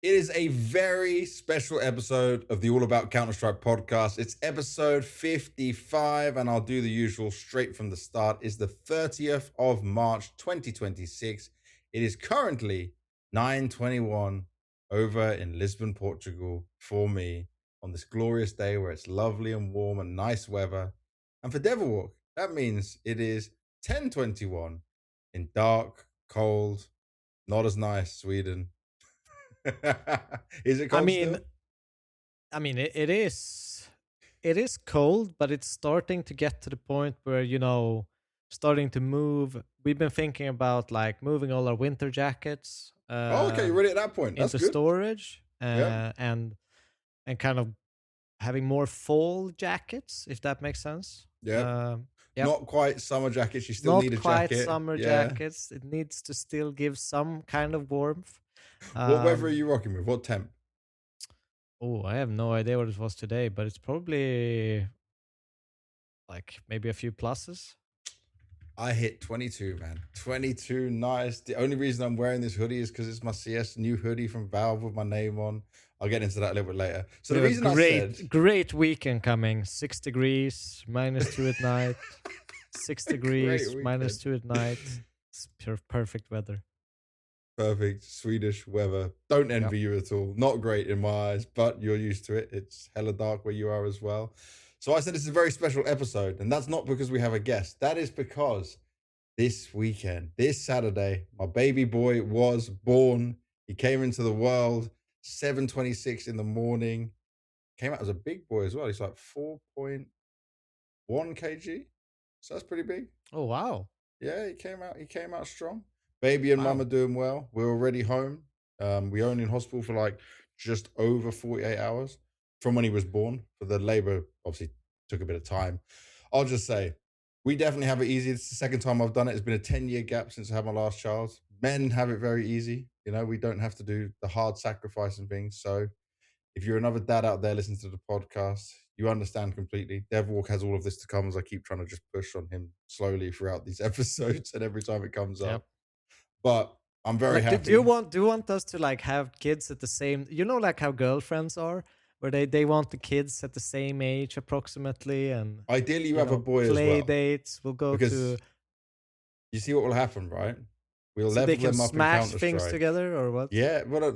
It is a very special episode of the All About Counter-Strike podcast. It's episode 55, and I'll do the usual straight from the start. It's the 30th of March, 2026. It is currently 9:21 over in Lisbon, Portugal, for me on this glorious day where it's lovely and warm and nice weather. And for Devilwalk, that means it is 10:21 in dark, cold, not as nice Sweden. Is it I cold mean, still? it is cold, but it's starting to get to the point where starting to move. We've been thinking about like moving all our winter jackets Oh, okay, you're ready at that point. That's into good. storage, Yeah, and kind of having more fall jackets, if that makes sense. yeah. Um, yep. Not quite summer jackets. You still need Not a quite jacket. summer Yeah. jackets. It needs to still give some kind of warmth. What weather are Um, you rocking with? What temp? oh, I have no idea what it was today, but it's probably like maybe a few pluses. I hit 22, man. 22, nice. The only reason I'm wearing this hoodie is because it's my CS new hoodie from Valve with my name on. I'll get into that a little bit later. So We the have a reason I said great weekend coming. 6 degrees, -2 at night. 6 great degrees, weekend. -2 at night. It's perfect weather. Perfect Swedish weather. Don't envy you at all. Not great in my eyes, but you're used to it. It's hella dark where you are as well. So I said this is a very special episode, and that's not because we have a guest. That is because this weekend, this Saturday, my baby boy was born. He came into the world 7:26 in the morning. Came out as a big boy as well. He's like 4.1 kg. So that's pretty big. Oh wow. Yeah, he came out strong. Baby and mum Wow. are doing well. We're already home. We were only in hospital for like just over 48 hours from when he was born. For the labor, obviously took a bit of time. I'll just say, we definitely have it easy. It's the second time I've done it. It's been a 10-year gap since I had my last child. Men have it very easy. You know, we don't have to do the hard sacrifice and things. So if you're another dad out there listening to the podcast, you understand completely. Devwalk has all of this to come as I keep trying to just push on him slowly throughout these episodes and every time it comes Yep. up. But I'm very Like, do you happy. want us to like have kids at the same? Like how girlfriends are, where they want the kids at the same age approximately, and Ideally, you have a boy as play well, dates. We'll go to because you see what will happen, right? We'll so they level can them up in smash Counter things Strike. together, or what? Yeah, well,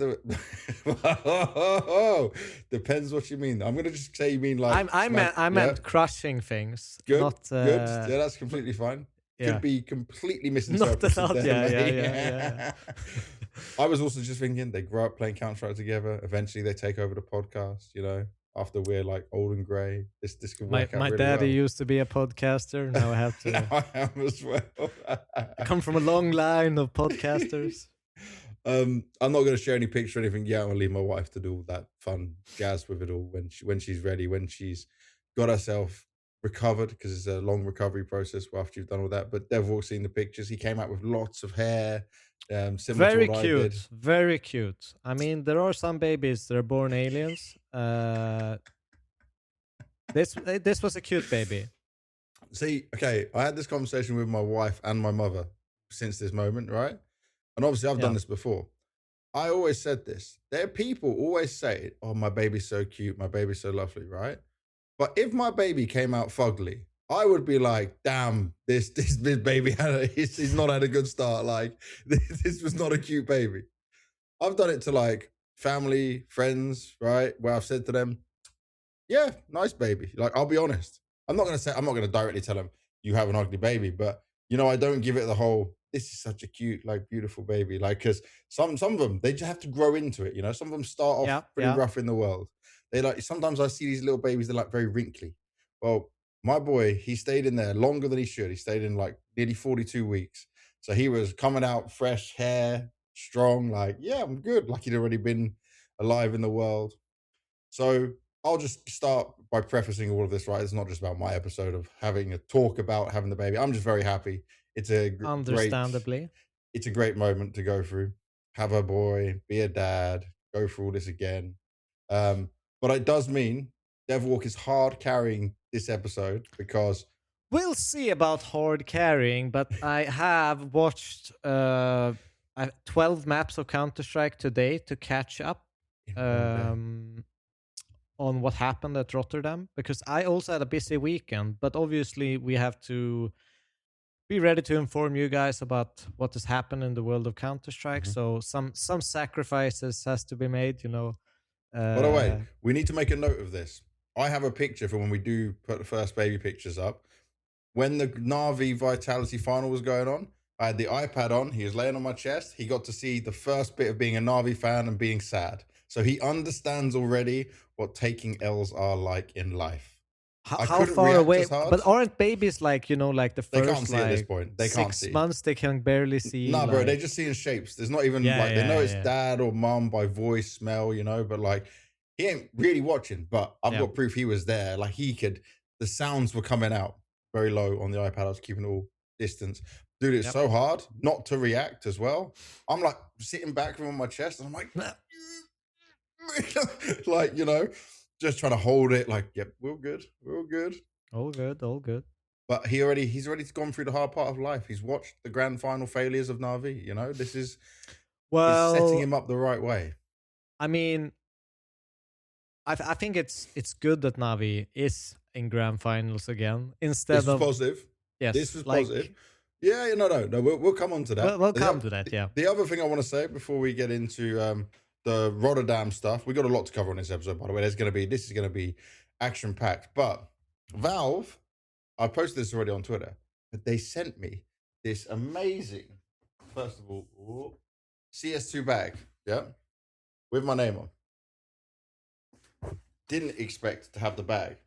depends what you mean. I'm gonna just say you mean like I smash. meant I Yeah, meant crushing things, good, not good. Yeah, that's completely fine. yeah, Could be completely not misinterpreted there, yeah, mate. I was also just thinking they grow up playing Counter Strike together. Eventually, they take over the podcast. You know, after we're like old and grey, this could My work out really daddy well. used to be a podcaster. Now I have to. Now I am as well. I come from a long line of podcasters. I'm not going to share any picture or anything yet. I'm going to leave my wife to do all that fun jazz with it all when she's ready, when she's got herself recovered, because it's a long recovery process after you've done all that. But they've all seen the pictures. He came out with lots of hair, similar to Very what I did. cute, very cute. I mean, there are some babies that are born aliens. This was a cute baby. See, okay, I had this conversation with my wife and my mother since this moment, right? And obviously, I've done Yeah. this before. I always said this. There are people always say, "Oh, my baby's so cute, my baby's so lovely," right? But if my baby came out fugly, I would be like, "Damn, this baby he's not had a good start. Like, this was not a cute baby." I've done it to like family, friends, right? Where I've said to them, "Yeah, nice baby." Like, I'll be honest. I'm not gonna directly tell them you have an ugly baby, but I don't give it the whole, this is such a cute, like beautiful baby. Like, because some of them, they just have to grow into it. Some of them start off Yeah, pretty yeah. rough in the world. They like, sometimes I see these little babies, they're like very wrinkly. Well, my boy, he stayed in there longer than he should. He stayed in like nearly 42 weeks. So he was coming out fresh hair, strong, like, yeah, I'm good. Like he'd already been alive in the world. So I'll just start by prefacing all of this, right? It's not just about my episode of having a talk about having the baby. I'm just very happy. It's a Understandably. great moment to go through. Have a boy, be a dad, go through all this again. But it does mean Devwalk is hard carrying this episode because We'll see about hard carrying, but I have watched 12 maps of Counter Strike today to catch up. in one day. um, on what happened at Rotterdam, because I also had a busy weekend. But obviously, we have to be ready to inform you guys about what has happened in the world of Counter Strike. Mhm. So some sacrifices has to be made. By the way, Uh, we need to make a note of this. I have a picture for when we do put the first baby pictures up. When the Navi Vitality final was going on, I had the iPad on. He was laying on my chest. He got to see the first bit of being a Navi fan and being sad. So he understands already what taking L's are like in life. I how couldn't far react away? as hard. But aren't babies like like the They can't first see at this like point. They can't six see. months they can barely see Nah, bro, they're like just seeing shapes. There's not even yeah like they know yeah it's yeah dad or mom by voice, smell, but like he ain't really watching. But I've yeah got proof he was there. Like the sounds were coming out very low on the iPad. I was keeping all distance. Dude, it's yep. so hard not to react as well. I'm like sitting back on my chest and I'm like, like, just trying to hold it. Like, yep, we're all good. We're all good. All good, all good. But he's already gone through the hard part of life. He's watched the grand final failures of Navi. This is setting Well, him up the right way. I mean, I think it's good that Navi is in grand finals again This instead was of positive. This yes, was positive. like Yeah, no. We'll come on to that. we'll come to that. Yeah, The other thing I want to say before we get into the Rotterdam stuff, we got a lot to cover on this episode. By the way, this is going to be action packed. But Valve, I posted this already on Twitter, but they sent me this amazing, first of all, CS2 bag, yeah, with my name on. Didn't expect to have the bag.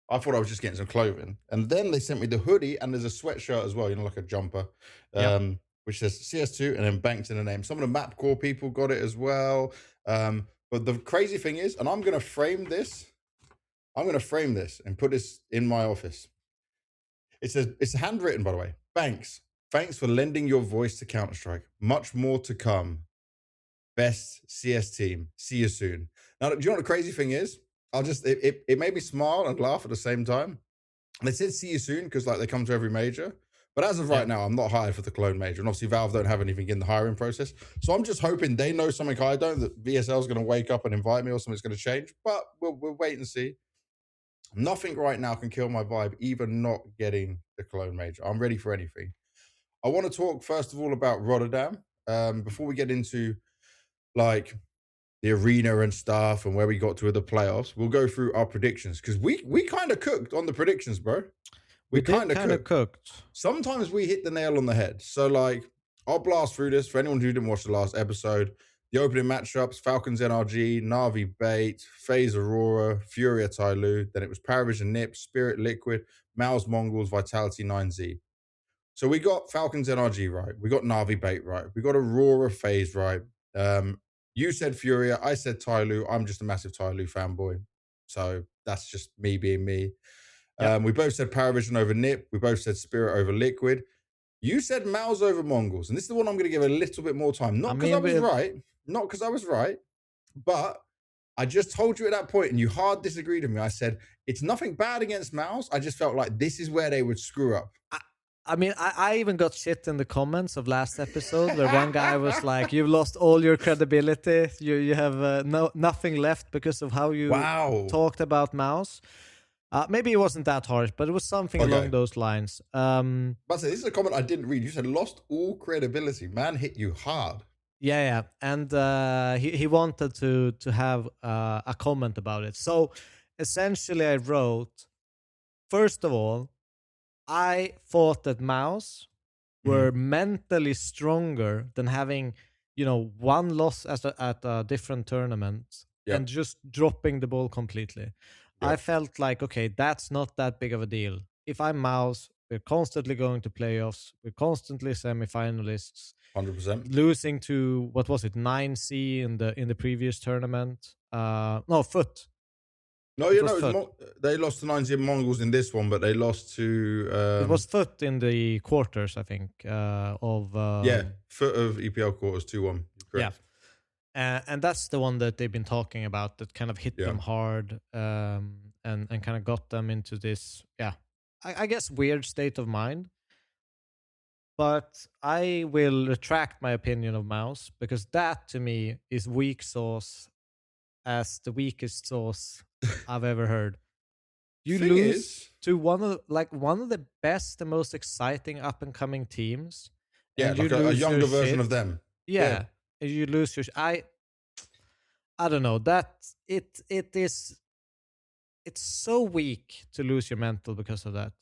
I thought I was just getting some clothing. And then they sent me the hoodie and there's a sweatshirt as well, like a jumper, yep. which says CS2 and then banked in the name. Some of the map core people got it as well. But the crazy thing is, and I'm going to frame this and put this in my office. It says, it's handwritten, by the way. Thanks for lending your voice to Counter-Strike. Much more to come. Best CS team. See you soon. Now, do you know what the crazy thing is? It made me smile and laugh at the same time. And they said see you soon because like they come to every major. But as of right Yep. now, I'm not hired for the Cologne major. And obviously Valve don't have anything in the hiring process. So I'm just hoping they know something I don't, that VSL is going to wake up and invite me or something's going to change. But we'll wait and see. Nothing right now can kill my vibe, even not getting the Cologne major. I'm ready for anything. I want to talk first of all about Rotterdam. Before we get into like the arena and stuff and where we got to with the playoffs, we'll go through our predictions because we kind of cooked on the predictions, bro. We We did kind of kind of cooked. cooked. Sometimes we hit the nail on the head. So like, I'll blast through this for anyone who didn't watch the last episode. The opening matchups: Falcons NRG, Navi Bait, FaZe Aurora, Furia Tyloo. Then it was Paravision Nip, Spirit Liquid, Mouse Mongols, Vitality 9Z. So we got Falcons NRG right. We got Navi Bait right. We got Aurora FaZe right. You said Furia. I said Tyloo. I'm just a massive Tyloo fanboy. So that's just me being me. Yep. We both said Paravision over Nip. We both said Spirit over Liquid. You said Mouse over Mongols. And this is the one I'm going to give a little bit more time. Not because I was right. Not because I was right. But I just told you at that point and you hard disagreed with me. I said, it's nothing bad against Mouse. I just felt like this is where they would screw up. I mean, I even got shit in the comments of last episode where one guy was like, "You've lost all your credibility. You have nothing left because of how you talked about Mouse." Maybe it wasn't that harsh, but it was something along those lines. But this is a comment I didn't read. You said lost all credibility. Man hit you hard. Yeah, and he wanted to have a comment about it. So essentially, I wrote, first of all, I thought that Mouse were mentally stronger than having, one loss at a different tournament and just dropping the ball completely. I felt like, okay, that's not that big of a deal. If I'm Mouse, we're constantly going to playoffs. We're constantly semifinalists. 100%. Losing to, what was it, 9C in the previous tournament. No, Foot. No, they lost to 9-0 Mongols in this one, but they lost to... it was Foot in the quarters, I think, of... Foot of EPL quarters, 2-1. Correct. Yeah. And that's the one that they've been talking about that kind of hit them hard and kind of got them into this, I guess, weird state of mind. But I will retract my opinion of Mouse because that, to me, is weak sauce as the weakest sauce I've ever heard. You Thing lose is, to one of the best and most exciting up and coming teams, yeah, and you like a lose your younger version shit. of them. Yeah. Yeah, and you lose your. I don't know that it is. It's so weak to lose your mental because of that.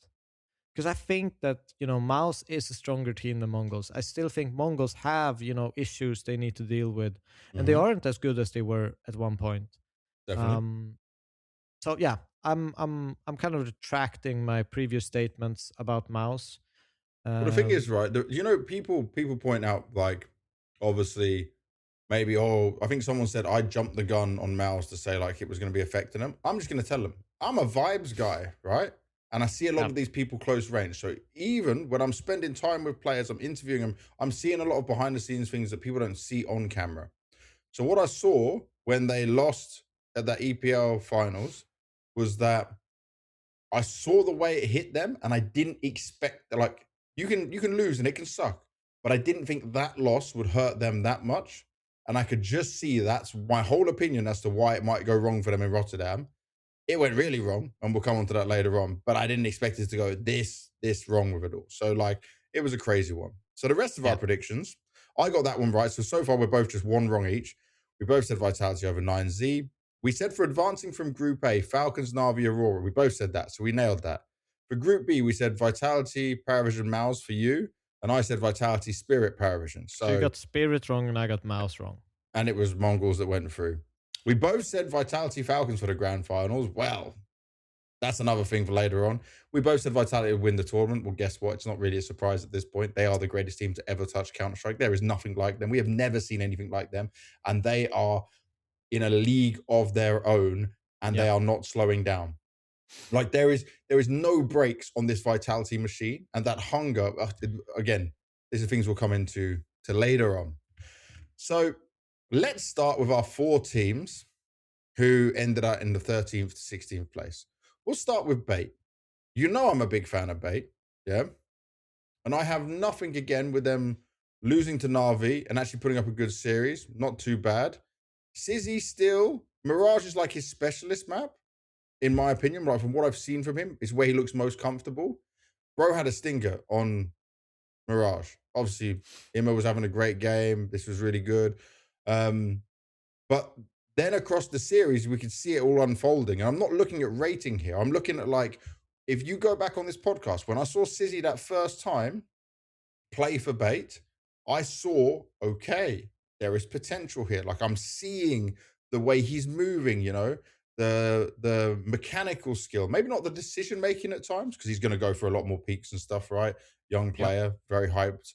Because I think that Mouse is a stronger team than Mongols. I still think Mongols have issues they need to deal with, and they Mm-hmm. aren't as good as they were at one point. Definitely. Um, so yeah, I'm kind of retracting my previous statements about Mouse. Well, the thing is, Um, right? People point out like, obviously, maybe. Oh, I think someone said I jumped the gun on Mouse to say like it was going to be affecting them. I'm just going to tell them I'm a vibes guy, right? And I see a lot yeah, of these people close range. So even when I'm spending time with players, I'm interviewing them. I'm seeing a lot of behind the scenes things that people don't see on camera. So what I saw when they lost at that EPL finals was that I saw the way it hit them, and I didn't expect like you can lose and it can suck, but I didn't think that loss would hurt them that much. And I could just see that's my whole opinion as to why it might go wrong for them in Rotterdam. It went really wrong, and we'll come on to that later on. But I didn't expect it to go this wrong with it all. So like it was a crazy one. So the rest of our yeah. predictions, I got that one right. So far we're both just one wrong each. We both said Vitality over 9Z. We said for advancing from Group A, Falcons, Navi, Aurora. We both said that, so we nailed that. For Group B, we said Vitality, Paravision, Mouse for you, and I said Vitality, Spirit, Paravision. So you So, got Spirit wrong and I got Mouse wrong. and it was Mongols that went through. We both said Vitality, Falcons for the grand finals. Well, that's another thing for later on. We both said Vitality would win the tournament. Well, guess what? It's not really a surprise at this point. They are the greatest team to ever touch Counter-Strike. There is nothing like them. We have never seen anything like them, and they are in a league of their own, and Yeah, they are not slowing down. Like there is no brakes on this Vitality machine, and that hunger. Again, these are things we'll come into later on. So let's start with our four teams who ended up in the 13th to 16th place. We'll start with Bait. You know I'm a big fan of Bait, yeah, and I have nothing again with them losing to Navi and actually putting up a good series. Not too bad. Sizzy still, Mirage is like his specialist map, in my opinion, right? From what I've seen from him, is where he looks most comfortable. Bro had a stinger on Mirage. Obviously, Immo was having a great game. This was really good. But then across the series, we could see it all unfolding. And I'm not looking at rating here. I'm looking at like, if you go back on this podcast, when I saw Sizzy that first time play for Bait, I saw, okay, there is potential here. Like I'm seeing the way he's moving, the mechanical skill, maybe not the decision making at times, because he's going to go for a lot more peaks and stuff, right? Young yeah. player, very hyped.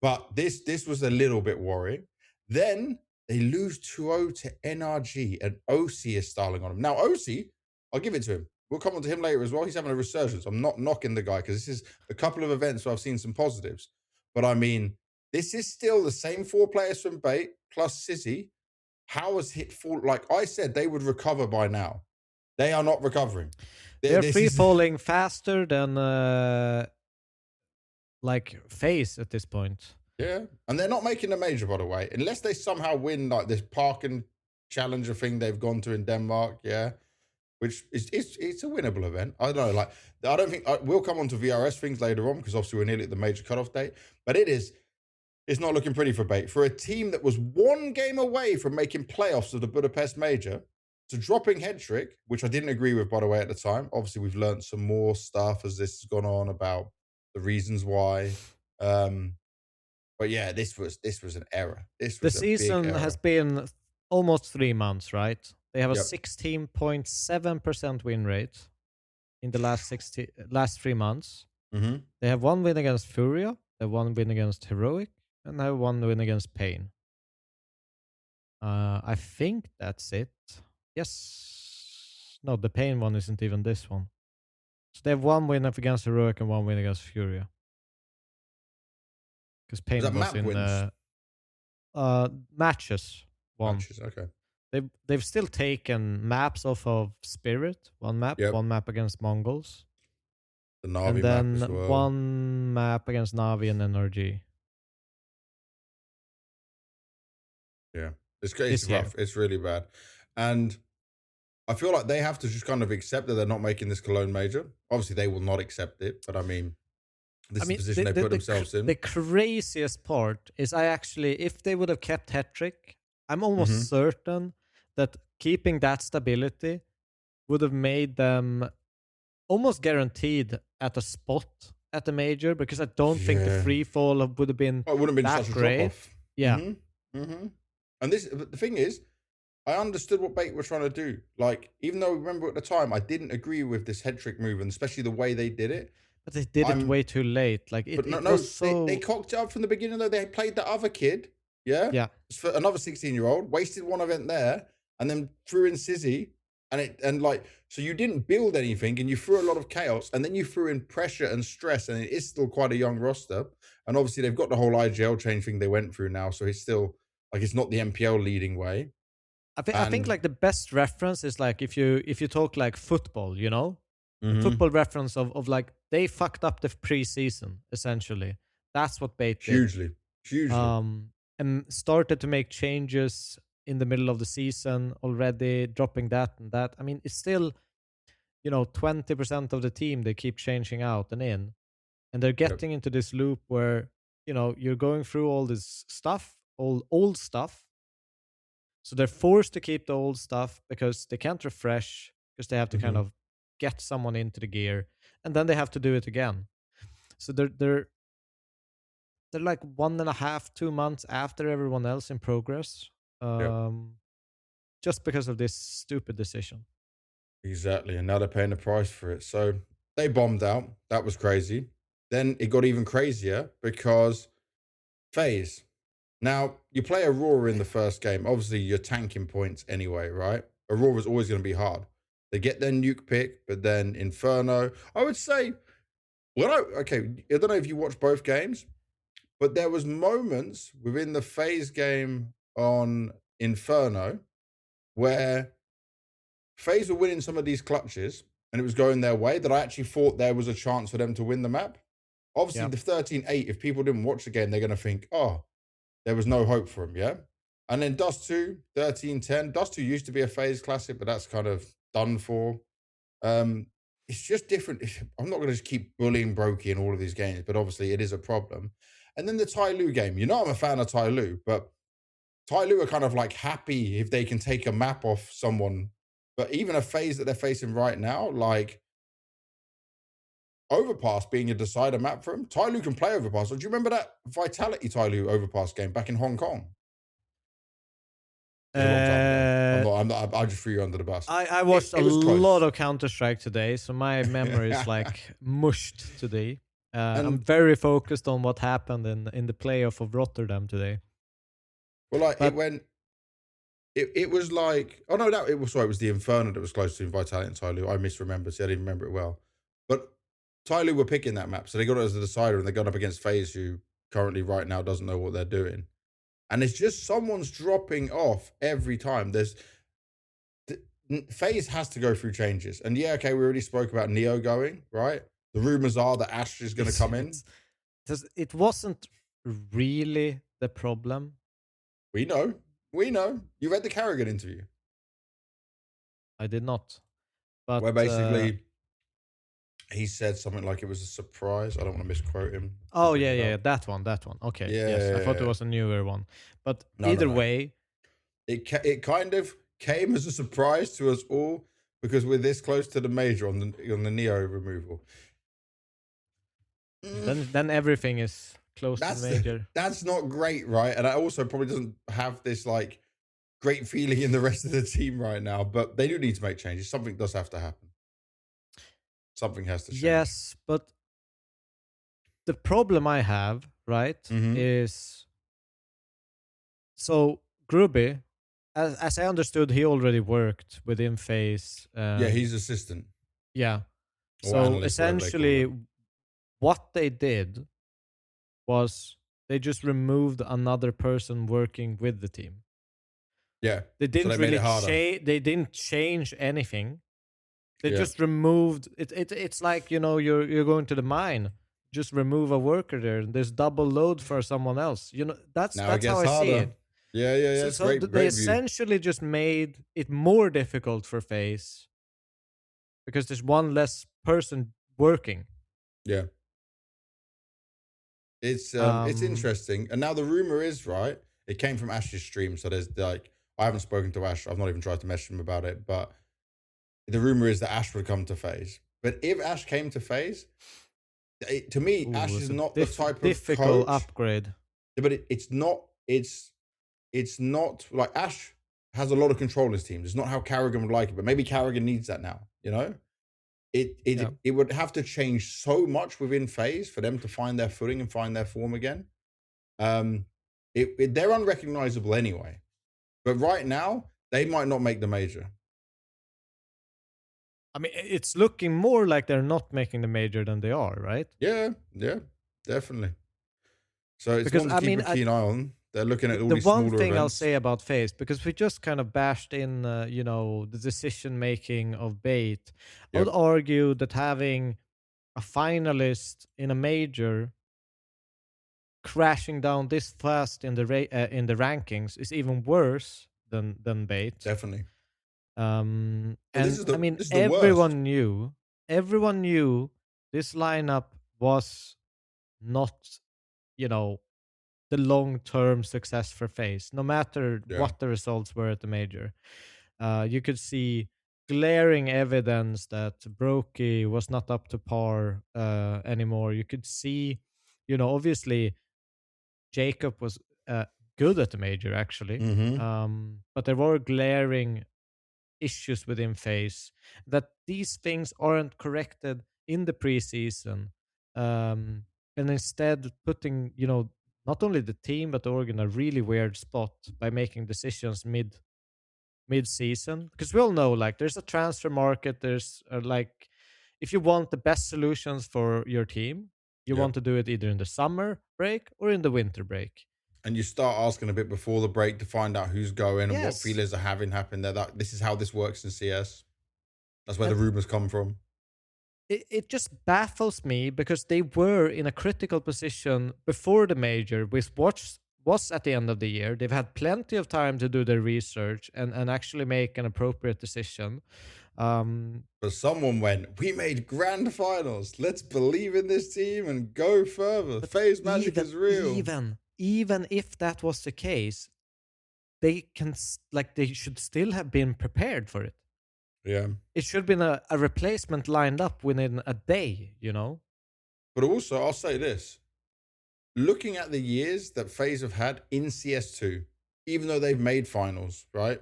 But this was a little bit worrying. Then they lose 2-0 to NRG, and OC is styling on him. Now, OC, I'll give it to him. We'll come on to him later as well. He's having a resurgence. I'm not knocking the guy because this is a couple of events where I've seen some positives. But I mean, this is still the same four players from Bait plus Sizzy. How has hit full? Like I said, they would recover by now. They are not recovering. They're This free is falling faster than like FaZe at this point. yeah, and they're not making a major, by the way, unless they somehow win like this Parkin Challenger thing they've gone to in Denmark. Yeah, which is it's a winnable event. I don't know, like I don't think we'll come on to VRS things later on because obviously we're nearly at the major cutoff date. But it's not looking pretty for Bait for a team that was one game away from making playoffs of the Budapest Major to dropping head trick, which I didn't agree with, by the way, at the time. Obviously, we've learned some more stuff as this has gone on about the reasons why. But yeah, this was an error. This The was a big season has error. been almost 3 months, right? They have a Yep. 16.7% win rate in the last 3 months. Mm-hmm. They have one win against Furia, they have one win against Heroic, and they have one win against Pain. I think that's it. Yes. No, the Pain one isn't even this one. So they have one win up against Heroic and one win against Furia. Because Is Pain that was map in wins? matches one. Matches, okay. They've still taken maps off of Spirit, one Yep. map against Mongols, The and Navi map then as well. one map against Navi and NRG. Yeah. It's rough. It's really bad. And I feel like they have to just kind of accept that they're not making this Cologne major. Obviously, they will not accept it, but I mean, this is the position they put themselves in. The craziest part is if they would have kept hat-trick, I'm almost certain that keeping that stability would have made them almost guaranteed at a spot at the major, because I don't think the free fall would have been it wouldn't have been such a drop off. Yeah. And the thing is, I understood what Bate were trying to do. Like, even though, remember at the time, I didn't agree with this head trick move, and especially the way they did it. But they did it way too late. Like, they cocked it up from the beginning, though. They played the other kid, yeah, for another 16-year-old, wasted one event there, and then threw in Sizzy, so you didn't build anything, and you threw a lot of chaos, and then you threw in pressure and stress, and it is still quite a young roster, and obviously they've got the whole IGL change thing they went through now, so it's still like it's not the MPL leading way. I think like the best reference is like if you talk like football, you know, football reference of like they fucked up the preseason essentially. That's what Bate did. Hugely. And started to make changes in the middle of the season already, dropping that and that. I mean, it's still, 20% of the team they keep changing out and in, and they're getting into this loop where you're going through all this stuff, all old stuff. So they're forced to keep the old stuff because they can't refresh, because they have to kind of get someone into the gear, and then they have to do it again. So they're like 1.5, 2 months after everyone else in progress, just because of this stupid decision. Exactly, and now they're paying the price for it. So they bombed out. That was crazy. Then it got even crazier because FaZe. Now, you play Aurora in the first game. Obviously, you're tanking points anyway, right? Aurora's always going to be hard. They get their nuke pick, but then Inferno. I would say, I don't know if you watched both games, but there was moments within the FaZe game on Inferno where FaZe were winning some of these clutches and it was going their way, that I actually thought there was a chance for them to win the map. Obviously, the 13-8, if people didn't watch the game, they're going to think, oh, there was no hope for him, yeah? And then Dust 2, 13-10. Dust 2 used to be a FaZe classic, but that's kind of done for. It's just different. I'm not going to just keep bullying Brokey in all of these games, but obviously it is a problem. And then the Tai Lu game. I'm a fan of Tai Lu, but Tai Lu are kind of like happy if they can take a map off someone. But even a FaZe that they're facing right now, like Overpass being a decider map for him, Tai Lu can play Overpass. Do you remember that Vitality Tai Lu Overpass game back in Hong Kong? I just threw you under the bus. I watched a lot of Counter-Strike today, so my memory is like mushed today. I'm very focused on what happened in the playoff of Rotterdam today. Well, it was like, oh no, it was the Inferno that was close to Vitality and Tai Lu. I misremembered, so I didn't remember it well. But Tai Lu were picking that map, so they got it as a decider, and they're going up against FaZe, who currently right now doesn't know what they're doing. And it's just someone's dropping off every time. FaZe has to go through changes. And we already spoke about Neo going, right? The rumors are that Ash is going to come in. It wasn't really the problem. We know. You read the Carrigan interview. I did not. But where basically he said something like it was a surprise. I don't want to misquote him. Oh, yeah. That one. Okay. Yes, I thought it was a newer one. But either way. It kind of came as a surprise to us all because we're this close to the major on the Neo removal. Then everything is close to the major. That's not great, right? And I also probably doesn't have this like great feeling in the rest of the team right now, but they do need to make changes. Something does have to happen. Something has to change. Yes, but the problem I have, right, is so Gruby, as I understood, he already worked within FaZe. He's assistant. Yeah. So essentially, what they did was they just removed another person working with the team. Yeah. They didn't they didn't change anything. They just removed it. It's like, you're going to the mine. Just remove a worker there. There's double load for someone else. That's how I see it. Yeah. It's great, They great view. essentially just made it more difficult for FaZe because there's one less person working. Yeah. It's Um, interesting. And now the rumor is, right, it came from Ash's stream. So there's like, I haven't spoken to Ash. I've not even tried to message him about it. But the rumor is that Ash would come to FaZe. But if Ash came to FaZe, to me, Ash is it's a not the type of difficult coach. upgrade. But it's not. It's not like Ash has a lot of control in his team. It's not how Carrigan would like it. But maybe Carrigan needs that now. You know, Yeah. it would have to change so much within FaZe for them to find their footing and find their form again. They're unrecognizable anyway. But right now, they might not make the major. I mean, it's looking more like they're not making the major than they are, right? Yeah, definitely. So it's Because one to keep a keen eye on. They're looking at all the these one smaller thing I'll events. say about FaZe, because we just kind of bashed in, the decision making of Bait, I would Yep. argue that having a finalist in a major crashing down this fast in the rankings is even worse than Bait. Definitely. And This is I mean, the worst. everyone knew this lineup was not, you know, the long-term success for FaZe, no matter Yeah. what the results were at the major. You could see glaring evidence that Brokey was not up to par anymore. You could see, obviously Jacob was good at the major actually, Mm-hmm. but there were glaring issues within FaZe that these things aren't corrected in the preseason, and instead putting not only the team but the org in a really weird spot by making decisions mid-season, because we all know like there's a transfer market. There's like, if you want the best solutions for your team, you Yep. want to do it either in the summer break or in the winter break. And you start asking a bit before the break to find out who's going and what Yes. feelers are having happen there. This is how this works in CS. That's where the And rumors come from. it just baffles me because they were in a critical position before the major, with what was at the end of the year. They've had plenty of time to do their research and actually make an appropriate decision. But someone went, we made grand finals. Let's believe in this team and go further. But FaZe magic is real. even if that was the case, they should still have been prepared for it. Yeah. It should have been a replacement lined up within a day. But also, I'll say this. Looking at the years that FaZe have had in CS2, even though they've made finals, right?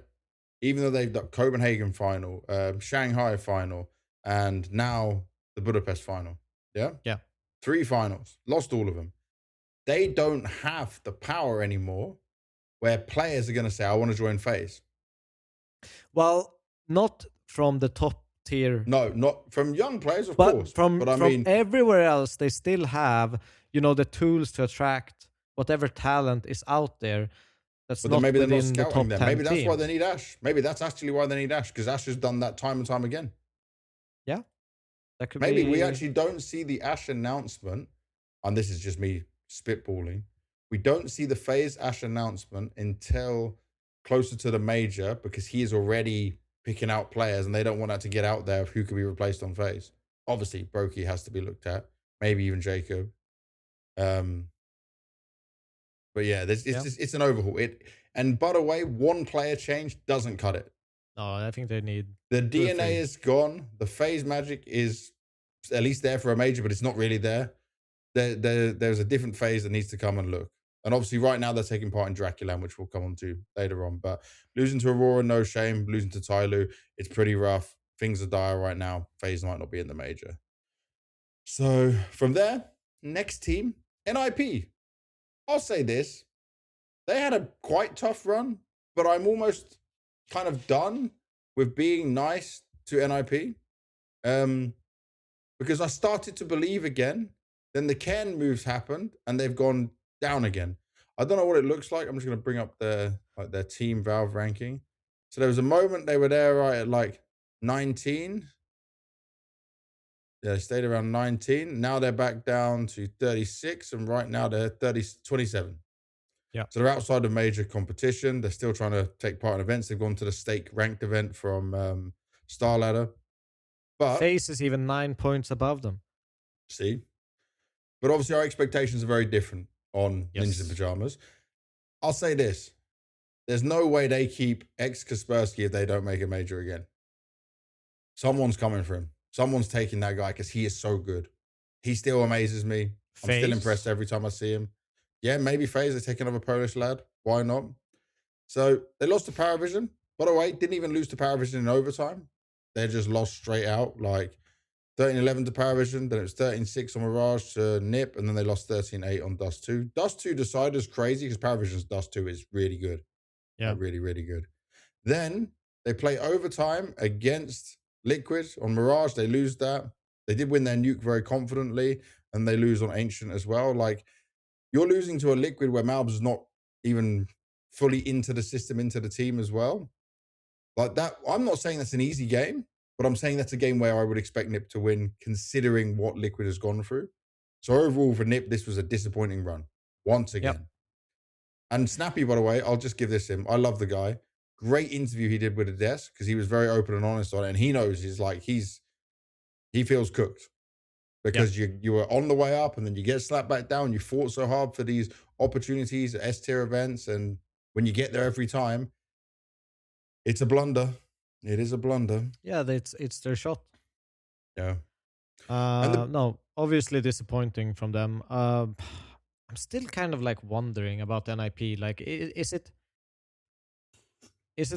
Even though they've done Copenhagen final, Shanghai final, and now the Budapest final. Yeah? Yeah. 3 finals. Lost all of them. They don't have the power anymore where players are going to say, I want to join FaZe. Well, not from the top tier. No, not from young players, of But course. from But I mean, everywhere else, they still have the tools to attract whatever talent is out there that's but then not maybe they're not within the scouting top them. 10 Maybe that's why teams. they need Ash. Maybe that's actually why they need Ash, because Ash has done that time and time again. Yeah, that could Maybe we be. actually don't see the Ash announcement, and this is just me spitballing. We don't see the FaZe Ash announcement until closer to the major, because he is already picking out players and they don't want that to get out there of who could be replaced on FaZe. Obviously, Brokey has to be looked at, maybe even Jacob. But yeah, it's an overhaul. And by the way, one player change doesn't cut it. No, I think they need The 2 or 3. DNA is gone. The FaZe magic is at least there for a major, but it's not really there. There's a different FaZe that needs to come and look. And obviously, right now they're taking part in Draculan, which we'll come on to later on. But losing to Aurora, no shame. Losing to Tyloo, it's pretty rough. Things are dire right now. FaZe might not be in the major. So from there, next team, NIP. I'll say this. They had a quite tough run, but I'm almost kind of done with being nice to NIP. Because I started to believe again. Then the Ken moves happened and they've gone down again. I don't know what it looks like. I'm just going to bring up their team Valve ranking. So there was a moment they were there right at like 19. Yeah, they stayed around 19. Now they're back down to 36, and right now they're 27. Yeah. So they're outside of major competition. They're still trying to take part in events. They've gone to the stake ranked event from Star Ladder. But FaZe is even 9 points above them. see, but obviously our expectations are very different on Ninjas in Yes. Pajamas. I'll say this. There's no way they keep Kaspersky if they don't make a major again. Someone's coming for him. Someone's taking that guy because he is so good. He still amazes me. I'm still impressed every time I see him. Yeah, maybe FaZe, they take another Polish lad. Why not? So they lost to Paravision. By the way, didn't even lose to Paravision in overtime. They just lost straight out, like 13-11 to Paravision. Then it was 13-6 on Mirage to Nip. And then they lost 13-8 on Dust 2. Dust 2 decided is crazy because Paravision's Dust 2 is really good. Yeah. Like really, really good. Then they play overtime against Liquid on Mirage. They lose that. They did win their nuke very confidently, and they lose on Ancient as well. Like, you're losing to a Liquid where Malbs is not even fully into the system, into the team as well. Like that, I'm not saying that's an easy game, but I'm saying that's a game where I would expect Nip to win, considering what Liquid has gone through. So overall for Nip, this was a disappointing run once again. Yep. And Snappy, by the way, I'll just give this him. I love the guy. Great interview he did with the desk because he was very open and honest on it. And he knows he feels cooked because you were on the way up and then you get slapped back down. You fought so hard for these opportunities at S-tier events. And when you get there every time, it's a blunder. It is a blunder. Yeah, it's their shot. Yeah. No, obviously disappointing from them. I'm still kind of like wondering about NIP. Like, is it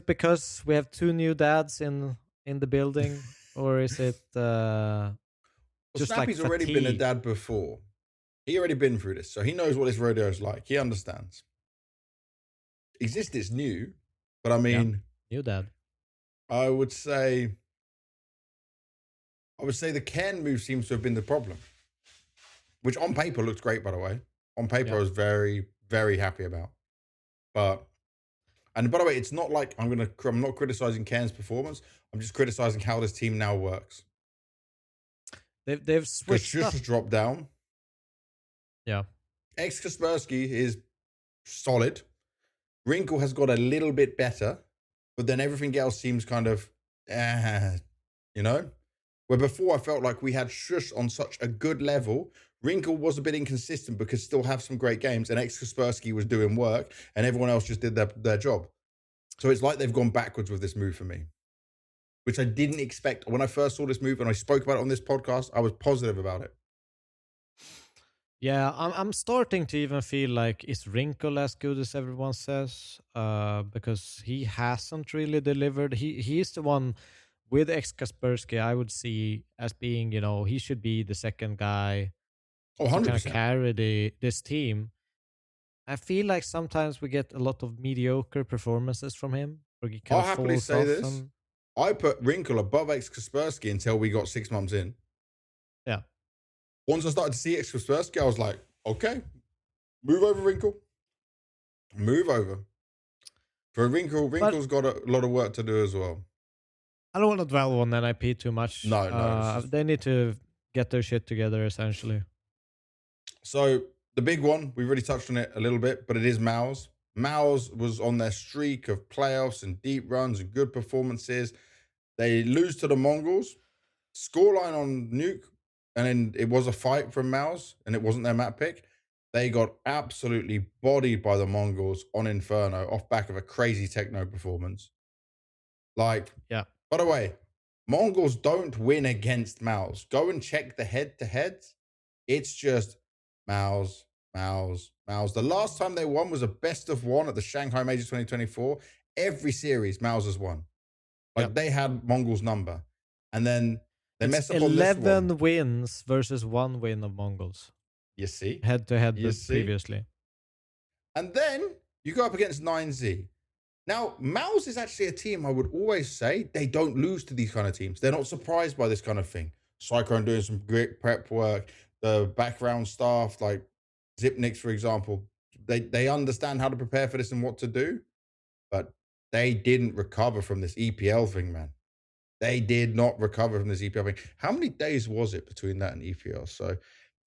because we have 2 new dads in the building, or is it just Snappy's like already been a fatigue? dad before. He already been through this, so he knows what this rodeo is like. He understands. Exists new, but I mean, New dad. I would say the Ken move seems to have been the problem, which on paper looked great, by the way. On paper, I was very, very happy about. And by the way, it's not like I'm not criticizing Ken's performance. I'm just criticizing how this team now works. They've switched up. Just dropped down. Yeah. Kaspersky is solid. Wrinkle has got a little bit better, but then everything else seems kind of, you know? Where before I felt like we had Shush on such a good level. Wrinkle was a bit inconsistent because still have some great games, and Kaspersky was doing work, and everyone else just did their job. So it's like they've gone backwards with this move for me, which I didn't expect. When I first saw this move and I spoke about it on this podcast, I was positive about it. Yeah, I'm starting to even feel like is Wrinkle as good as everyone says? Because he hasn't really delivered. He's the one with Kaspersky I would see as being, he should be the second guy Oh, to kind of 100%. carry this team. I feel like sometimes we get a lot of mediocre performances from him. Where he kind I'll of happily falls say off this. I put Wrinkle above Kaspersky until we got 6 months in. Yeah. Once I started to see Kaspersky, I was like, okay, move over, Wrinkle. Move over. For Wrinkle's got a lot of work to do as well. I don't want to dwell on NIP too much. No. They need to get their shit together, essentially. So the big one, we've already touched on it a little bit, but it is Mouse. Mouse was on their streak of playoffs and deep runs and good performances. They lose to the Mongols. Scoreline on Nuke, and then it was a fight from Mouse, and it wasn't their map pick. They got absolutely bodied by the Mongols on Inferno off back of a crazy techno performance. Like, yeah. By the way, Mongols don't win against Mouse. Go and check the head-to-heads. It's just Mouse. The last time they won was a best of one at the Shanghai Major 2024. Every series, Mouse has won. Like, they had Mongols' number. And then they messed up on this one. 11 wins versus 1 win of Mongols. You see? Head-to-head previously. And then you go up against 9Z. Now, Mouse is actually a team I would always say they don't lose to these kind of teams. They're not surprised by this kind of thing. Cyclone doing some great prep work. The background staff, like Zipnix, for example, they understand how to prepare for this and what to do. But they didn't recover from this EPL thing, man. They did not recover from this EPL thing. How many days was it between that and EPL? So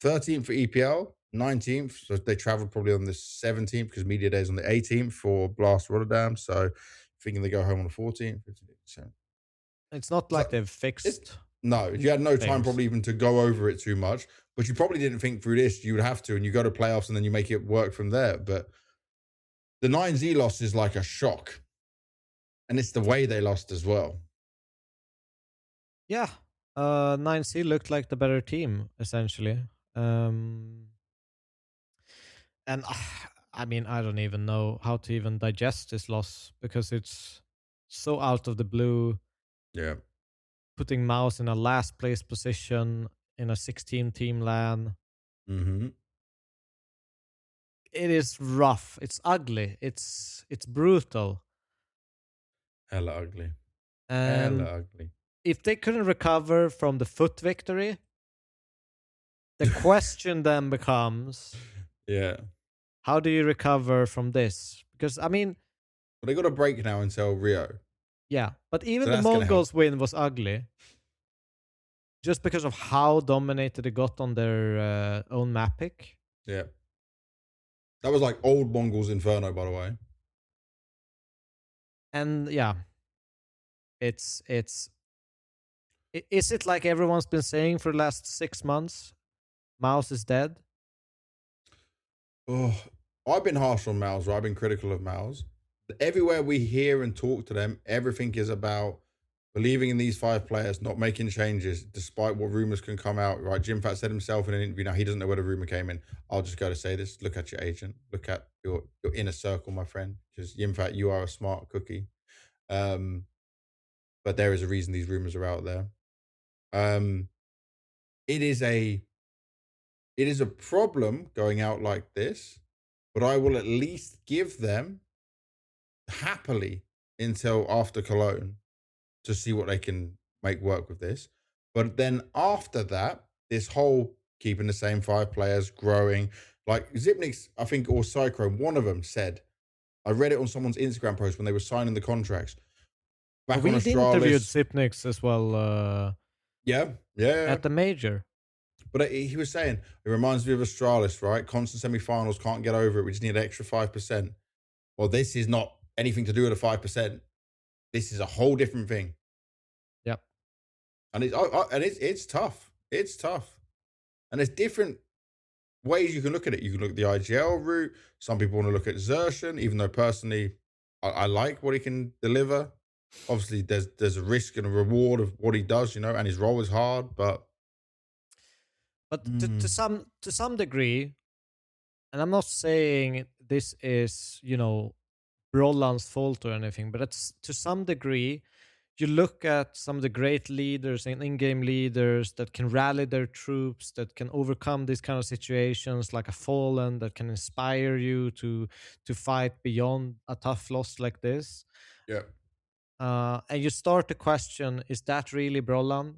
13 for EPL, 19th. So they traveled probably on the 17th because media day is on the 18th for Blast Rotterdam. So thinking they go home on the 14th, 15th. It's not like So they've it's fixed no, you had no time things. probably even to go over it too much. But you probably didn't think through this. You would have to, and you go to playoffs and then you make it work from there. But the 9Z loss is like a shock. And it's the way they lost as well. Yeah, 9C looked like the better team essentially. And I mean, I don't even know how to even digest this loss because it's so out of the blue. Yeah. Putting Mouse in a last place position in a 16 team LAN. Mm-hmm. It is rough. It's ugly. It's brutal. Hella ugly. Hella And ugly. if they couldn't recover from the foot victory, the question then becomes, Yeah. how do you recover from this? Because I mean, But they got a break now until Rio. yeah, but So even the that's going to help. Mongols win was ugly just because of how dominated it got on their own map pick. Yeah. That was like old Mongols Inferno, by the way. And yeah, is it like everyone's been saying for the last 6 months? Mouse is dead. Oh, I've been harsh on Mouse, right? I've been critical of Mouse. Everywhere we hear and talk to them, everything is about believing in these 5 players, not making changes, despite what rumors can come out, right? Jim Fat said himself in an interview, now he doesn't know where the rumor came in. I'll just go to say this. Look at your agent. Look at your inner circle, my friend. Because Jim Fat, you are a smart cookie. But there is a reason these rumors are out there. Um, it is a problem going out like this, but I will at least give them happily until after Cologne to see what they can make work with this. But then after that, this whole keeping the same 5 players, growing, like Zipnik's, I think, or Cyclone, one of them said, I read it on someone's Instagram post when they were signing the contracts. Back on We interviewed Astralis. Sipnix as well Yeah. at the major. But he was saying, it reminds me of Astralis, right? Constant semi-finals, can't get over it. We just need an extra 5%. Well, this is not anything to do with the 5%. This is a whole different thing. Yep. And it's tough. It's tough. And there's different ways you can look at it. You can look at the IGL route. Some people want to look at Xertion, even though personally I like what he can deliver. Obviously, there's a risk and a reward of what he does, and his role is hard, but to some degree, and I'm not saying this is, Broland's fault or anything, but it's to some degree, you look at some of the great leaders and in-game leaders that can rally their troops, that can overcome these kind of situations, like a Fallen, that can inspire you to fight beyond a tough loss like this. yeah. And you start to question: is that really Brolan?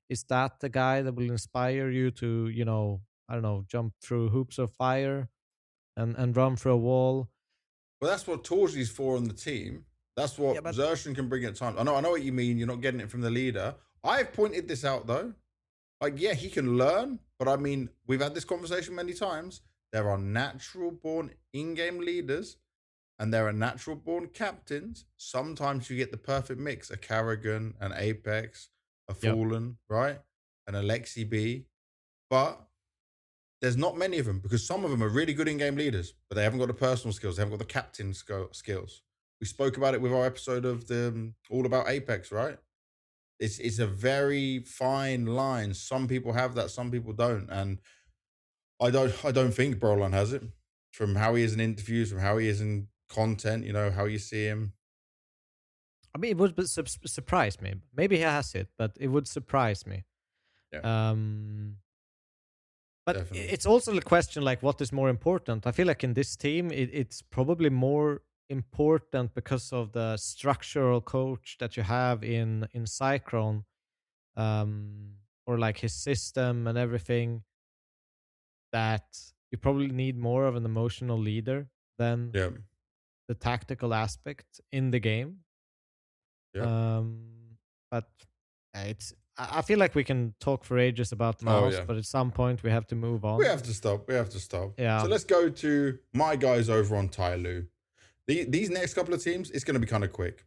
Is that the guy that will inspire you to, I don't know, jump through hoops of fire and run through a wall? Well, that's what Torji's for on the team. That's Yeah, what but Xertion can bring at times. I know what you mean. You're not getting it from the leader. I've pointed this out though. Like, yeah, he can learn, but I mean, we've had this conversation many times. There are natural born in-game leaders and there are natural born captains. Sometimes you get the perfect mix, a Carrigan, an Apex, a yep. Fallen, right? An Alexi B. But there's not many of them because some of them are really good in-game leaders, but they haven't got the personal skills. They haven't got the captain skills. We spoke about it with our episode of the All About Apex, right? It's a very fine line. Some people have that, some people don't, and I don't think Brolan has it. From how he is in interviews, from how he is in content, how you see him. I mean, it would surprise me. Maybe he has it, but it would surprise me. Yeah, But definitely. it's also the question, like, what is more important? I feel like in this team, it's probably more important because of the structural coach that you have in Cyclone, or like his system and everything, that you probably need more of an emotional leader than Yeah, the tactical aspect in the game. yeah. Um, but it's I feel like we can talk for ages about Oh, Mouse, yeah. but at some point we have to move We on. have to stop. We have to stop. Yeah. So let's go to my guys over on Tyloo. These next couple of teams, it's going to be kind of quick.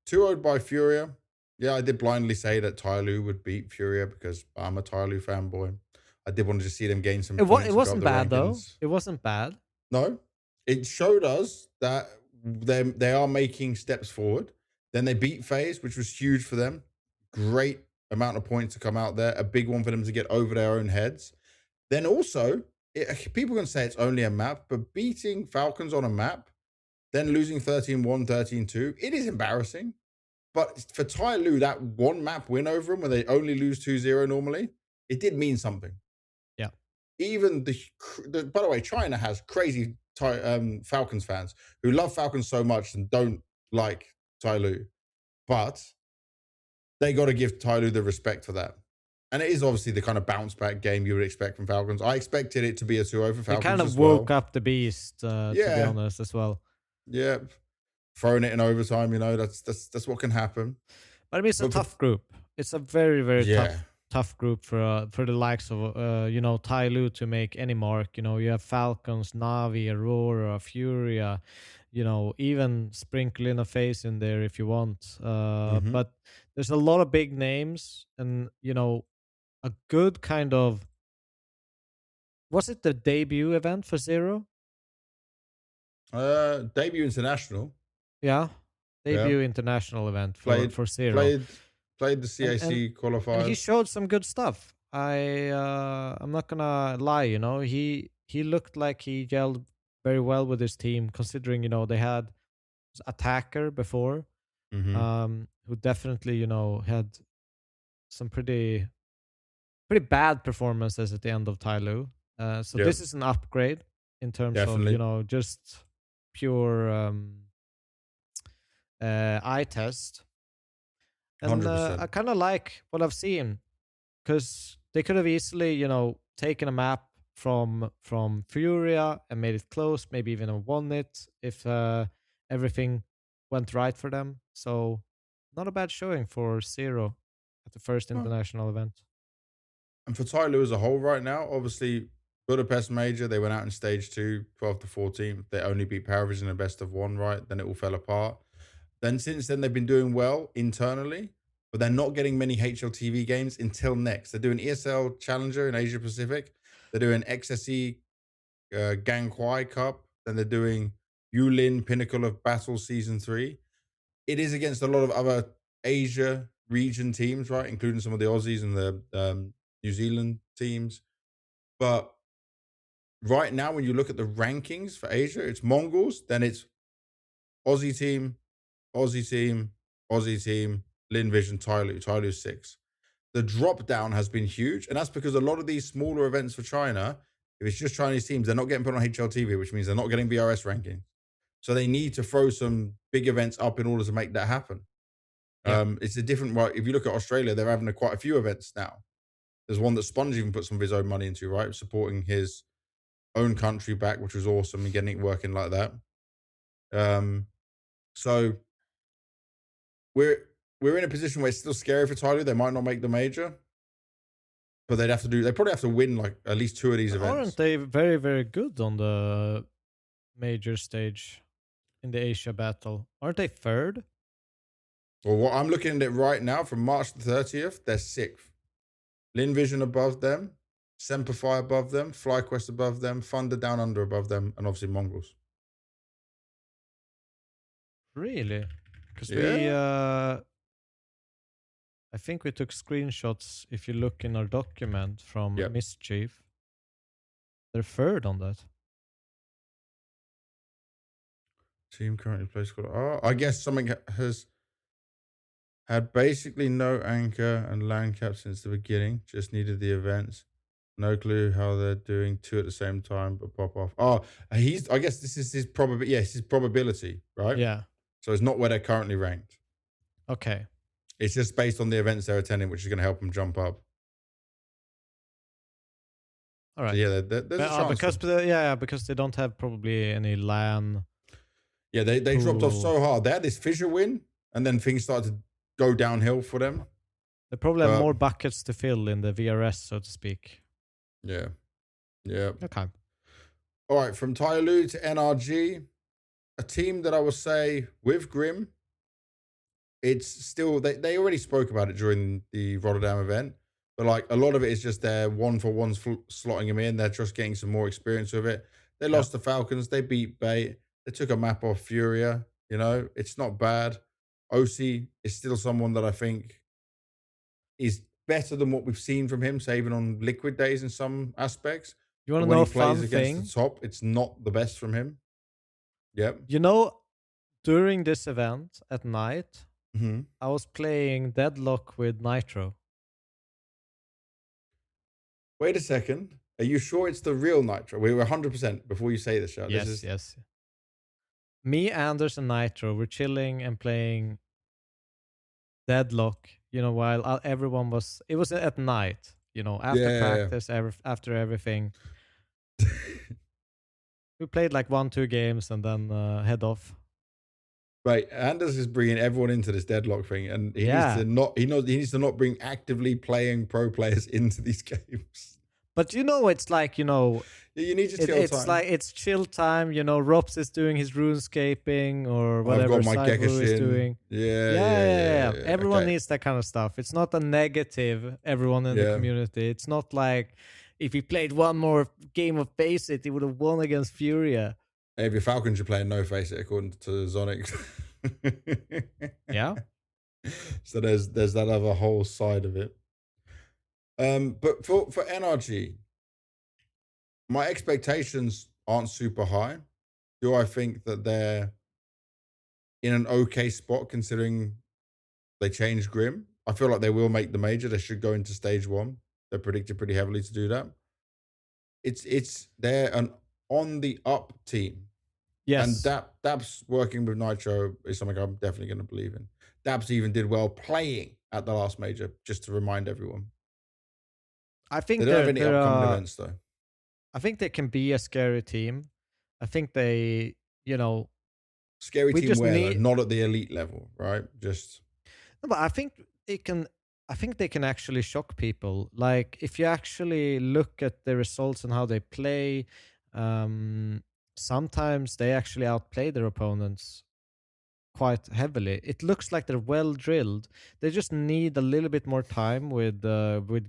2-0 by Furia. Yeah, I did blindly say that Tyloo would beat Furia because I'm a Tyloo fanboy. I did want to just see them gain some points. It And go up wasn't the bad though. rankings. It wasn't bad. No, it showed us that they are making steps forward. Then they beat FaZe, which was huge for them. Great amount of points to come out there. A big one for them to get over their own heads. Then also, people can say it's only a map, but beating Falcons on a map, then losing 13-1, 13-2, it is embarrassing. But for Tyloo, that one map win over them where they only lose 2-0 normally, it did mean something. Yeah. Even by the way, China has crazy Falcons fans who love Falcons so much and don't like Tyloo. But they got to give Tyloo the respect for that. And it is obviously the kind of bounce back game you would expect from Falcons. I expected it to be a 2-0 for They Falcons kind of as woke well. up the beast, to be honest, as well. Yeah. Throwing it in overtime, that's what can happen. But I mean, it's a tough group. It's a very, very tough group for the likes of Tyloo to make any mark. You have Falcons, Navi, Aurora, Furia. Even sprinkle in a FaZe in there if you want. But there's a lot of big names, and a good kind of. Was it the debut event for Zero? Debut international. Yeah, debut international event for Zero. Played the CAC qualifiers. And he showed some good stuff. I'm not gonna lie, he looked like he gelled very well with his team, considering they had attacker before, who definitely had some pretty bad performances at the end of Tyloo. So this is an upgrade in terms of just pure eye test. And 100%. I kind of like what I've seen, because they could have easily, taken a map from Furia and made it close, maybe even won it if everything went right for them. So not a bad showing for Zero at the first international event. And for Tyloo as a whole right now, obviously Budapest Major, they went out in stage 2, 12 to 14. They only beat Paravision in a best of 1, right? Then it all fell apart. Then since then, they've been doing well internally, but they're not getting many HLTV games until next. They're doing ESL Challenger in Asia Pacific. They're doing XSE Gangkwai Cup. Then they're doing Yulin Pinnacle of Battle Season 3. It is against a lot of other Asia region teams, right? Including some of the Aussies and the New Zealand teams. But right now, when you look at the rankings for Asia, it's Mongols, then it's Aussie team, Aussie team, Aussie team, Lin Vision, Tyloo. Tyloo's 6. The drop down has been huge, and that's because a lot of these smaller events for China, if it's just Chinese teams, they're not getting put on HLTV, which means they're not getting VRS rankings. So they need to throw some big events up in order to make that happen. It's a different, right? If you look at Australia, they're having quite a few events now. There's one that Sponge even put some of his own money into, right? Supporting his own country back, which was awesome, and getting it working like that. So we're in a position where it's still scary for Tyloo. They might not make the major, but they probably have to win like at least 2 of these events. Aren't they very, very good on the major stage in the Asia battle? Aren't they third? Well, what I'm looking at it right now, from March the 30th, they're 6th. Lin Vision above them, Semperfi above them, FlyQuest above them, Thunder Down Under above them, and obviously Mongols. Really? Because we, I think we took screenshots. If you look in our document from Mischief, they're third on that. Team currently plays. Oh, I guess something has had basically no anchor and land cap since the beginning. Just needed the events. No clue how they're doing 2 at the same time, but pop off. Oh, I guess this is his probability. Yes, his probability, right? Yeah. So it's not where they're currently ranked. Okay. It's just based on the events they're attending, which is going to help them jump up. All right. So yeah, there's a chance. Because they don't have probably any LAN. Yeah, they dropped off so hard. They had this fissure win, and then things started to go downhill for them. They probably have But more buckets to fill in the VRS, so to speak. yeah. Yeah. Okay. All right. From Tyloo to NRG, a team that I will say with Grim, it's still, they already spoke about it during the Rotterdam event, but like a lot of it is just their one for ones slotting him in. They're just getting some more experience with it. They lost the Falcons. They beat Bait. They took a map off Furia. You know, it's not bad. OC is still someone that I think is better than what we've seen from him, say even on Liquid days in some aspects. You want But to when know he a plays fun against thing? the top, it's not the best from him. Yep. You know, during this event at night, Mm-hmm. I was playing Deadlock with Nitro. Wait a second. Are you sure it's the real Nitro? We were 100% before you say this, show. Yes, This is yes. Me, Anders, and Nitro were chilling and playing Deadlock. You know, while everyone was, it was at night. You know, after practice, after everything, we played like 1-2 games and then head off. Right, Anders is bringing everyone into this Deadlock thing, and he needs to not bring actively playing pro players into these games. But you know, it's like, you know, You need your chill it's time. like it's chill time. You know, Rops is doing his runescaping or whatever Cyber is doing. Yeah. Everyone needs that kind of stuff. It's not a negative. Everyone in the community. It's not like if he played one more game of Face It, he would have won against Furia. Hey, if your Falcons are playing no Face It according to Zonic. Yeah. So there's that other whole side of it. But for NRG, my expectations aren't super high. Do I think that they're in an okay spot considering they changed Grim? I feel like they will make the major. They should go into stage 1. They're predicted pretty heavily to do that. They're an on the up team. Yes. And Dabs working with Nitro is something I'm definitely going to believe in. Dabs even did well playing at the last major, just to remind everyone. I think they don't have any upcoming events though. I think they can be a scary team. I think they, you know, scary team where though? Not at the elite level, right? Just no, but I think they can actually shock people. Like if you actually look at the results and how they play, sometimes they actually outplay their opponents quite heavily. It looks like they're well drilled. They just need a little bit more time with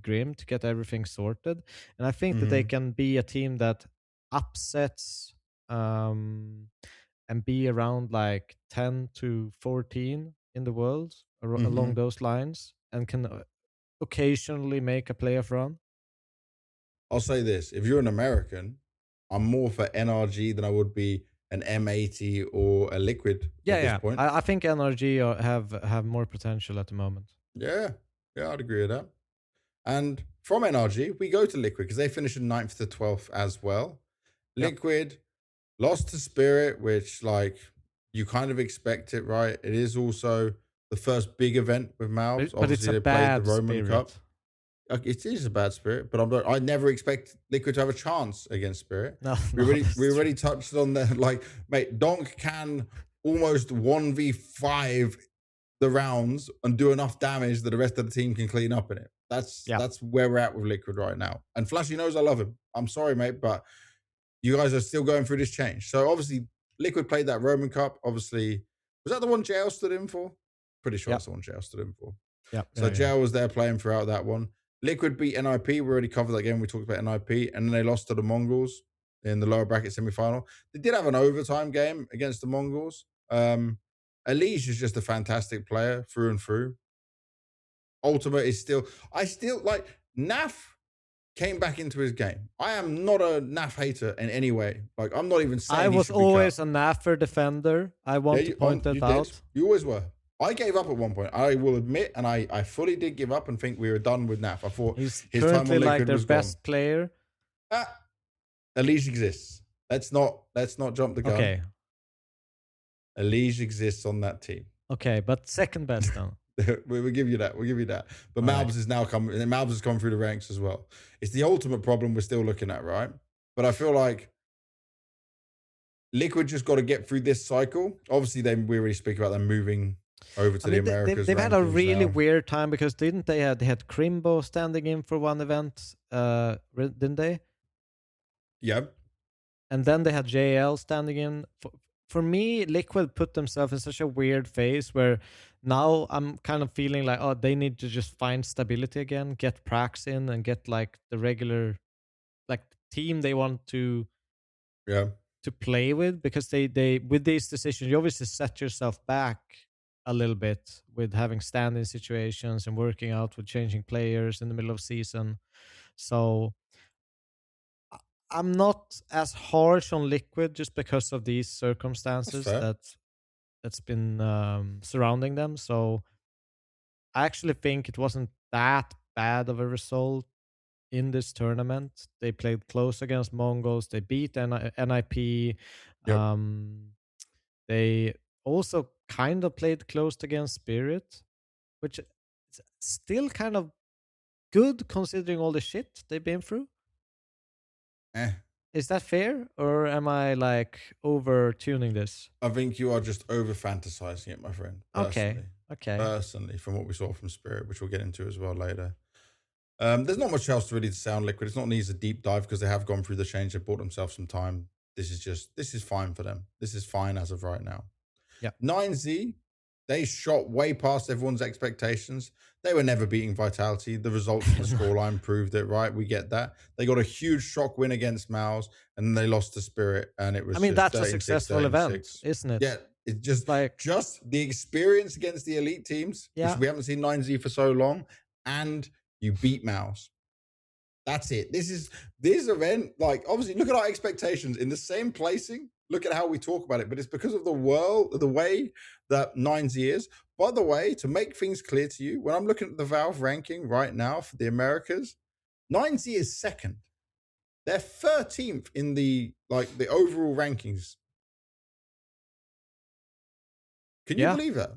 Grim to get everything sorted. And I think that they can be a team that upsets and be around like 10 to 14 in the world along those lines, and can occasionally make a playoff run. I'll say this: if you're an American, I'm more for NRG than I would be an M80 or a Liquid at this point. I think NRG have more potential at the moment. Yeah, I'd agree with that. And from NRG, we go to Liquid because they finished in 9th to 12th as well. Liquid lost to Spirit, which like you kind of expect it, right? It is also the first big event with Malbs. But obviously, they played the Roman Cup. It is a bad Spirit, but I never expect Liquid to have a chance against Spirit. No, we already touched on that. Like, mate, Donk can almost 1v5 the rounds and do enough damage that the rest of the team can clean up in it. That's where we're at with Liquid right now. And Flashy knows I love him. I'm sorry, mate, but you guys are still going through this change. So obviously, Liquid played that Roman Cup. Obviously, was that the one JL stood in for? Pretty sure that's the one JL stood in for. So JL was there playing throughout that one. Liquid beat NIP. We already covered that game. We talked about NIP. And then they lost to the Mongols in the lower bracket semi-final. They did have an overtime game against the Mongols. Elige is just a fantastic player through and through. Ultimate is I still like Naf came back into his game. I am not a Naf hater in any way. Like, I'm not even saying I was always a Naffer defender. I want to point that out. You always were. I gave up at one point. I will admit, and I fully did give up and think we were done with Naf. I thought he's his currently time on like their was best gone. player. Elige exists. Let's not jump the gun. Okay. Elige exists on that team. Okay, but second best now. We'll give you that. But Malbs is now coming, and Malbs has come through the ranks as well. It's the ultimate problem we're still looking at, right? But I feel like Liquid just got to get through this cycle. Obviously, we already speak about them moving over I to the mean, Americas they've had a rankings really now. weird time because didn't they had Crimbo standing in for one event, didn't they? Yep. And then they had JL standing in. For me, Liquid put themselves in such a weird phase where now I'm kind of feeling like, oh, they need to just find stability again, get Prax in, and get like the regular like team they want Yeah. to play with, because they with these decisions you obviously set yourself back a little bit with having stand-in situations and working out with changing players in the middle of season. So I- I'm not as harsh on Liquid just because of these That's circumstances fair. that's been surrounding them. So I actually think it wasn't that bad of a result in this tournament. They played close against Mongols. They beat NIP. Yep. Um, they also kind of played close against Spirit, which is still kind of good considering all the shit they've been through. Eh. Is that fair, or am I like over tuning this? I think you are just over fantasizing it, my friend. Okay, Personally. okay, Personally, from what we saw from Spirit, which we'll get into as well later. There's not much else to really sound Liquid. It's not needs a deep dive because they have gone through the change. They bought themselves some time. This is fine for them. This is fine as of right now. yeah. 9Z, they shot way past everyone's expectations. They were never beating Vitality. The results and the scoreline proved it, right? We get that. They got a huge shock win against Mouse, and then they lost to Spirit, and it was I mean, just that's a 13-6, successful event, 13-6. isn't it? Yeah, it just Like, just the experience against the elite teams, which yeah, we haven't seen 9Z for so long, and you beat Mouse. That's it. This event, like obviously, look at our expectations in the same placing. Look at how we talk about it, but it's because of the way that 9Z is. By the way, to make things clear to you, when I'm looking at the Valve ranking right now for the Americas, 9Z is second. They're 13th in the overall rankings. Can you yeah, believe that?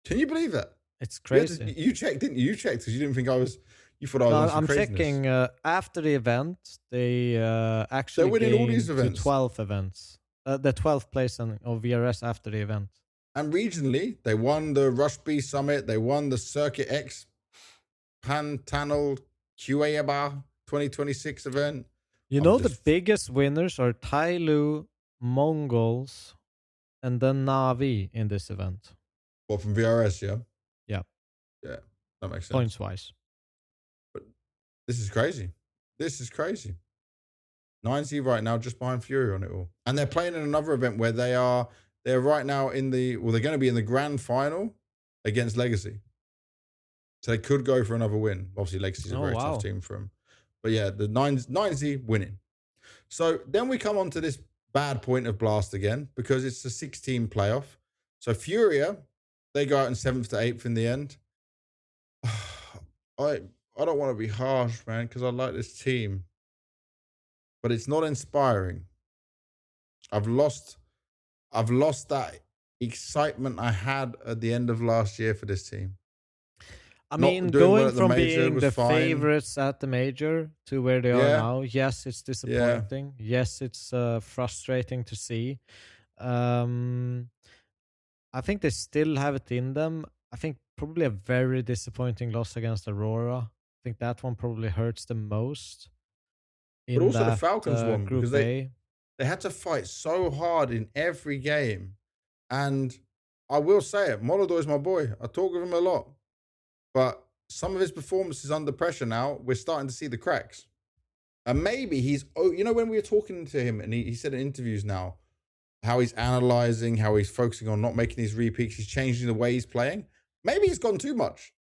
Can you believe that? it's You had to, crazy. you checked, didn't you? You checked because you didn't think I was. You thought I was No, on some I'm craziness. checking. After the event, they They're actually winning all these gained to events. 12 events. The 12th place of VRS after the event. And regionally, they won the Rush B Summit. They won the Circuit X Pantanal QABA 2026 event. You I'm know, the just, biggest winners are Tailu, Mongols, and then Navi in this event. well, from VRS, yeah? Yeah, Yeah, that makes sense. points wise. But this is crazy. This is crazy. 9Z right now just behind Fury on it all. And they're playing in another event where they're right now they're going to be in the grand final against Legacy. So they could go for another win. Obviously, Legacy's a very tough team for them. But yeah, the 9Z winning. So then we come on to this bad point of Blast again because it's a 16 playoff. So Furia, they go out in 7th to 8th in the end. I don't want to be harsh, man, because I like this team. But it's not inspiring. I've lost that excitement I had at the end of last year for this team. I Not mean, doing well going at the from major being was the fine. favorites at the major to where they are Yeah. now, yes, it's disappointing. Yes, it's frustrating to see. I think they still have it in them. I think probably a very disappointing loss against Aurora. I think that one probably hurts the most But in also the that Falcons won because Group A. they had to fight so hard in every game. And I will say it, Molodor is my boy. I talk with him a lot. But some of his performances under pressure now, we're starting to see the cracks. And maybe when we were talking to him and he said in interviews now, how he's analyzing, how he's focusing on not making these repeats, he's changing the way he's playing. Maybe he's gone too much.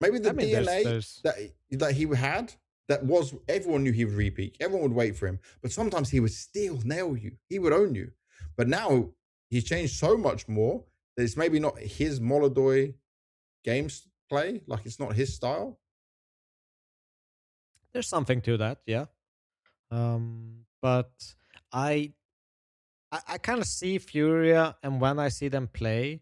Maybe the DNA that he had, that was, everyone knew he would repeat. Everyone would wait for him. But sometimes he would still nail you. He would own you. But now he's changed so much more that it's maybe not his Molodoi games play. Like it's not his style. There's something to that, yeah. But I kind of see Furia, and when I see them play,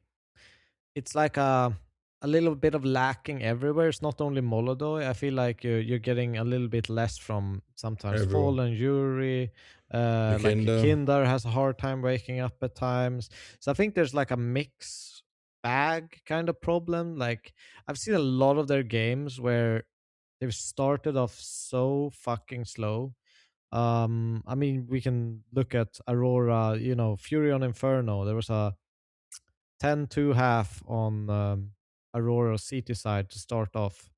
it's like a little bit of lacking everywhere. It's not only Molodoi. I feel like you're getting a little bit less from sometimes Everyone. Fallen, Yuri, like Kindar. Kindar has a hard time waking up at times. So I think there's like a mix bag kind of problem. Like I've seen a lot of their games where they've started off so fucking slow. I mean, we can look at Aurora, Fury on Inferno. There was a 10-2 half on Aurora CT side to start off.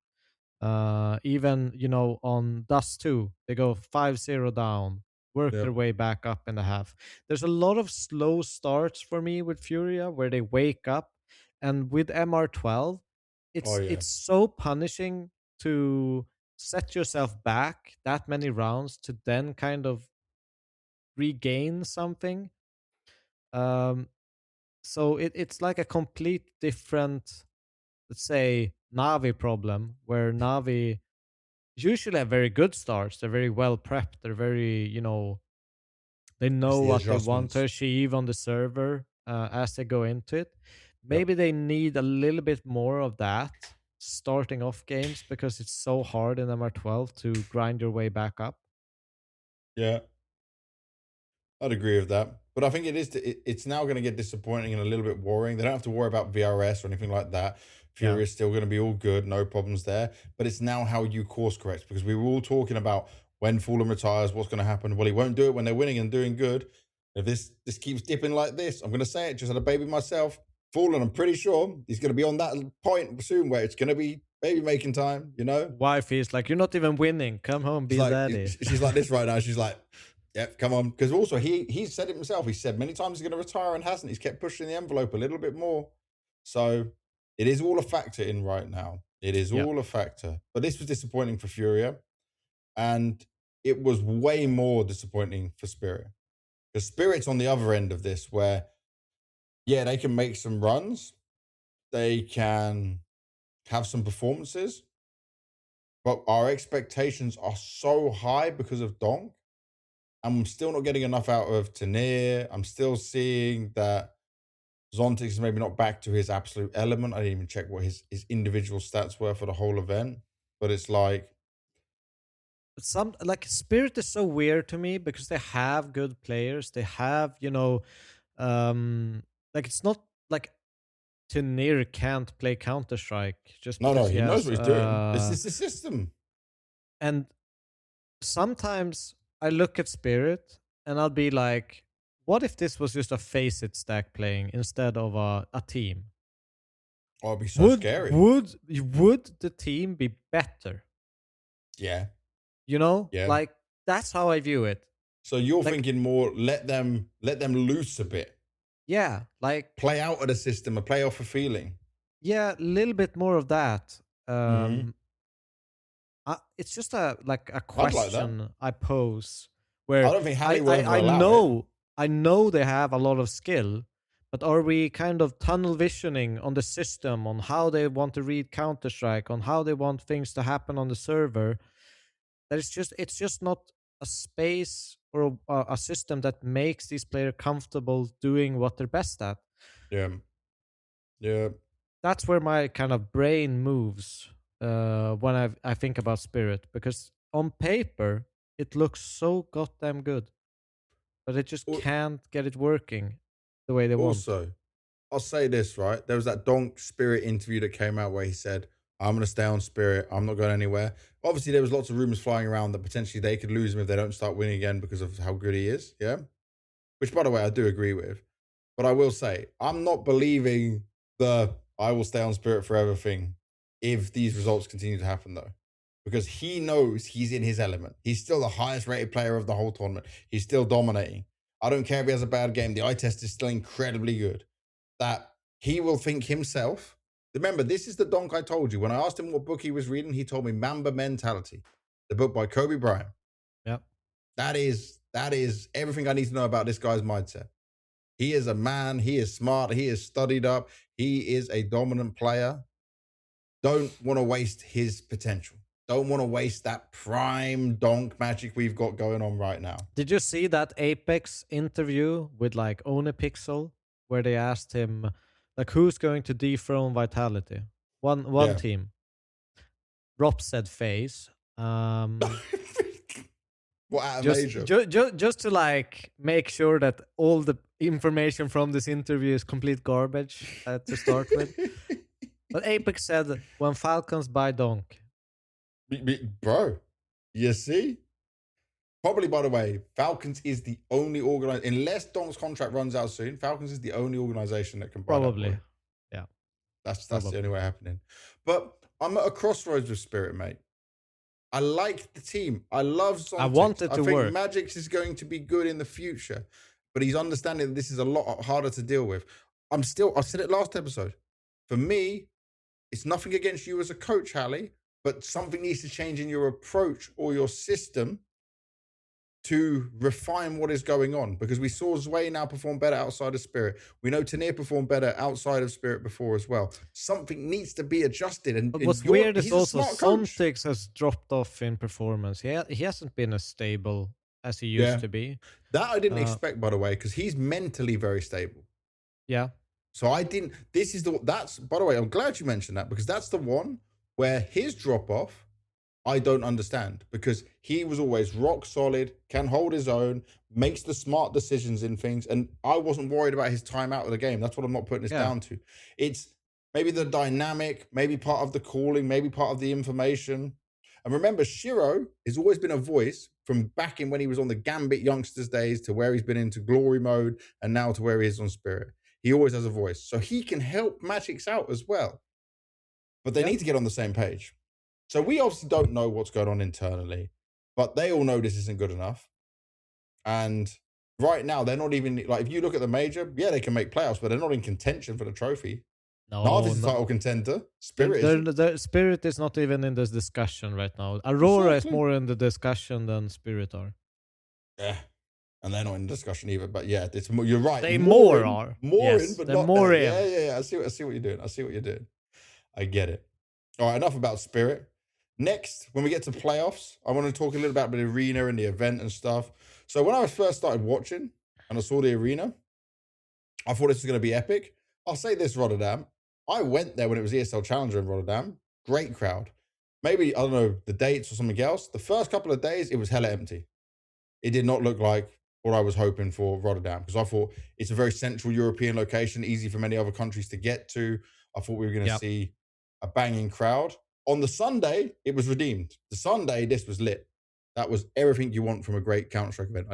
Even, on Dust 2, they go 5-0 down, work their Yep. way back up in the half. There's a lot of slow starts for me with Furia where they wake up. And with MR12, Oh yeah. it's so punishing to set yourself back that many rounds to then kind of regain something. Um, so it's like a complete different, let's say, Navi problem where Navi usually have very good starts. They're very well prepped. They're very, they It's know the what they want to adjustments. achieve on the server as they go into it. Yep. Maybe they need a little bit more of that starting off games because it's so hard in MR12 to grind your way back up. Yeah. I'd agree with that. But I think it's now going to get disappointing and a little bit worrying. They don't have to worry about VRS or anything like that. Yeah. Fury is still going to be all good, no problems there. But it's now how you course correct, because we were all talking about when Fulham retires, what's going to happen. Well, he won't do it when they're winning and doing good. If this keeps dipping like this, I'm going to say it, just had a baby myself. Fulham, I'm pretty sure he's going to be on that point soon where it's going to be baby making time, Wife is like, you're not even winning. Come home, She's be like, daddy. she's like this right now. She's like, yep, come on. Because also he's said it himself. He said many times he's going to retire and hasn't. He's kept pushing the envelope a little bit more. So it is all a factor in right now. It is Yeah. all a factor. But this was disappointing for Furia. And it was way more disappointing for Spirit. Because Spirit's on the other end of this where, yeah, they can make some runs. They can have some performances. But our expectations are so high because of Donk. I'm still not getting enough out of Tanir. I'm still seeing that Zontic is maybe not back to his absolute element. I didn't even check what his individual stats were for the whole event. But it's like, Some like Spirit is so weird to me because they have good players. They have, like it's not like Tenir can't play Counter Strike just no, because he he knows has what he's doing. This is the system. and sometimes I look at Spirit and I'll be like, what if this was just a face it stack playing instead of a team? Oh, it'd be so Would scary. would would the team be better? Yeah. Yeah. Like that's how I view it. So you're Like, thinking more, let them loose a bit. yeah, like Play out of the system, or play off a feeling. yeah, a little bit more of that. Mm-hmm. It's just a I'd like that. question I pose I where don't think I, Halley will ever I, I allow it. know I know they have a lot of skill, but are we kind of tunnel visioning on the system, on how they want to read Counter Strike, on how they want things to happen on the server? That it's just not a space or a system that makes these players comfortable doing what they're best at. Yeah. Yeah. That's where my kind of brain moves when I think about Spirit, because on paper it looks so goddamn good, but it just can't get it working the way they want. Also, I'll say this, right? There was that Donk Spirit interview that came out where he said, I'm going to stay on Spirit. I'm not going anywhere. Obviously, there was lots of rumors flying around that potentially they could lose him if they don't start winning again because of how good he is. Yeah. Which, by the way, I do agree with. But I will say, I'm not believing the I will stay on Spirit forever thing if these results continue to happen, though. Because he knows he's in his element. He's still the highest rated player of the whole tournament. He's still dominating. I don't care if he has a bad game. The eye test is still incredibly good. That he will think himself. Remember, this is the donk I told you. When I asked him what book he was reading, he told me Mamba Mentality, the book by Kobe Bryant. Yep. That is everything I need to know about this guy's mindset. He is a man. He is smart. He is studied up. He is a dominant player. Don't want to waste his potential. Don't want to waste that prime donk magic we've got going on right now. Did you see that Apex interview with like Onepixel where they asked him like who's going to dethrone Vitality? One team. Rob said FaZe. What, at a major? Just to like make sure that all the information from this interview is complete garbage to start with. But Apex said, when Falcons buy Donk. Bro, you see? Probably, by the way, Falcons is the only organization, unless Donk's contract runs out soon, Falcons is the only organization that can buy Probably. that boy. Yeah. That's the only way happening. But I'm at a crossroads with Spirit, mate. I like the team. I love Zontex. I want it to work. I think Magix is going to be good in the future, but he's understanding that this is a lot harder to deal with. I said it last episode. For me, it's nothing against you as a coach, Hallie, but something needs to change in your approach or your system to refine what is going on, because we saw Zwei now perform better outside of Spirit. We know Tanir performed better outside of Spirit before as well. Something needs to be adjusted. And what's weird is also Zontex has dropped off in performance. He hasn't been as stable as he used to be. That I didn't expect, by the way, because he's mentally very stable. Yeah. So I didn't. That's by the way, I'm glad you mentioned that, because that's the one where his drop off I don't understand, because he was always rock solid, can hold his own, makes the smart decisions in things. And I wasn't worried about his time out of the game. That's what I'm not putting this down to. It's maybe the dynamic, maybe part of the calling, maybe part of the information. And remember, Shiro has always been a voice from back in when he was on the Gambit Youngsters days to where he's been into glory mode and now to where he is on Spirit. He always has a voice. So he can help Magix out as well. But they need to get on the same page. So we obviously don't know what's going on internally, but they all know this isn't good enough. And right now, they're not even, like, if you look at the major, yeah, they can make playoffs, but they're not in contention for the trophy. No, Nav is a title contender. Spirit is not even in this discussion right now. Aurora is more in the discussion than Spirit are. Yeah. And they're not in discussion either. But yeah, it's more, you're right. They more are. More yes, in, but they're not more there. in. Yeah. I see what you're doing. I get it. All right, enough about Spirit. Next, when we get to playoffs, I want to talk a little about the arena and the event and stuff. So when I first started watching and I saw the arena, I thought this was going to be epic. I'll say this, Rotterdam. I went there when it was ESL Challenger in Rotterdam. Great crowd. Maybe, I don't know, the dates or something else. The first couple of days, it was hella empty. It did not look like what I was hoping for Rotterdam, because I thought it's a very central European location, easy for many other countries to get to. I thought we were going to see a banging crowd. On the Sunday, it was redeemed. The Sunday, this was lit. That was everything you want from a great Counter-Strike event.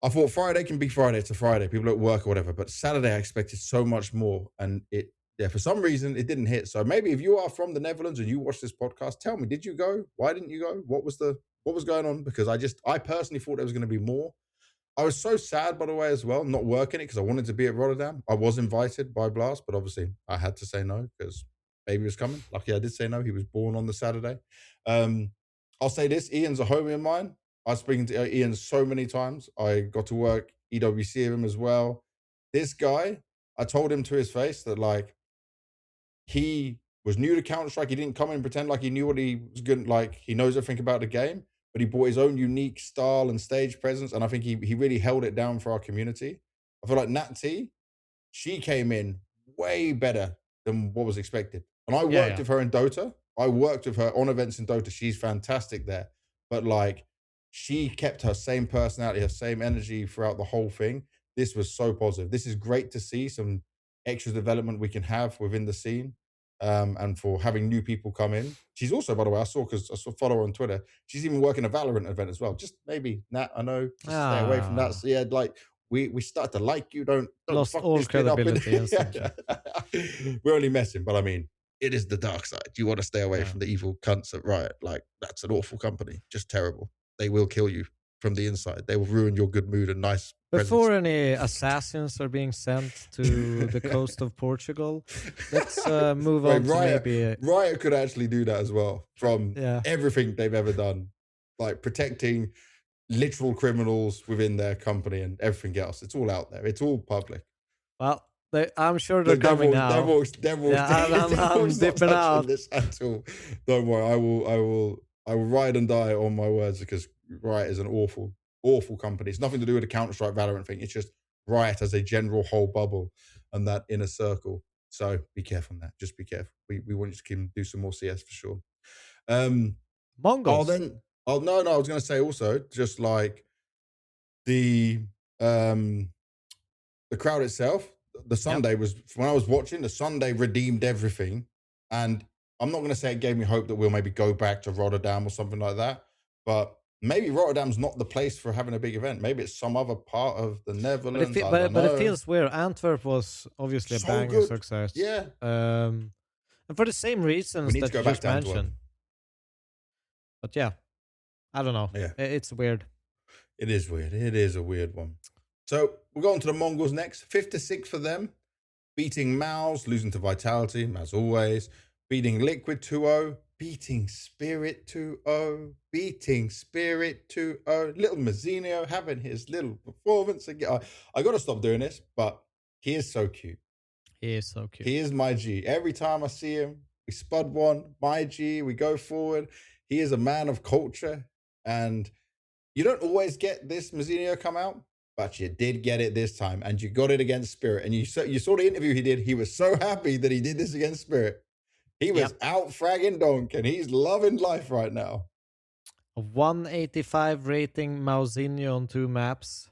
I thought Friday can be Friday. It's a Friday. People at work or whatever. But Saturday, I expected so much more. And for some reason, it didn't hit. So maybe if you are from the Netherlands and you watch this podcast, tell me, did you go? Why didn't you go? What was going on? Because I personally thought there was going to be more. I was so sad, by the way, as well, not working it, because I wanted to be at Rotterdam. I was invited by Blast, but obviously I had to say no because baby was coming. Lucky I did say no. He was born on the Saturday. I'll say this. Ian's a homie of mine. I've spoken to Ian so many times. I got to work EWC with him as well. This guy, I told him to his face that, like, he was new to Counter-Strike. He didn't come in and pretend like he knew what he was good, like he knows everything about the game, but he brought his own unique style and stage presence. And I think he really held it down for our community. I feel like Nat T, she came in way better than what was expected. And I worked with her in Dota. I worked with her on events in Dota. She's fantastic there. But, like, she kept her same personality, her same energy throughout the whole thing. This was so positive. This is great to see some extra development we can have within the scene, and for having new people come in. She's also, by the way, I saw follow her on Twitter. She's even working a Valorant event as well. Just maybe, Nat, I know, just stay away from that. So yeah, like, we start to like you. Don't lost fuck all this kid up. credibility. We're only messing, but I mean, it is the dark side. You want to stay away from the evil cunts at Riot. Like, that's an awful company. Just terrible. They will kill you from the inside. They will ruin your good mood and nice Before any assassins are being sent to the coast of Portugal, let's move on to maybe... Riot could actually do that as well, from everything they've ever done. Like, protecting literal criminals within their company and everything else. It's all out there. It's all public. Well, I'm sure they're coming now. I'm dipping out. This at all. Don't worry. I will ride and die on my words, because Riot is an awful company. It's nothing to do with the Counter-Strike Valorant thing. It's just Riot as a general whole bubble and that inner circle. So be careful on that. Just be careful. We want you to do some more CS for sure. Mongols. No, I was going to say also, just like the the crowd itself, the Sunday was, when I was watching, the Sunday redeemed everything. And I'm not going to say it gave me hope that we'll maybe go back to Rotterdam or something like that, but maybe Rotterdam's not the place for having a big event. Maybe it's some other part of the Netherlands. I don't know. But it feels weird. Antwerp was obviously So a banging good. success. Yeah. And for the same reasons We need that to go you back just to Antwerp. mentioned. But yeah, I don't know. Yeah. It's weird. It is weird. It is a weird one. So we'll go on to the Mongols next. 5-6 for them. Beating Maus, losing to Vitality, as always. Beating Liquid 2-0. Beating Spirit 2-0. Beating Spirit 2-0. Little Mazzinho having his little performance again. I got to stop doing this, but he is so cute. He is so cute. He is my G. Every time I see him, we spud one, my G, we go forward. He is a man of culture. And you don't always get this Mazzinho come out, but you did get it this time. And you got it against Spirit. And you saw the interview he did. He was so happy that he did this against Spirit. He was out fragging Donk, and he's loving life right now. A 185 rating Mauzinho on 2 maps.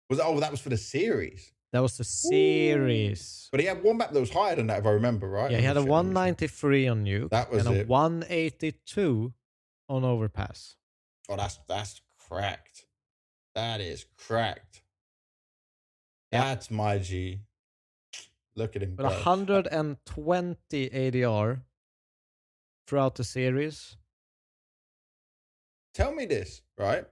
That was for the series. That was the series. Ooh. But he had one map that was higher than that, if I remember, right? Yeah, he had a 193 on Nuke. That was and a 182 on Overpass. Oh, that's cracked. That is cracked. Yeah. That's my G. Look at him. But 120 ADR throughout the series. Tell me this, right?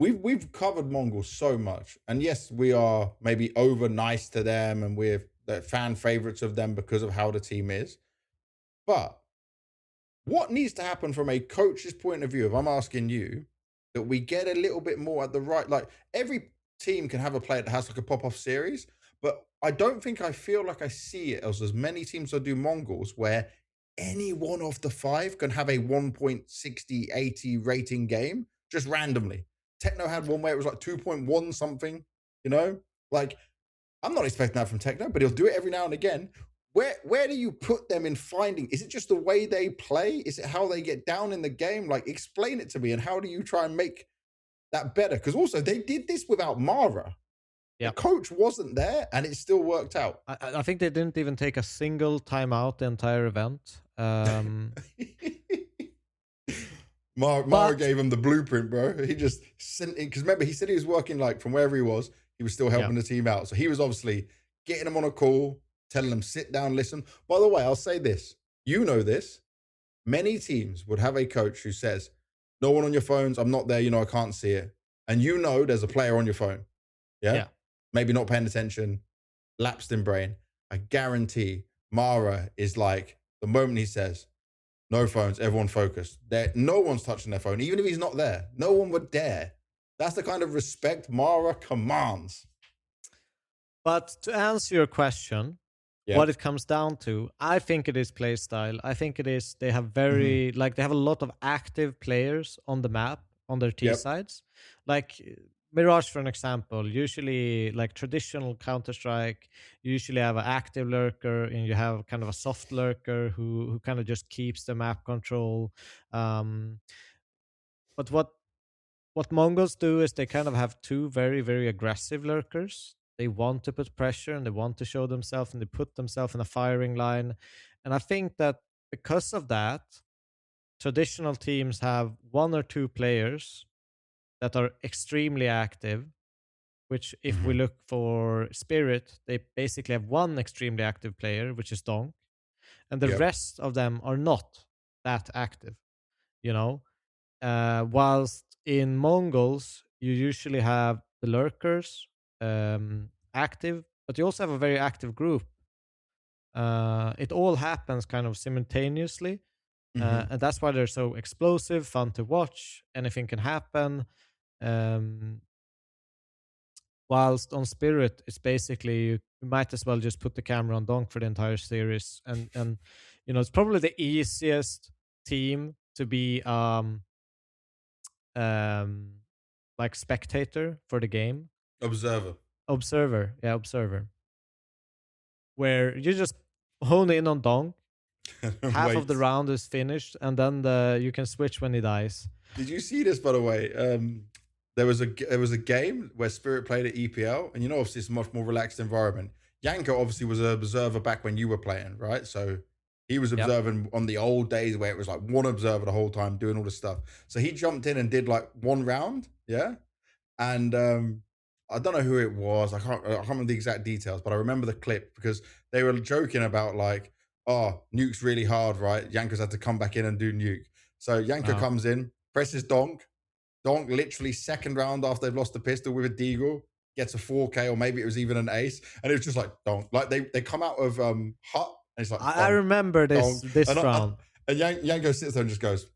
We've covered Mongols so much, and yes, we are maybe over nice to them, and we're the fan favorites of them because of how the team is. But what needs to happen from a coach's point of view, if I'm asking you, that we get a little bit more at the right, like every team can have a player that has like a pop-off series, but I don't think I feel like I see it as many teams that do Mongols where any one of the 5 can have a 1.60, 80 rating game just randomly. Techno had one where it was like 2.1 something, you know? Like, I'm not expecting that from Techno, but he'll do it every now and again. Where do you put them in finding? Is it just the way they play? Is it how they get down in the game? Like, explain it to me. And how do you try and make that better? Because also, they did this without Mara. Yep. The coach wasn't there, and it still worked out. I think they didn't even take a single timeout the entire event. Mara gave him the blueprint, bro. He just sent it, because remember, he said he was working like from wherever he was still helping the team out. So he was obviously getting them on a call, telling them, sit down, listen. By the way, I'll say this. You know this. Many teams would have a coach who says, no one on your phones, I'm not there, I can't see it. And there's a player on your phone. Yeah? Maybe not paying attention, lapsed in brain. I guarantee Mara is like, the moment he says, no phones, everyone focused. No one's touching their phone, even if he's not there. No one would dare. That's the kind of respect Mara commands. But to answer your question, what it comes down to, I think it is play style. I think it is, they have they have a lot of active players on the map, on their T sides. Like Mirage, for an example, usually like traditional Counter-Strike, you usually have an active lurker and you have kind of a soft lurker who kind of just keeps the map control. But what Mongols do is they kind of have 2 very, very aggressive lurkers. They want to put pressure and they want to show themselves and they put themselves in a firing line. And I think that because of that, traditional teams have 1 or 2 players that are extremely active, which if we look for Spirit, they basically have 1 extremely active player, which is Donk. And the rest of them are not that active, whilst in Mongols, you usually have the lurkers active, but you also have a very active group. It all happens kind of simultaneously, and that's why they're so explosive, fun to watch. Anything can happen. Whilst on Spirit, it's basically you might as well just put the camera on Donk for the entire series, and it's probably the easiest team to be like spectator for the game. Observer, where you just hone in on Donk. Half of the round is finished, and then you can switch when he dies. Did you see this, by the way? there was a game where Spirit played at EPL, and obviously it's a much more relaxed environment. Yanko obviously was an observer back when you were playing, right? So he was Yep. observing on the old days where it was like one observer the whole time doing all this stuff. So he jumped in and did like one round, yeah. And I don't know who it was. I can't remember the exact details, but I remember the clip because they were joking about like, oh, nuke's really hard, right? Yanko's had to come back in and do nuke. So Yanko Uh, comes in, presses donk. Donk literally second round after they've lost the pistol with a deagle, gets a 4K, or maybe it was even an ace. And it was just like donk. Like they come out of hut and it's like I donk, remember donk. this And, round. Yanko sits there and just goes,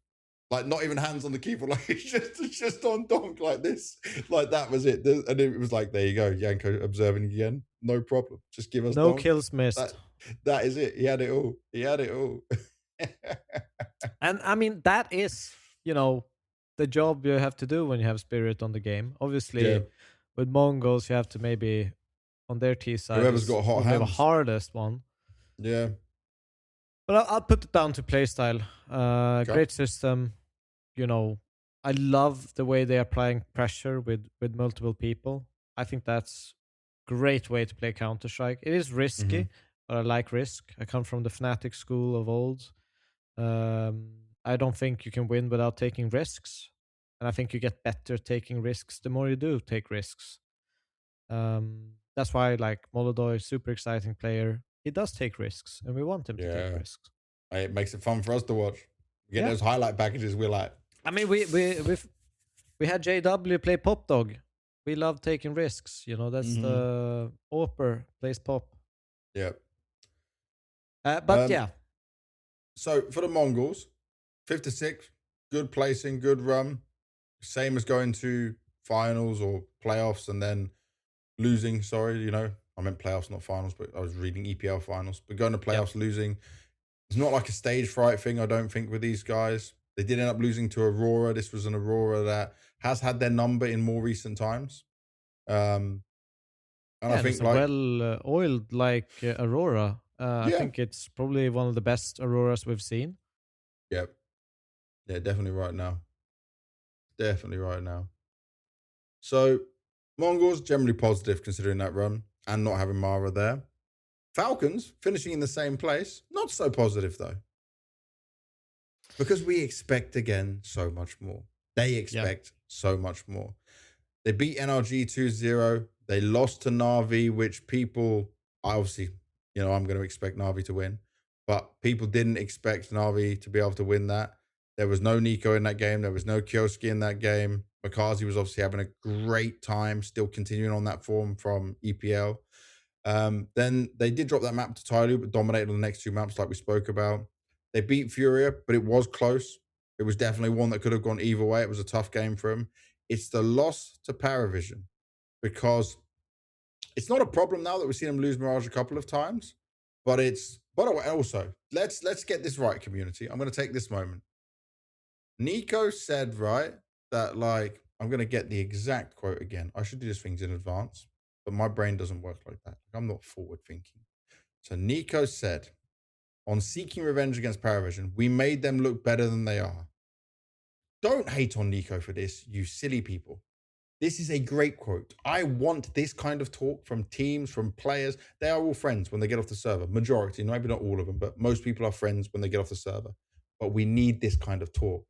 like not even hands on the keyboard, like it's just on donk like this. Like that was it. And it was like, there you go, Yanko observing again. No problem. Just give us No donk. kills missed. That is it. He had it all. He had it all. And I mean, that is, the job you have to do when you have Spirit on the game. Yeah. Obviously, with Mongols, you have to maybe, on their T side, Whoever's is got hot probably the hands. hardest one. Yeah. But I'll put it down to playstyle. Okay. Great system. I love the way they are applying pressure with multiple people. I think that's great way to play Counter Strike. It is risky, but I like risk. I come from the Fnatic school of old. I don't think you can win without taking risks, and I think you get better taking risks the more you do take risks. That's why like Molodoy, super exciting player. He does take risks, and we want him to take Yeah. risks. It makes it fun for us to watch. We get Yeah. those highlight packages. We're like, I mean, we had JW play Pop Dog. We love taking risks. That's the Oper plays Pop. yeah. But yeah, So for the Mongols, 56, good placing, good run. Same as going to finals or playoffs and then losing. Sorry, I meant playoffs, not finals, but I was reading EPL finals. But going to playoffs, losing. It's not like a stage fright thing, I don't think, with these guys. They did end up losing to Aurora. This was an Aurora that has had their number in more recent times. And I think it's a well-oiled like Aurora. I yeah. think it's probably one of the best Auroras we've seen. Yep. Yeah, definitely right now. Definitely right now. So Mongols generally positive considering that run and not having Mara there. Falcons finishing in the same place, not so positive though. Because we expect again so much more. They expect so much more. They beat NRG 2-0. They lost to Navi, which people, obviously, I'm going to expect Navi to win. But people didn't expect Navi to be able to win that. There was no Nico in that game. There was no Kioski in that game. Makazi was obviously having a great time, still continuing on that form from EPL. Then they did drop that map to Tyloo, but dominated on the next two maps like we spoke about. They beat Furia, but it was close. It was definitely one that could have gone either way. It was a tough game for them. It's the loss to Paravision because it's not a problem now that we've seen them lose Mirage a couple of times, but it's, by the way, also, let's get this right, community. I'm going to take this moment. Nico said, right, that like, I'm going to get the exact quote again. I should do these things in advance, but my brain doesn't work like that. I'm not forward thinking. So Nico said, on seeking revenge against Paravision, we made them look better than they are. Don't hate on Nico for this, you silly people. This is a great quote. I want this kind of talk from teams, from players. They are all friends when they get off the server. Majority, maybe not all of them, but most people are friends when they get off the server. But we need this kind of talk.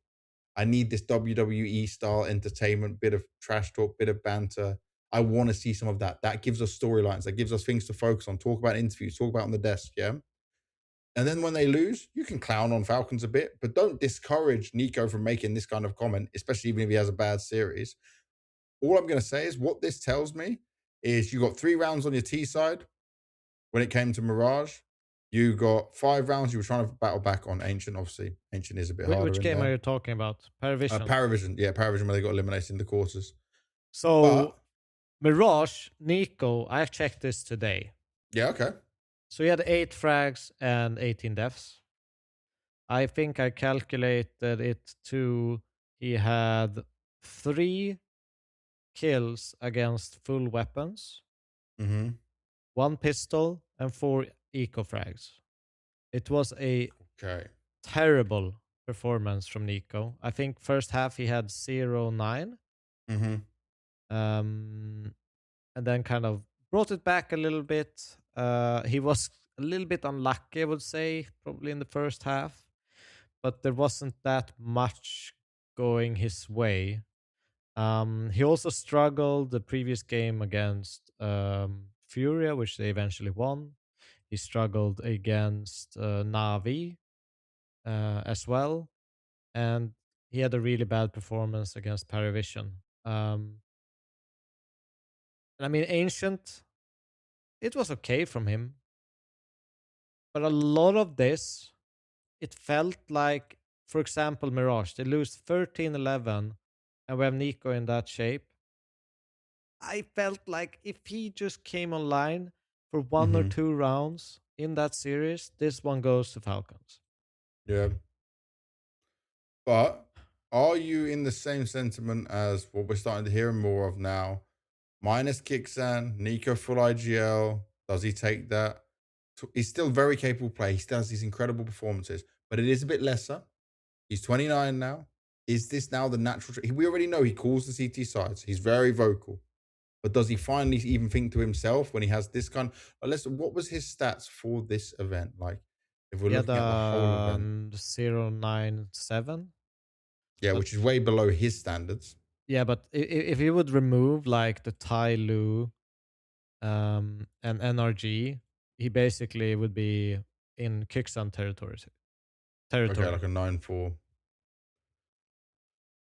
I need this WWE style entertainment, bit of trash talk, bit of banter. I want to see some of that. That gives us storylines. That gives us things to focus on, talk about interviews, talk about on the desk, yeah? And then when they lose, you can clown on Falcons a bit, but don't discourage Nico from making this kind of comment, especially even if he has a bad series. All I'm going to say is what this tells me is you got 3 rounds on your T side when it came to Mirage. You got 5 rounds you were trying to battle back on Ancient. Obviously, Ancient is a bit harder Which in game there. are you talking about? Paravision. Paravision. Yeah, Paravision where they got eliminated in the quarters. So But, Mirage, Nico, I checked this today. yeah, okay. So he had 8 frags and 18 deaths. I think I calculated it to he had 3 kills against full weapons, 1 pistol, and 4 eco frags. It was a terrible performance from Nico. I think first half he had 0-9. um, and then kind of brought it back a little bit. He was a little bit unlucky, I would say, probably in the first half, but there wasn't that much going his way. He also struggled the previous game against Furia, which they eventually won. He struggled against Navi as well, and he had a really bad performance against Paravision. And I mean, Ancient, it was okay from him, but a lot of this, it felt like, for example, Mirage, they lose 13-11, and we have Nico in that shape. I felt like if he just came online for one or Mm-hmm. two rounds in that series, this one goes to Falcons. Yeah. But are you in the same sentiment as what we're starting to hear more of now? Minus Kixan, Nico full IGL. Does he take that? He's still very capable player. He still has these incredible performances, but it is a bit lesser. He's 29 now. Is this now the natural? We already know he calls the CT sides. He's very vocal. But does he finally even think to himself when he has this kind? What was his stats for this event? Like, if we're Yeah, looking at the whole event, 097. yeah, But which is way below his standards. yeah, but if you would remove like the Tai Lu and NRG, he basically would be in Kickstand territory. Okay, Territory. like a 9-4.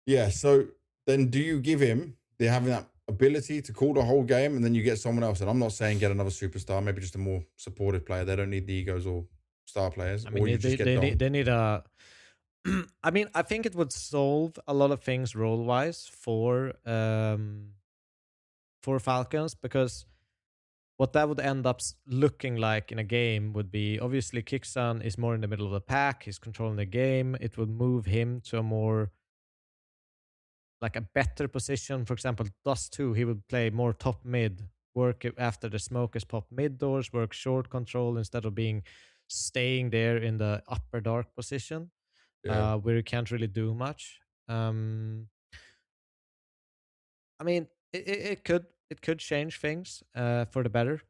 Yeah. So then, do you give him the having that ability to call the whole game, and then you get someone else? And I'm not saying get another superstar, maybe just a more supportive player. They don't need the egos or star players, I mean, or you just get they Dom. need a. I mean, I think it would solve a lot of things role wise for Falcons, because what that would end up looking like in a game would be, obviously Kixan is more in the middle of the pack. He's controlling the game. It would move him to a more like a better position. For example, Dust 2, he would play more top mid, work after the smokers pop mid doors, work short control instead of being staying there in the upper dark position, Yeah. where you can't really do much. I mean, it could change things for the better.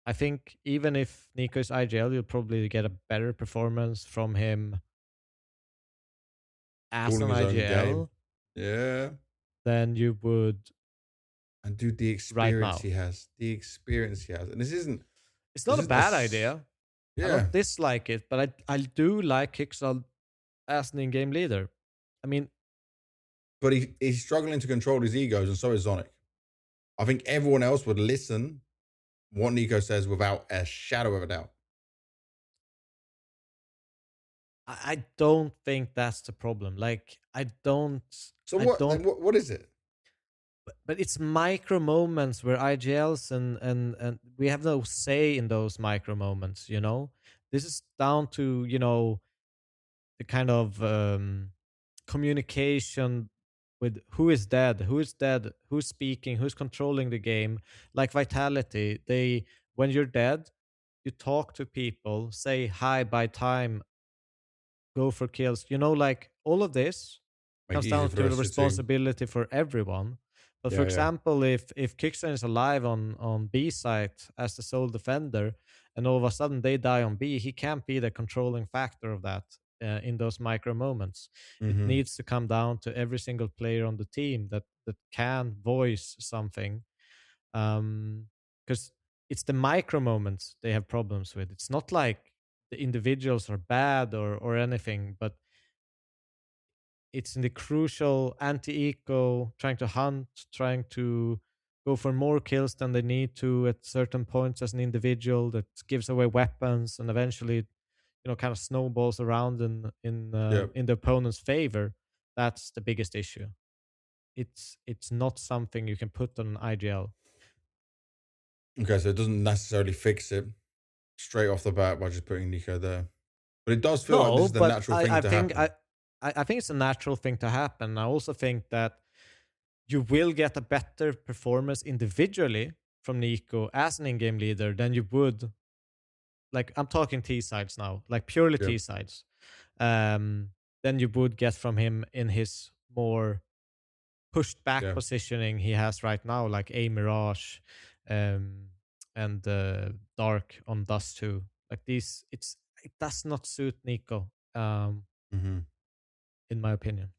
I think even if Nico is IGL, you'll probably get a better performance from him as Calling an his own game. IGL Yeah. than you would And dude, the right experience now. he has, and It's this not a isn't bad idea. I yeah, don't dislike it, but I do like Kicksal as an in-game leader. I mean, but he's struggling to control his egos, and so is Zonic. I think everyone else would listen what Nico says without a shadow of a doubt. I don't think that's the problem. Like, So I what then? don't. What is it? But it's micro moments where IGLs and we have no say in those micro moments. You know, this is down to the kind of communication with who is dead, who's speaking, who's controlling the game. Like Vitality, they when you're dead, you talk to people, say hi, buy time, go for kills. Like all of this Make it comes easier down for the to the rest of your team. responsibility for everyone. But for Yeah, yeah. example, if Kickstone is alive on B site as the sole defender, and all of a sudden they die on B, he can't be the controlling factor of that in those micro moments. It Mm-hmm. needs to come down to every single player on the team that can voice something, because it's the micro moments they have problems with. It's not like the individuals are bad or anything, but it's in the crucial anti-eco, trying to hunt, trying to go for more kills than they need to at certain points as an individual, that gives away weapons and eventually kind of snowballs around Yeah. in the opponent's favor. That's the biggest issue. It's not something you can put on an IGL. Okay, so it doesn't necessarily fix it straight off the bat by just putting Nico there, but it does feel like this No, is the but natural thing to happen. I think it's a natural thing to happen. I also think that you will get a better performance individually from Nico as an in-game leader than you would, like, I'm talking T sides now, like purely Yeah. T sides, than you would get from him in his more pushed back Yeah. positioning he has right now, like A Mirage, um, and Dark on Dust 2. Like these, it does not suit Nico, Hmm. in my opinion.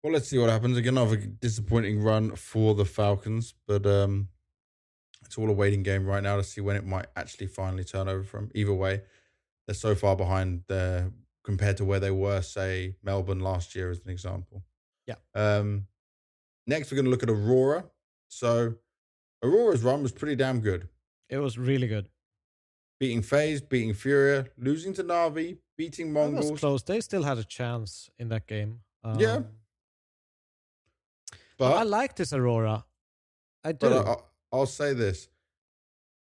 Well, let's see what happens. Again, another disappointing run for the Falcons, but it's all a waiting game right now to see when it might actually finally turn over from. Either way, they're so far behind there compared to where they were, say, Melbourne last year, as an example. Yeah, Um, Next, we're going to look at Aurora. So, Aurora's run was pretty damn good. it was really good. Beating FaZe, beating Furia, losing to Navi, beating That was Mongols. close. They still had a chance in that game. Yeah, No, I but like this Aurora. I but do. I'll say this: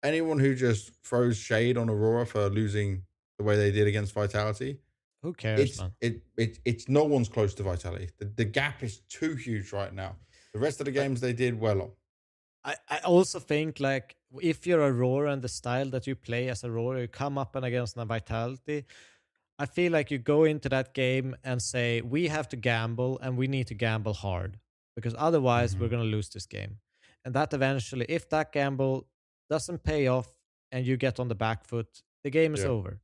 anyone who just throws shade on Aurora for losing the way they did against Vitality, Who cares, man? it's no one's close to Vitality. The gap is too huge right now. The rest of the I, games they did well on. I also think like if you're Aurora and the style that you play as Aurora, you come up and against a Vitality. I feel like you go into that game and say we have to gamble and we need to gamble hard because otherwise we're Hmm. gonna lose this game. And that eventually, if that gamble doesn't pay off and you get on the back foot, the game is Yeah. over.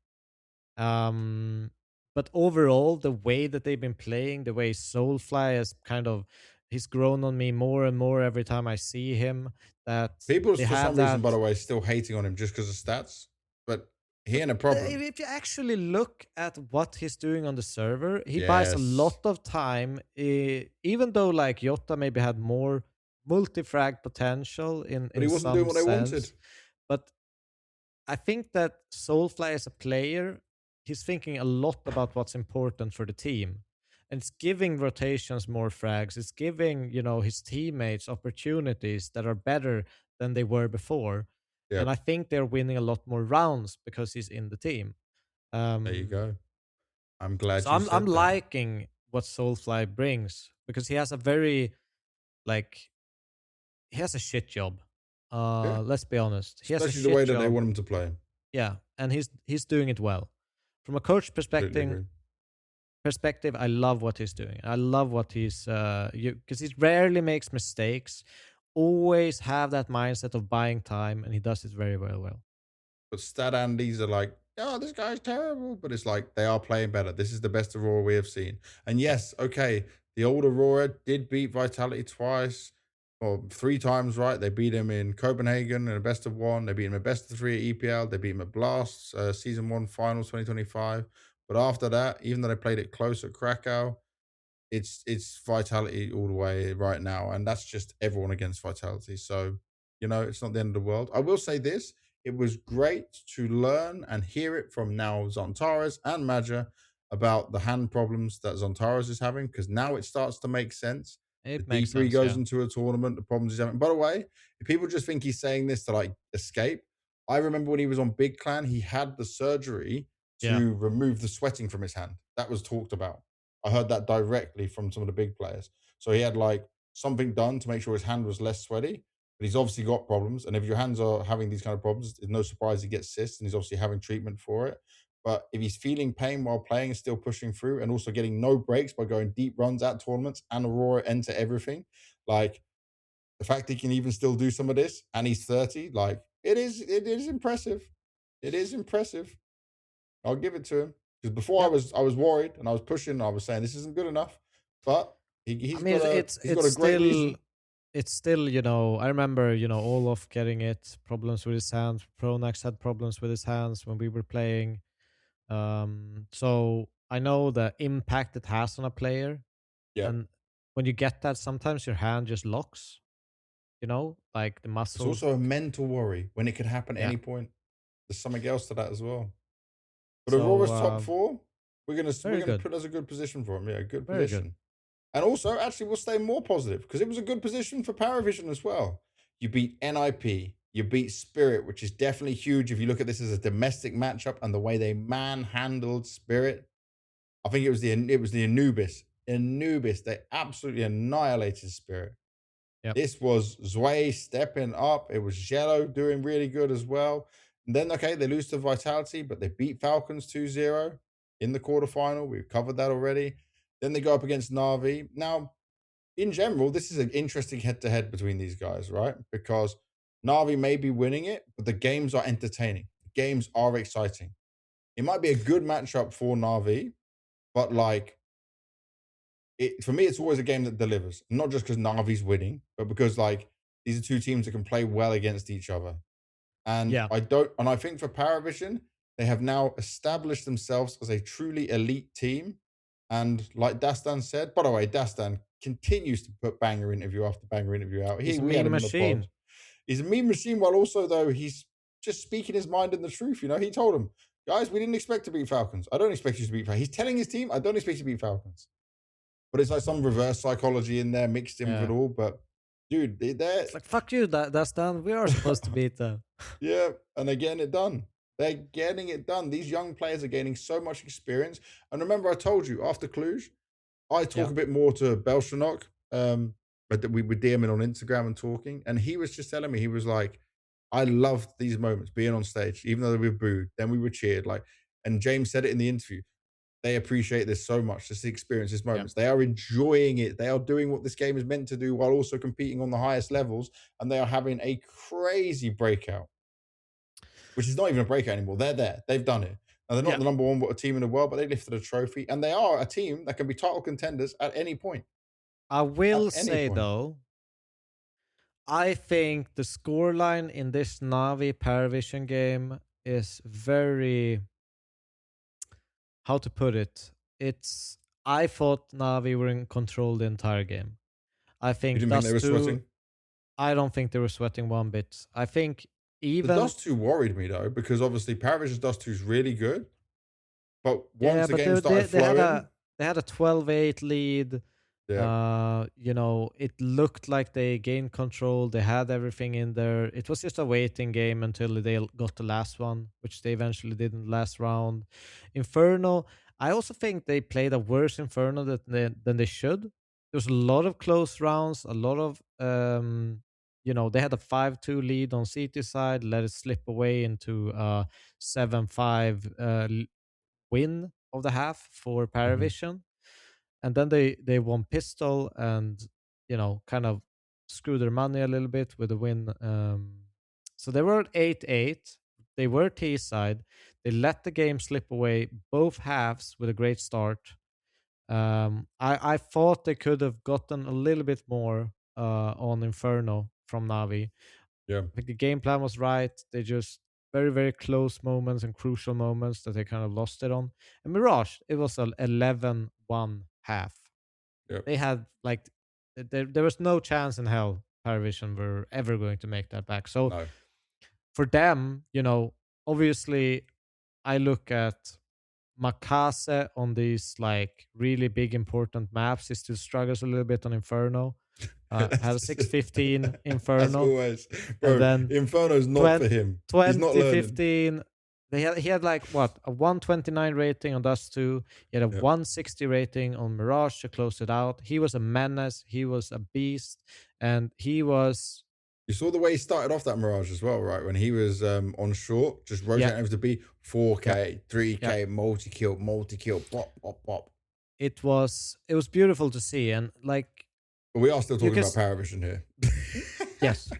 Um, but overall, the way that they've been playing, the way Soulfly has kind of he's grown on me more and more every time I see him. That People, they for have some reason, by that. the way, still hating on him just because of stats. But he ain't a problem. If you actually look at what he's doing on the server, he buys a Yes. lot of time. Even though like Jota maybe had more multi-frag potential But in he wasn't doing some what they wanted. sense, but I think that Soulfly as a player, he's thinking a lot about what's important for the team. And it's giving rotations more frags. It's giving, his teammates opportunities that are better than they were before. And Yep. I think they're winning a lot more rounds because he's in the team. There you Um, go. I'm glad so you I'm said that. liking what Soulfly brings because he has a very like he has a shit job. Yeah. Let's be honest. He has a Especially the shit way that they job. want him to play. Yeah, and he's doing it well. From a coach Completely agree. perspective, I love what he's doing. I love what he's because he rarely makes mistakes. Always have that mindset of buying time, and he does it very, very well. But stat Andes are like, oh, this guy's terrible. But it's like they are playing better. This is the best Aurora we have seen. And Yeah, yes, okay, the old Aurora did beat Vitality twice or three times, right? They beat him in Copenhagen in a best of one. They beat him at best of three at EPL. They beat him at Blast season one finals 2025. But after that, even though they played it close at Krakow, it's Vitality all the way right now, and that's just everyone against Vitality. So it's not the end of the world. I will say this: it was great to learn and hear it from now Zontaras and Maja about the hand problems that Zontaras is having, because now it starts to make sense. The it makes deeper he sense. goes Yeah, into a tournament, the problems he's having. By the way, if people just think he's saying this to like escape, I remember when he was on Big Clan, he had the surgery yeah. to remove the sweating from his hand. That was talked about. I heard that directly from some of the big players. So he had like something done to make sure his hand was less sweaty. But he's obviously got problems. And if your hands are having these kind of problems, it's no surprise he gets cysts and he's obviously having treatment for it. But if he's feeling pain while playing and still pushing through and also getting no breaks by going deep runs at tournaments and Aurora enter everything, like the fact he can even still do some of this and he's 30, like it is impressive. It is impressive. I'll give it to him because before I Yep. was I was worried and I was pushing. I was saying this isn't good enough, but I he's mean, got a it's he's got a great reason. it's still I remember Olaf getting it problems with his hands. Pronax had problems with his hands when we were playing. So I know the impact it has on a player, Yeah, and when you get that, sometimes your hand just locks. Like the it's muscle. also a mental worry when it could happen at Yeah. any point. There's something else to that as well. But So Aurora's top four. We're very gonna good, put as a good position for him. Yeah, a good very good. position. And also, actually, we'll stay more positive because it was a good position for Paravision as well. You beat NIP, you beat Spirit, which is definitely huge if you look at this as a domestic matchup and the way they manhandled Spirit. I think it was the Anubis. Anubis, they absolutely annihilated Spirit. Yep. This was Zway stepping up. It was Jello doing really good as well. And then, okay, they lose to Vitality, but they beat Falcons 2-0 in the quarterfinal. We've covered that already. Then they go up against Navi. Now, in general, this is an interesting head-to-head between these guys, right? Because Na'Vi may be winning it, but the games are entertaining. The games are exciting. It might be a good matchup for Na'Vi, but like for me, it's always a game that delivers. Not just because Na'Vi's winning, but because like these are two teams that can play well against each other. And Yeah, I think for Paravision, they have now established themselves as a truly elite team. And like Dastan said, by the way, Dastan continues to put banger interview after banger interview out. he's a We had meme him on the pod. machine. He's a meme machine, while also though he's just speaking his mind and the truth. You know, he told them, guys, we didn't expect to beat Falcons. I don't expect you to beat Falcons. He's telling his team, I don't expect you to beat Falcons. But it's like some reverse psychology in there mixed in with it Yeah, all. But dude, they're it's like fuck you, that's done. We are supposed to beat them. yeah, and they're getting it done. They're getting it done. These young players are gaining so much experience. And remember, I told you after Cluj, I talk Yeah, a bit more to Belshranok. But we were DMing on Instagram and talking, and he was just telling me, he was like, I loved these moments being on stage, even though we were booed, then we were cheered. Like, and James said it in the interview. They appreciate this so much, just to experience these yeah. moments. They are enjoying it. They are doing what this game is meant to do while also competing on the highest levels, and they are having a crazy breakout, which is not even a breakout anymore. They're there. They've done it. Now, they're not Yeah. the number one team in the world, but they lifted a trophy, and they are a team that can be title contenders at any point. I At will any say point. though, I think the scoreline in this Navi Paravision game is very, how to put it. It's I thought Navi were in control the entire game. I You think didn't think they Dust were 2, sweating? I don't think they were sweating one bit. I think The even Dust 2 worried me, though, because obviously Paravision's Dust 2 is really good, but once yeah, the but game started flowing, they had a 12-8 lead. yeah, It looked like they gained control. They had everything in there. It was just a waiting game until they got the last one, which they eventually did in the last round. Inferno, I also think they played a worse Inferno than they should. There was a lot of close rounds, a lot of they had a 5-2 lead on CT side, let it slip away into 7-5 win of the half for hmm Paravision, and then they won pistol and kind of screw their money a little bit with the win. So they were at 8-8. They were T side. They let the game slip away both halves with a great start. I thought they could have gotten a little bit more on Inferno from Navi. yeah, I think the game plan was right. They just very, very close moments and crucial moments that they kind of lost it on. And Mirage, it was an 11-1 half. yeah, They had like there was no chance in hell Paravision were ever going to make that back. So no, for them, obviously I look at Makase on these like really big important maps. He still struggles a little bit on Inferno. Had a 6-15 as Inferno, always, and bro. then Inferno's not for him. He's not learning. 2015 he had like what, a 129 rating on Dust 2. He had a Yeah. 160 rating on Mirage to close it out. He was a menace, he was a beast, and he was, You saw the way he started off that Mirage as well, right? When he was on short, just yeah, rotating over to B, yeah, 4K, yeah. 3K, multi kill, pop, pop, pop. It was beautiful to see, and like But we are still you talking can about Paravision here. yes,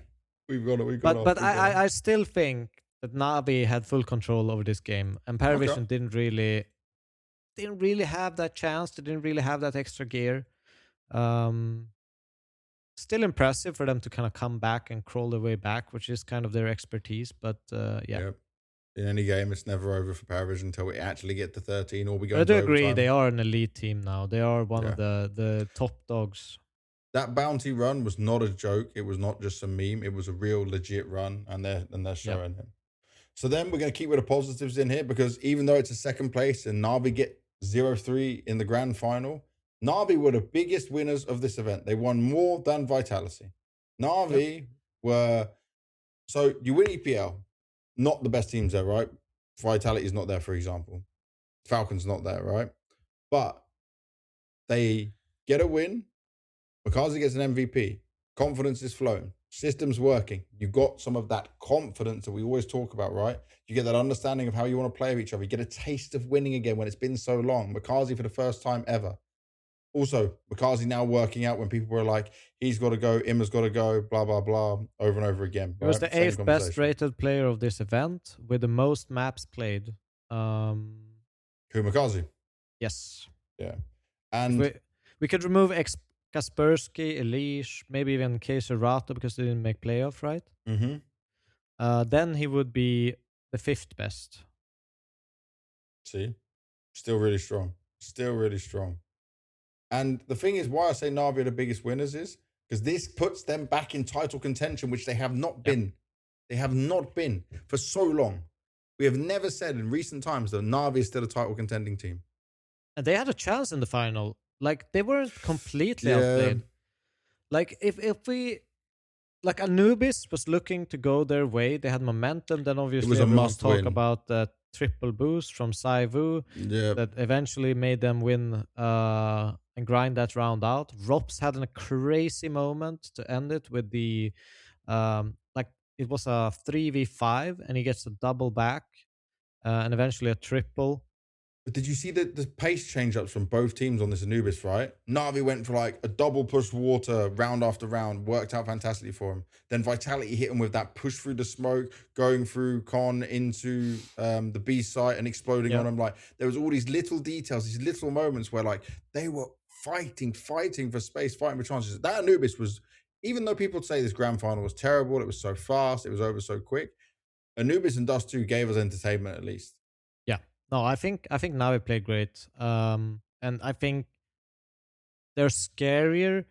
We've gone but off, but we've gone off. I still think that Navi had full control over this game, and Okay. Paravision didn't really have that chance. They didn't really have that extra gear. Um, Still impressive for them to kind of come back and crawl their way back, which is kind of their expertise. But yeah, Yeah. In any game, it's never over for Paravision until we actually get to 13 or we go but I into do agree they overtime. are an elite team now. They are one of Yeah. the top dogs. That bounty run was not a joke. It was not just a meme. It was a real legit run, and they're Yeah, showing him. So then we're going to keep with the positives in here, because even though it's a second place and Navi get 0-3 in the grand final, Navi were the biggest winners of this event. They won more than Vitality. yep, Navi were, so you win EPL, not the best teams there, right? Vitality is not there, for example. Falcons not there, right? But they get a win. Makazi gets an MVP. Confidence is flown. Systems working. You got some of that confidence that we always talk about, right? You get that understanding of how you want to play with each other. You get a taste of winning again when it's been so long. Makazi for the first time ever. Also, Makazi now working out when people were like, he's got to go, Imma's got to go, blah, blah, blah, over and over again, He was right? the Same 8th best conversation. rated player of this event with the most maps played. Who, Makazi? Yes. Yeah. If And we could remove Kaspersky, Elish, maybe even Keserato because they didn't make playoff, right? Then he would be the 5th best. see, still really strong. Still really strong. And the thing is, why I say Navi are the biggest winners is because this puts them back in title contention, which they have not been. They have not been for so long. We have never said in recent times that Navi is still a title contending team. And they had a chance in the final. Like, they weren't completely outplayed. Like, if we... Like, Anubis was looking to go their way. They had momentum. Then obviously everyone talk about the triple boost from Saivu that eventually made them win and grind that round out. Rops had a crazy moment to end it with the like it was a 3v5 and he gets a double back and eventually a triple. But did you see the pace change-ups from both teams on this Anubis, right? Navi went for like a double push water round after round, worked out fantastically for him. Then Vitality hit him with that push through the smoke, going through Con into the B site and exploding on him. Like, there was all these little details, these little moments where like they were fighting for space, fighting for chances. That Anubis was, even though people say this grand final was terrible, it was so fast, it was over so quick, Anubis and Dust 2 gave us entertainment at least. No, I think Navi played great. And I think they're scarier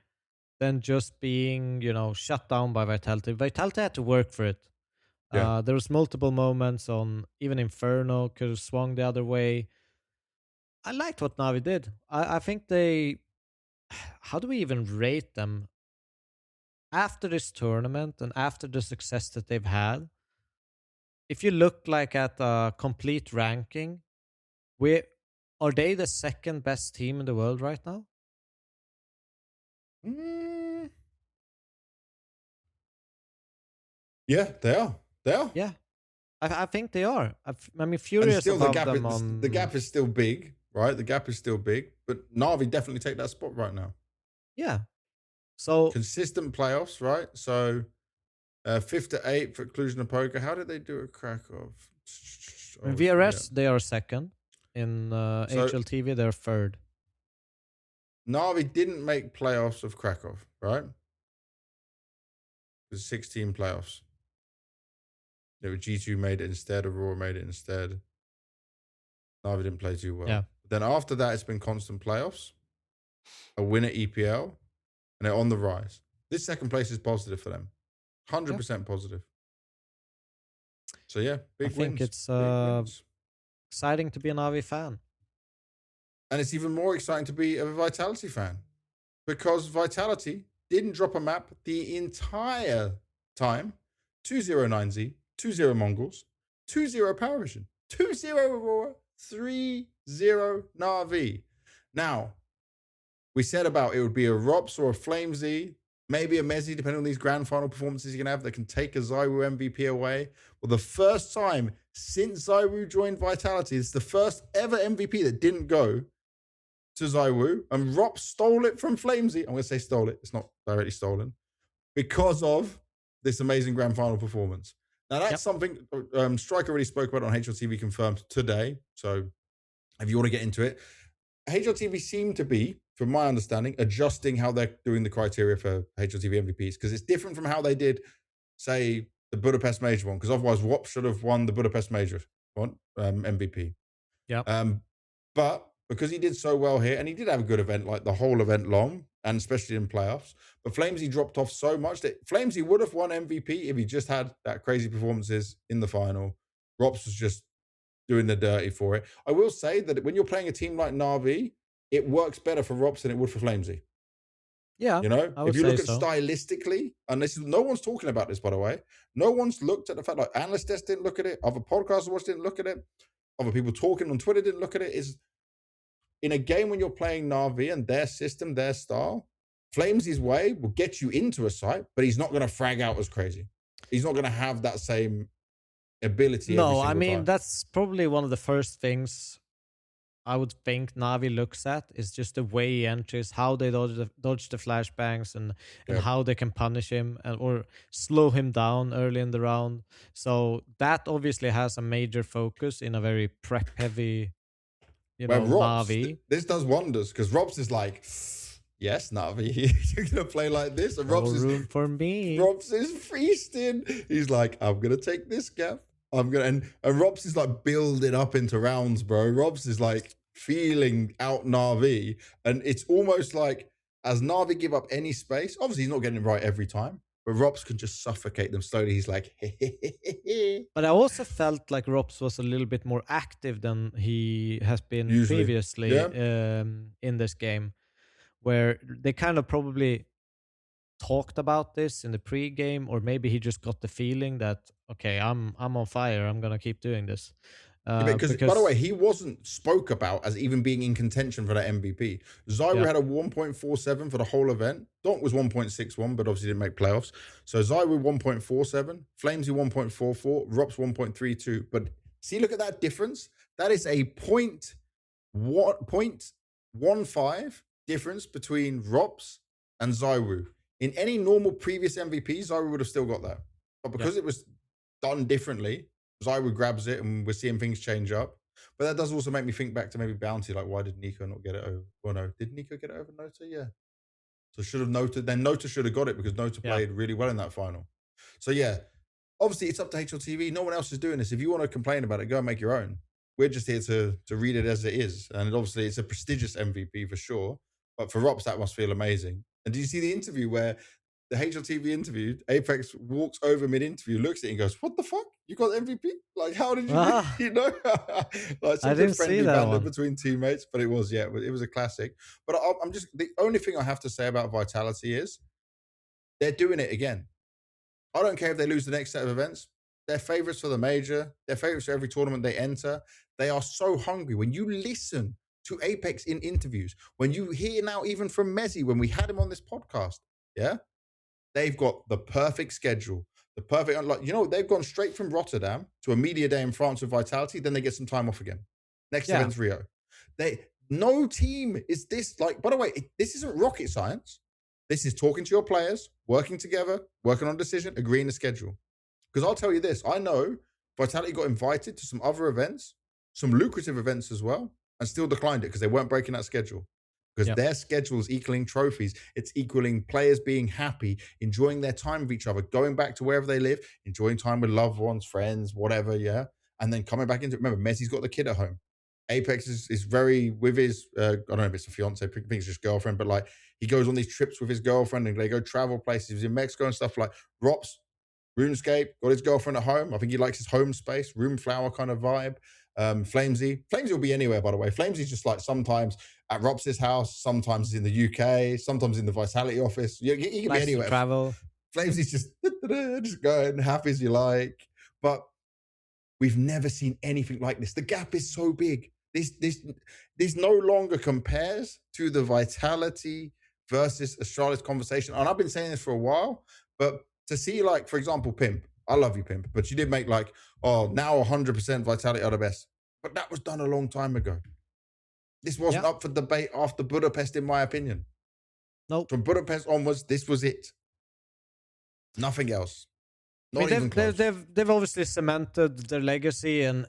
than just being, shut down by Vitality. Vitality had to work for it. There was multiple moments on even Inferno could have swung the other way. I liked what Navi did. I think they... How do we even rate them? After this tournament and after the success that they've had, if you look like at a complete ranking, are they the second best team in the world right now? Yeah, they are. They are. Yeah, I think they are. I'm furious about them on... The gap is still big, right? The gap is still big, but Navi definitely take that spot right now. Yeah. So consistent playoffs, right? So 5th to 8th for Cluj Napoca. How did they do at Krakow? In VRS, they are second. In HLTV, they're third. Navi didn't make playoffs of Krakow, right? It was 16 playoffs. G2 made it instead, Aurora made it instead. Navi didn't play too well. Yeah. Then after that, it's been constant playoffs, a win at EPL, and they're on the rise. This second place is positive for them. 100% positive. So yeah, big wins. I think it's exciting to be an Navi fan. And it's even more exciting to be a Vitality fan because Vitality didn't drop a map the entire time. 2-0 9Z, 2-0 Mongols, 2-0 Power Vision, 2-0 Aurora, 3-0 Na'Vi. Now, we said about it would be a Rops or a Flamesy, maybe a Mezzi, depending on these grand final performances you can have that can take a Zywoo MVP away. Well, the first time since Zywoo joined Vitality, it's the first ever MVP that didn't go to Zywoo, and Rops stole it from Flamesy. I'm going to say stole it. It's not directly stolen because of this amazing grand final performance. Now, that's something Striker already spoke about on HLTV Confirmed today. So if you want to get into it, HLTV seem to be, from my understanding, adjusting how they're doing the criteria for HLTV MVPs because it's different from how they did, say, the Budapest Major one, because otherwise WOP should have won the Budapest Major one, MVP. Yeah. But because he did so well here, and he did have a good event, like the whole event long, and especially in playoffs, but Flamesy dropped off so much that Flamesy would have won MVP if he just had that crazy performances in the final. Rops was just doing the dirty for it. I will say that when you're playing a team like Na'Vi, it works better for Rops than it would for Flamesy. Yeah, if you look at stylistically, and no one's talking about this, by the way, no one's looked at the fact, like Analyst Desk didn't look at it, other podcasts I watched didn't look at it, other people talking on Twitter didn't look at it, is in a game when you're playing Na'Vi and their system, their style, Flamesy's way will get you into a site, but he's not going to frag out as crazy. He's not going to have that same ability. No, I mean, that's probably one of the first things I would think Navi looks at is just the way he enters, how they dodge the flashbangs, and Yeah. how they can punish him or slow him down early in the round. So that obviously has a major focus in a very prep heavy, Where Robs, Navi. this does wonders because Robs is like, yes, Navi, you're gonna play like this, and No room for me. Robs is feasting. He's like, I'm gonna take this gap. I'm gonna and Robs is like building up into rounds, bro. Robs is like feeling out Navi, and it's almost like as Navi give up any space, obviously he's not getting it right every time, but Robs can just suffocate them slowly. He's like, But I also felt like Rops was a little bit more active than he has been usually, previously yeah. in this game, where they kind of probably talked about this in the pre-game, or maybe he just got the feeling that, okay, I'm on fire, I'm gonna keep doing this. Because by the way, he wasn't spoke about as even being in contention for that MVP. Zyro had a 1.47 for the whole event. Donk was 1.61, but obviously didn't make playoffs. So Zyro 1.47, Flamesy 1.44, Rops 1.32. But see, look at that difference. That is a 0.15 difference between Rops and Zyro. In any normal previous MVP, Zyro would have still got that. But because it was done differently, Zyro grabs it and we're seeing things change up. But that does also make me think back to maybe Bounty, like why did Nico not get it over? Well, no, did Nico get it over Nota? Yeah. So should have Nota, then Nota should have got it because Nota played really well in that final. So yeah, obviously it's up to HLTV. No one else is doing this. If you want to complain about it, go and make your own. We're just here to read it as it is. And obviously it's a prestigious MVP for sure. But for Rops, that must feel amazing. And did you see the interview where the HLTV interviewed, Apex walks over mid-interview, looks at it and goes, what the fuck? You got MVP? Like, how did you, you know? Like, some good friendly banter between teammates, but it was a classic. But I'm just, the only thing I have to say about Vitality is they're doing it again. I don't care if they lose the next set of events. They're favorites for the major. They're favorites for every tournament they enter. They are so hungry. When you listen to Apex in interviews, when you hear now even from Mezzi, when we had him on this podcast, they've got the perfect schedule, the perfect, like, they've gone straight from Rotterdam to a media day in France with Vitality, then they get some time off again. Next event's Rio. No team is this, like, by the way, this isn't rocket science. This is talking to your players, working together, working on a decision, agreeing a schedule. Because I'll tell you this, I know Vitality got invited to some other events, some lucrative events as well, and still declined it because they weren't breaking that schedule. Because their schedule is equaling trophies. It's equaling players being happy, enjoying their time with each other, going back to wherever they live, enjoying time with loved ones, friends, whatever, and then coming back into it. Remember, Messi's got the kid at home. Apex is very with his, I don't know if it's a fiance, I think it's just girlfriend, but like he goes on these trips with his girlfriend and they go travel places. He was in Mexico and stuff. Like Rops, RuneScape, got his girlfriend at home. I think he likes his home space, room flower kind of vibe. Flamesy will be anywhere, by the way. Flamesy's just like sometimes at Robs's house, sometimes in the UK, sometimes in the Vitality office. He can be anywhere. Travel. Flamesy's just going happy as you like. But we've never seen anything like this. The gap is so big. This no longer compares to the Vitality versus Astralis conversation. And I've been saying this for a while, but to see, like, for example, Pimp. I love you, Pimp, but you did make like, now 100% Vitality are the best. But that was done a long time ago. This wasn't up for debate after Budapest, in my opinion. Nope. From Budapest onwards, this was it. Nothing else. Not even close. They've obviously cemented their legacy, and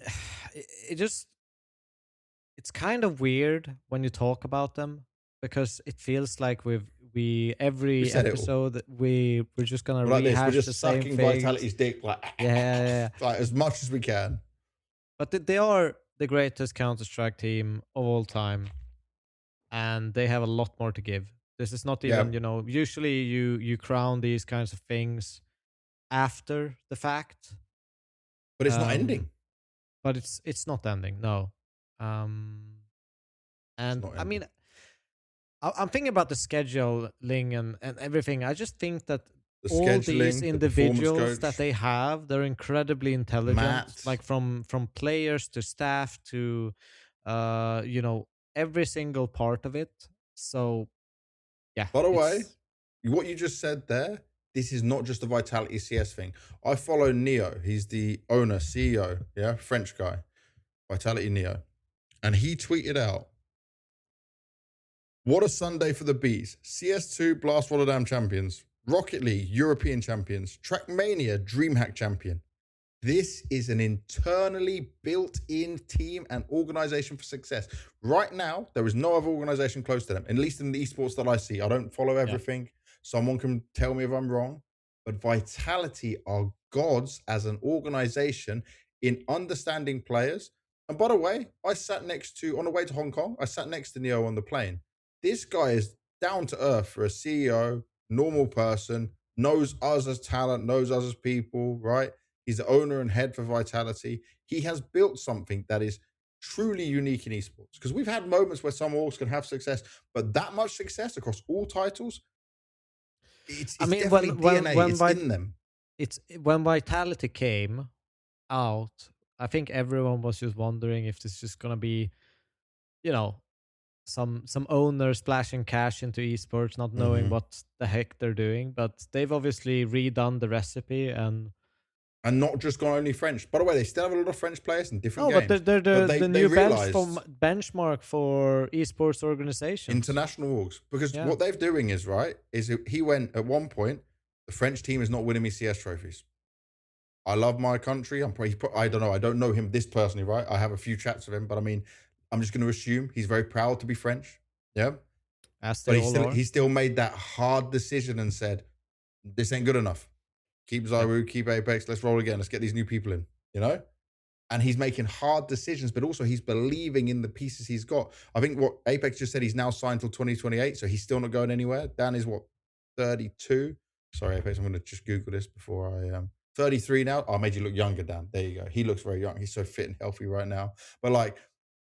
it's kind of weird when you talk about them because it feels like every episode we're just gonna rehash the same thing. We're just sucking Vitality's dick, like like as much as we can. But they are the greatest Counter-Strike team of all time, and they have a lot more to give. This is not even usually you crown these kinds of things after the fact, but it's not ending. But it's not ending. No, and I mean, I'm thinking about the scheduling and everything. I just think that all these individuals that they have, they're incredibly intelligent. Like from players to staff to, every single part of it. So, yeah. By the way, what you just said there, this is not just a Vitality CS thing. I follow Neo. He's the owner, CEO, French guy, Vitality Neo. and he tweeted out, "What a Sunday for the Bees. CS2 Blast Rotterdam champions, Rocket League European champions, Trackmania DreamHack champion. This is an internally built-in team and organization for success. Right now, there is no other organization close to them, at least in the esports that I see. I don't follow everything. Yeah. Someone can tell me if I'm wrong, but Vitality are gods as an organization in understanding players. And by the way, I sat next to, on the way to Hong Kong, I sat next to Neo on the plane. This guy is down to earth for a CEO, normal person, knows us as talent, knows us as people, right? He's the owner and head for Vitality. He has built something that is truly unique in esports. Because we've had moments where some orgs can have success, but that much success across all titles, it's definitely DNA. It's in them. It's when Vitality came out, I think everyone was just wondering if this is just gonna be, you know, some owners splashing cash into esports, not knowing what the heck they're doing. But they've obviously redone the recipe and not just gone only French. By the way, they still have a lot of French players in different games. But they're the new benchmark for esports organizations. International orgs. Because what they're doing is, right, is he went at one point, the French team is not winning me CS trophies. I love my country. I don't know. I don't know him this personally, right? I have a few chats with him, but I mean, I'm just going to assume he's very proud to be French. Yeah. But he still made that hard decision and said, this ain't good enough. Keep Zyru, keep Apex. Let's roll again. Let's get these new people in, you know? And he's making hard decisions, but also he's believing in the pieces he's got. I think what Apex just said, he's now signed till 2028, so he's still not going anywhere. Dan is what, 32? Sorry, Apex, I'm going to just Google this before I 33 now. Oh, I made you look younger, Dan. There you go. He looks very young. He's so fit and healthy right now. But like,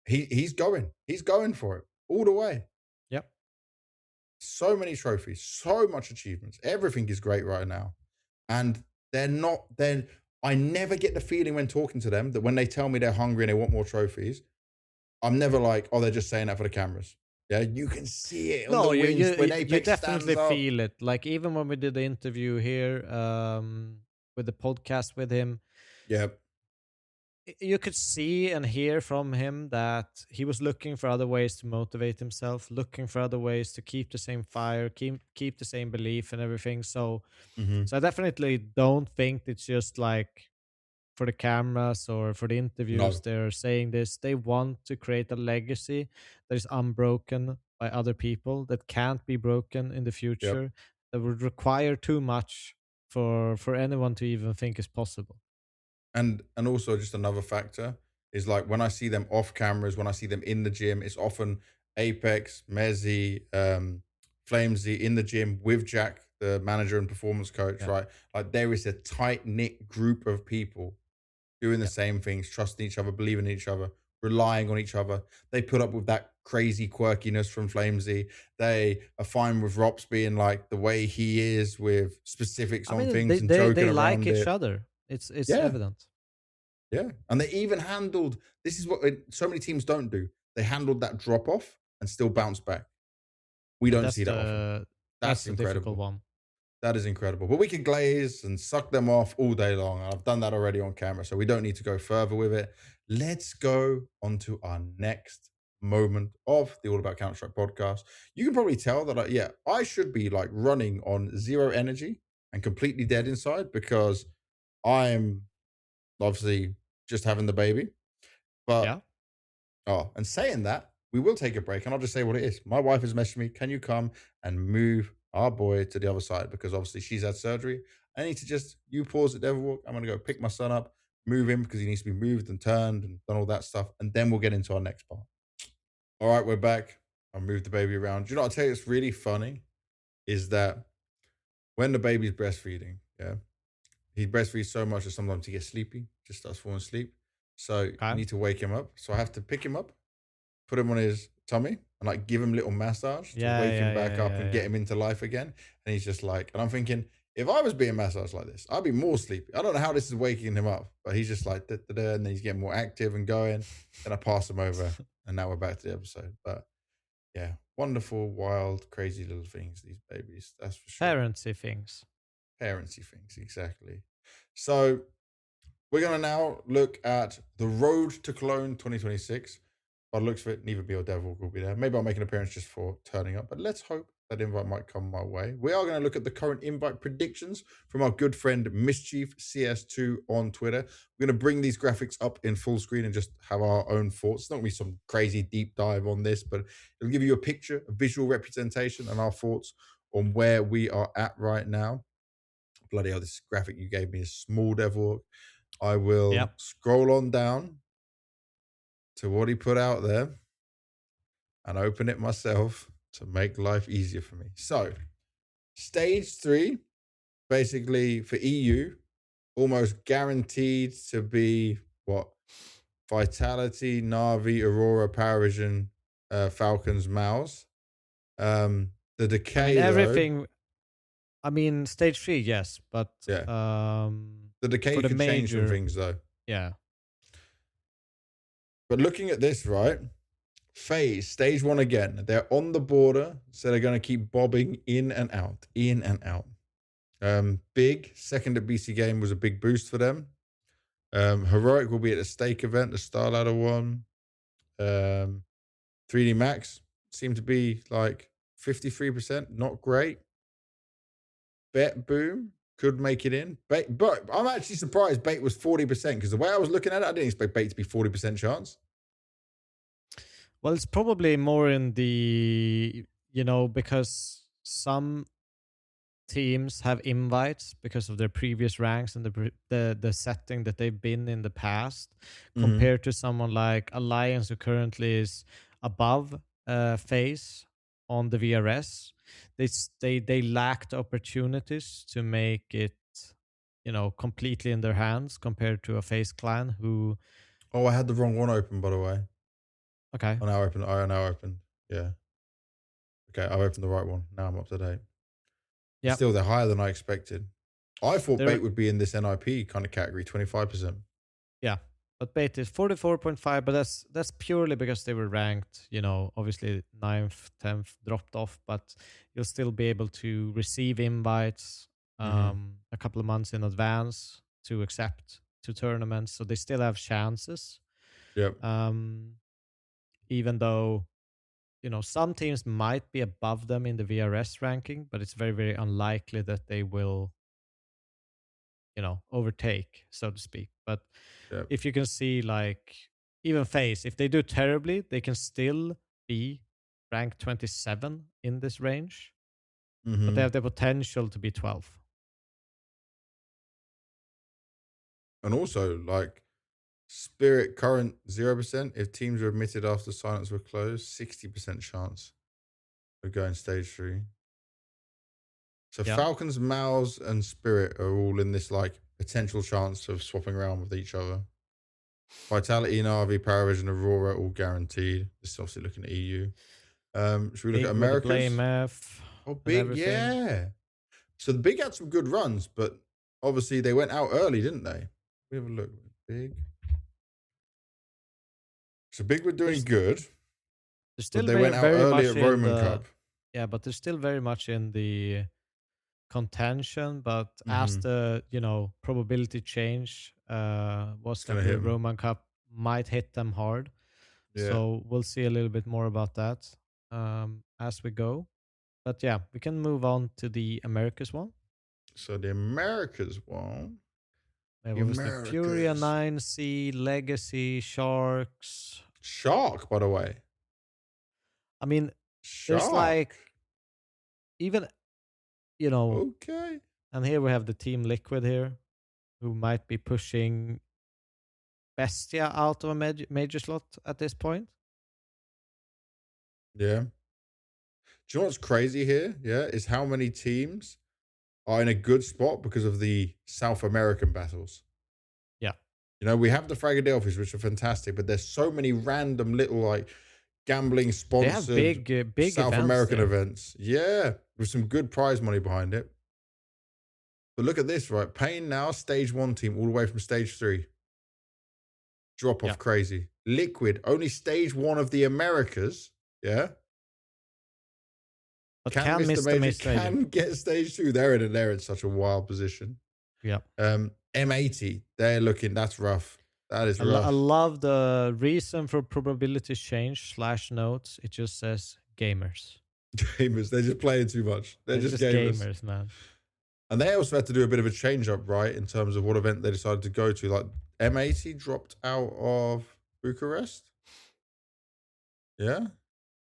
he's going for it all the way. Yep. So many trophies, so much achievements. Everything is great right now. And I never get the feeling when talking to them that when they tell me they're hungry and they want more trophies, I'm never like, oh, they're just saying that for the cameras. Yeah, you can see it on the wings when Apex you definitely stands feel it. Like even when we did the interview here with the podcast with him, you could see and hear from him that he was looking for other ways to motivate himself, looking for other ways to keep the same fire, keep the same belief and everything. So, so I definitely don't think it's just like for the cameras or for the interviews. No. They're saying this. They want to create a legacy that is unbroken by other people, that can't be broken in the future, that would require too much for anyone to even think is possible. And also just another factor is like when I see them off cameras, when I see them in the gym, it's often Apex, Mezzy, Flamesy in the gym with Jack, the manager and performance coach, right? Like there is a tight-knit group of people doing the same things, trusting each other, believing in each other, relying on each other. They put up with that crazy quirkiness from Flamesy. They are fine with Rops being like the way he is with specifics on things and joking they around like each other. It's evident. Yeah. And they even handled, this is what so many teams don't do. They handled that drop off and still bounce back. We don't see that often. That's incredible. The difficult one. That is incredible. But we can glaze and suck them off all day long. I've done that already on camera, so we don't need to go further with it. Let's go on to our next moment of the All About Counter-Strike podcast. You can probably tell that, I should be like running on zero energy and completely dead inside because I'm obviously just having the baby. But, and saying that, we will take a break and I'll just say what it is. My wife has messaged me, can you come and move our boy to the other side? Because obviously she's had surgery. I need to you pause at Devil Walk. I'm going to go pick my son up, move him because he needs to be moved and turned and done all that stuff. And then we'll get into our next part. All right, we're back. I'll move the baby around. Do you know what I'll tell you? It's really funny is that when the baby's breastfeeding, he breastfeeds so much that sometimes he gets sleepy, just starts falling asleep. So you need to wake him up. So I have to pick him up, put him on his tummy and like give him a little massage to wake him back up and get him into life again. And he's just like, and I'm thinking, if I was being massaged like this, I'd be more sleepy. I don't know how this is waking him up, but he's just like, and then he's getting more active and going. Then I pass him over and now we're back to the episode. But yeah, wonderful, wild, crazy little things, these babies. That's for sure. Parentsy things, exactly. So we're going to now look at the road to Cologne 2026. By the looks of it, neither me or Devil will be there. Maybe I'll make an appearance just for turning up, but let's hope that invite might come my way. We are going to look at the current invite predictions from our good friend Mischief CS2 on Twitter. We're going to bring these graphics up in full screen and just have our own thoughts. It's not going to be some crazy deep dive on this, but it'll give you a picture, a visual representation, and our thoughts on where we are at right now. Bloody hell, this graphic you gave me is small, Devil. I will scroll on down to what he put out there and open it myself to make life easier for me. So, stage 3, basically for EU, almost guaranteed to be what? Vitality, Na'Vi, Aurora, Paravision, Falcons, Mouse. The Decay, everything. Stage 3, yes, but the Decay could change some things, though. Yeah. But looking at this, right? FaZe, stage 1 again. They're on the border, so they're going to keep bobbing in and out, in and out. Big, second at BC Game was a big boost for them. Heroic will be at the Stake event, the Star Ladder one. 3D Max seemed to be like 53%, not great. Bet Boom could make it in. Bait, but I'm actually surprised Bait was 40% because the way I was looking at it, I didn't expect Bait to be 40% chance. Well, it's probably more in the, because some teams have invites because of their previous ranks and the setting that they've been in the past, compared to someone like Alliance, who currently is above FaZe on the VRS. They lacked opportunities to make it, completely in their hands compared to a FaZe clan who. Oh, I had the wrong one open, by the way. Okay. I now opened. Yeah. Okay, I opened the right one. Now I'm up to date. Yeah. Still, they're higher than I expected. I thought Bait would be in this NIP kind of category, 25%. Yeah, but Bait is 44.5, but that's purely because they were ranked, obviously 9th, 10th dropped off, but you'll still be able to receive invites a couple of months in advance to accept to tournaments, so they still have chances. Yep. Even though, some teams might be above them in the VRS ranking, but it's very, very unlikely that they will, overtake, so to speak. But if you can see, like, even FaZe, if they do terribly, they can still be ranked 27 in this range, but they have the potential to be 12. And also, like, Spirit current 0%. If teams are admitted after silence were closed, 60% chance of going stage 3. So Falcons, Mouse, and Spirit are all in this like potential chance of swapping around with each other. Vitality, Na'Vi, Paravision, Aurora, all guaranteed. This is obviously looking at EU. Should we look at Americas? MF. Oh, Big, yeah. So the Big had some good runs, but obviously they went out early, didn't they? We have a look. Big. So Big were doing good. Still but they went out early at Roman Cup. Yeah, but they're still very much in the contention. But as the probability change was that the Roman Cup might hit them hard. Yeah. So we'll see a little bit more about that as we go. But yeah, we can move on to the Americas one. So the Americas one. Furia 9C, Legacy, Sharks. Shark, by the way. I mean, there's like, even, Okay. And here we have the Team Liquid here, who might be pushing Bestia out of a major slot at this point. Yeah. Do you know what's crazy here? Yeah, is how many teams are in a good spot because of the South American battles. Yeah. We have the Fragadelphis, which are fantastic, but there's so many random little like gambling sponsored big South American events. Yeah, with some good prize money behind it. But look at this, right? Pain now, stage 1 team, all the way from stage 3. Drop off crazy. Liquid, only stage 1 of the Americas. Yeah. But can miss the major. Can get stage 2. They're in such a wild position. Yeah. M80, they're looking, that's rough. That is I rough. love the reason for probability change / notes. It just says gamers. Gamers, they're just playing too much. They're just gamers, man. And they also had to do a bit of a change up, right, in terms of what event they decided to go to. Like M80 dropped out of Bucharest. Yeah,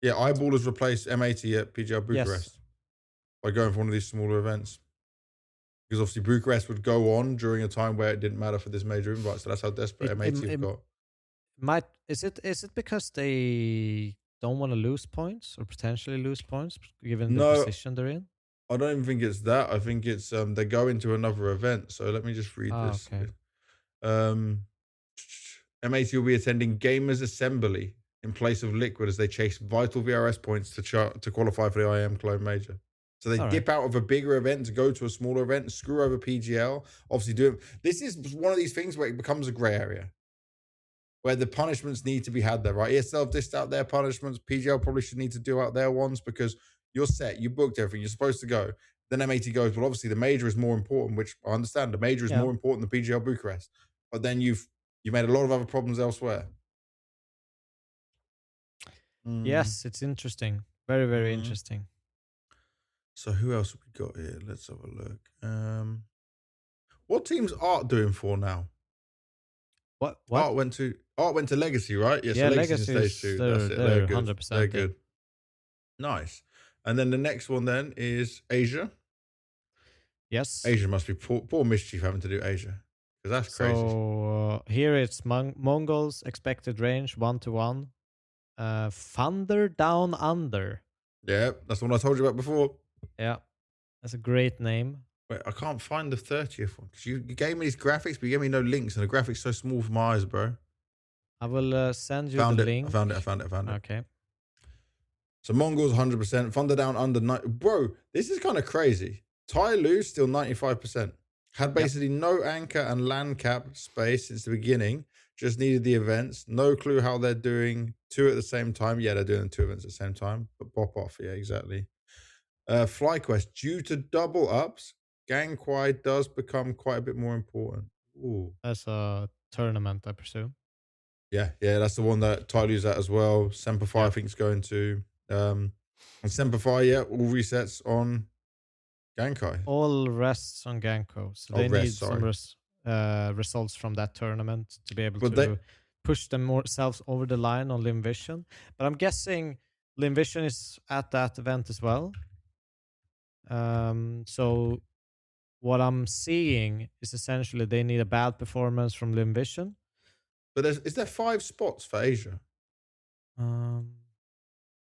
Eyeballers replaced M80 at PGL Bucharest by going for one of these smaller events. Because obviously Bucharest would go on during a time where it didn't matter for this major invite. So that's how desperate M80 have got. Is it because they don't want to lose points or potentially lose points given the position they're in? I don't even think it's that. I think it's they go into another event. So let me just read this. Okay. M80 will be attending Gamers Assembly in place of Liquid as they chase vital VRS points to qualify for the IM Cologne Major. So they dip out of a bigger event to go to a smaller event, screw over PGL. Obviously, this is one of these things where it becomes a grey area, where the punishments need to be had there, right? ESL have dished out their punishments. PGL probably should need to do out their ones because you're set, you booked everything, you're supposed to go. Then M80 goes, well, obviously the major is more important, which I understand. The major is more important than PGL Bucharest. But then you've made a lot of other problems elsewhere. Yes, it's interesting. Very, very interesting. So who else have we got here? Let's have a look. What team's Art doing for now? What? Art went to Legacy, right? Yeah, so Legacy stage 2. That's it. They're good. 100%. They're good. Nice. And then the next one then is Asia. Yes. Asia must be poor Mischief having to do Asia. Because that's crazy. So here it's Mongols, expected range 1-1. Thunder Down Under. Yeah, that's the one I told you about before. Yeah, that's a great name. Wait, I can't find the 30th one. Because you gave me these graphics, but you gave me no links. And the graphics so small for my eyes, bro. I will send you the link. I found it. Okay. So Mongols 100%. Thunder Down Under. Bro, this is kind of crazy. Tai Lu still 95%. Had basically no anchor and land cap space since the beginning. Just needed the events. No clue how they're doing 2 at the same time. Yeah, they're doing 2 events at the same time. But pop off. Yeah, exactly. FlyQuest. Due to double ups, Gang Kwai does become quite a bit more important. Ooh. That's a tournament, I presume. Yeah, that's the one that Tai Lu's at as well. Semper Fi, I think, is going to. And Semper Fi, all resets on Gankai. All rests on Ganko. So they need some results from that tournament to be able to push themselves over the line on Lim Vision. But I'm guessing Lim Vision is at that event as well. So what I'm seeing is essentially they need a bad performance from Lim Vision. But is there 5 spots for Asia?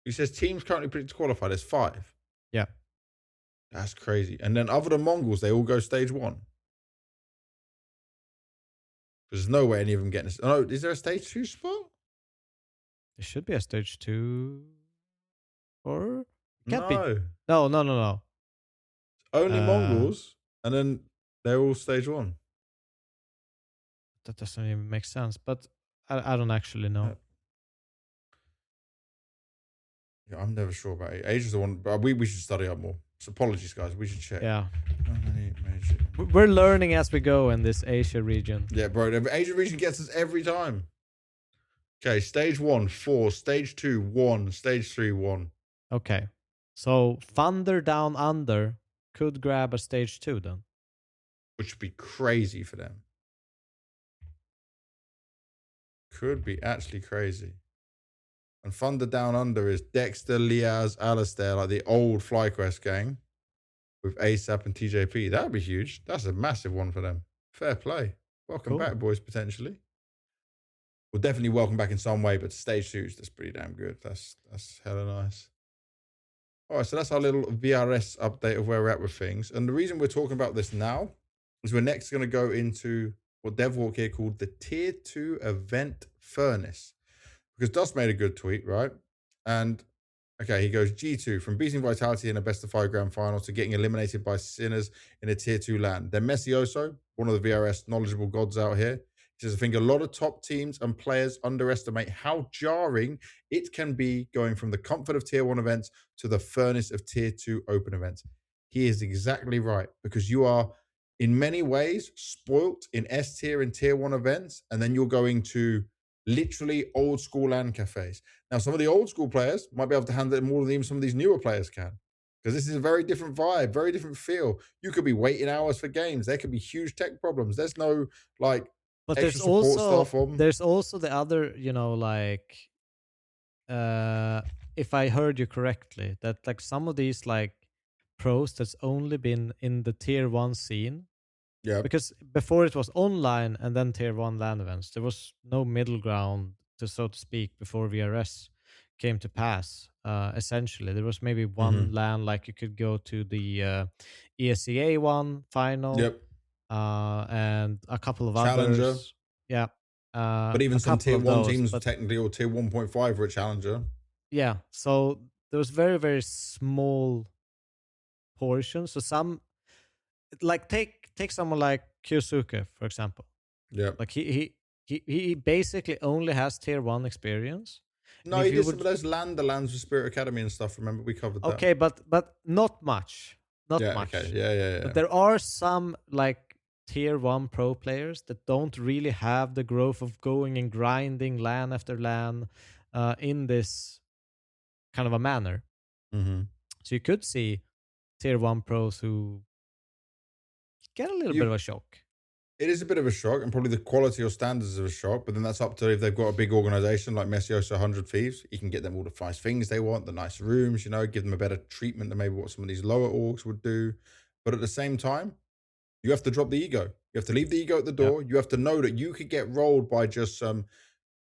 He says teams currently predicted to qualify. There's 5. Yeah. That's crazy. And then other than Mongols, they all go stage 1. There's no way any of them getting this. Oh, is there a stage 2 spot? There should be a stage 2. Or? Can't be. No. Only Mongols, and then they're all stage 1. That doesn't even make sense, but I don't actually know. Yeah, I'm never sure about it. Asia's the one, but we should study up more. So apologies, guys. We should check. Yeah. We're learning as we go in this Asia region. Yeah, bro. The Asia region gets us every time. Okay, stage 1, 4. Stage 2, 1. Stage 3, 1. Okay. So Thunder Down Under could grab a stage 2 then. Which would be crazy for them. Could be actually crazy. And Thunder Down Under is Dexter, Liaz, Alistair, like the old FlyQuest gang with ASAP and TJP. That would be huge. That's a massive one for them. Fair play. Welcome back, boys, potentially. Well, definitely welcome back in some way, but stage 2's that's pretty damn good. That's hella nice. All right, so that's our little VRS update of where we're at with things. And the reason we're talking about this now is we're next going to go into what DevWalk here called the Tier 2 Event Furnace. Because Dust made a good tweet, right? And, okay, he goes, G2, from beating Vitality in a best-of-5 grand final to getting eliminated by Sinners in a Tier 2 land. Then Messioso, one of the VRS knowledgeable gods out here, he says, I think a lot of top teams and players underestimate how jarring it can be going from the comfort of Tier 1 events to the furnace of Tier 2 open events. He is exactly right, because you are in many ways spoilt in S tier and tier 1 events, and then you're going to literally old school LAN cafes. Now, some of the old school players might be able to handle it more than even some of these newer players can, because this is a very different vibe, very different feel. You could be waiting hours for games. There could be huge tech problems. There's no like But extra support stuff on. there's also the other, if I heard you correctly, that like some of these like pros that's only been in the tier 1 scene, Yeah. because before it was online and then tier 1 LAN events. There was no middle ground, to so to speak, before VRS came to pass. Essentially, there was maybe one Mhm. LAN, like you could go to the ESEA one final, Yep. and a couple of Challenger. others. Yeah, But even a some couple tier of 1 those. teams But technically, or tier 1.5 were a challenger. yeah, so there was very, very small portions. So some, like take someone like Kyosuke, for example. Yep. Like he basically only has tier 1 experience. And No, if he you did some would, of those the lands with Spirit Academy and stuff. Remember, we covered that. okay, but not much. Not Yeah, okay. much. Yeah. But there are some like tier 1 pro players that don't really have the growth of going and grinding LAN after LAN in this kind of a manner. Mhm. So you could see tier 1 pros who get a little bit of You a shock. It is a bit of a shock, and probably the quality or standards of a shock, but then that's up to if they've got a big organization like Messio's 100 Thieves. You can get them all the nice things they want, the nice rooms, give them a better treatment than maybe what some of these lower orgs would do. But at the same time, you have to drop the ego. You have to leave the ego at the Yeah. door. You have to know that you could get rolled by just some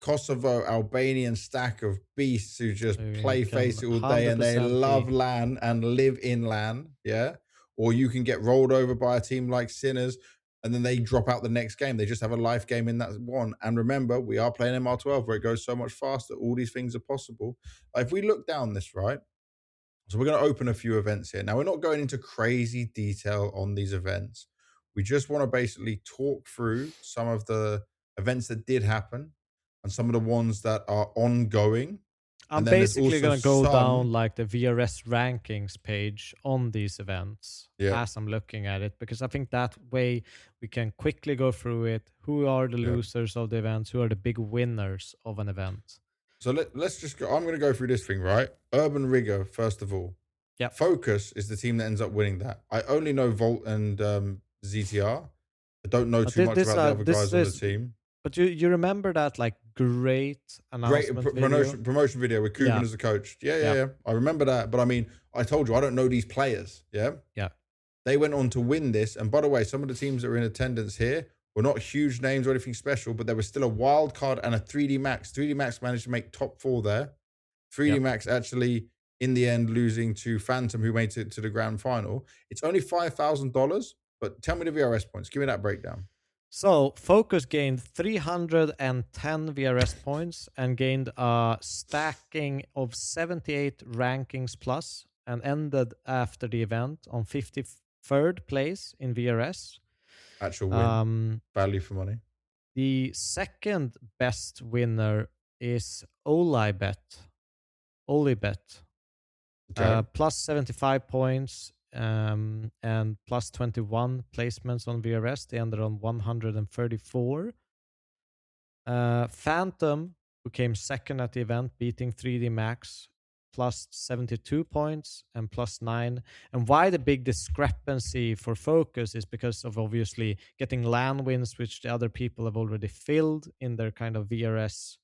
Kosovo Albanian stack of beasts who just You play can face it all day and they 100% love be. LAN and live in LAN. Yeah. Or you can get rolled over by a team like Sinners and then they drop out the next game. They just have a life game in that one. And remember, we are playing MR12 where it goes so much faster. All these things are possible. If we look down this, right? So we're going to open a few events here. Now, we're not going into crazy detail on these events. We just want to basically talk through some of the events that did happen and some of the ones that are ongoing. I'm And then there's basically also gonna go down some. like the VRS rankings page on these events Yeah, as I'm looking at it, because I think that way we can quickly go through it. Who are the yeah. losers of the events? Who are the big winners of an event? So let's just go. I'm going to go through this thing, right? Urban Rigor, first of all. Yeah, Focus is the team that ends up winning that. I only know Volt and ZTR. I don't know but too much about the other this guys on the is. team. But you remember that like great Great announcement video? promotion video with Cuban Yeah, as a coach. yeah, Yeah. I remember that. But I mean, I told you, I don't know these players. Yeah. yeah. They went on to win this. And by the way, some of the teams that were in attendance here were not huge names or anything special, but there was still a wild card and a 3D Max. 3D Max managed to make top 4 there. 3D Yeah. Max actually, in the end, losing to Phantom, who made it to the grand final. It's only $5,000, but tell me the VRS points. Give me that breakdown. So Focus gained 310 VRS points and gained a stacking of 78 rankings plus, and ended after the event on 53rd place in VRS. Actual win. Um, Value for money. the second best winner is Olibet. Olibet. Okay. Plus 75 points and plus 21 placements on VRS. They ended on 134. Phantom, who came second at the event, beating 3D Max, plus 72 points and plus 9. And why the big discrepancy for Focus is because of obviously getting LAN wins, which the other people have already filled in their kind of VRS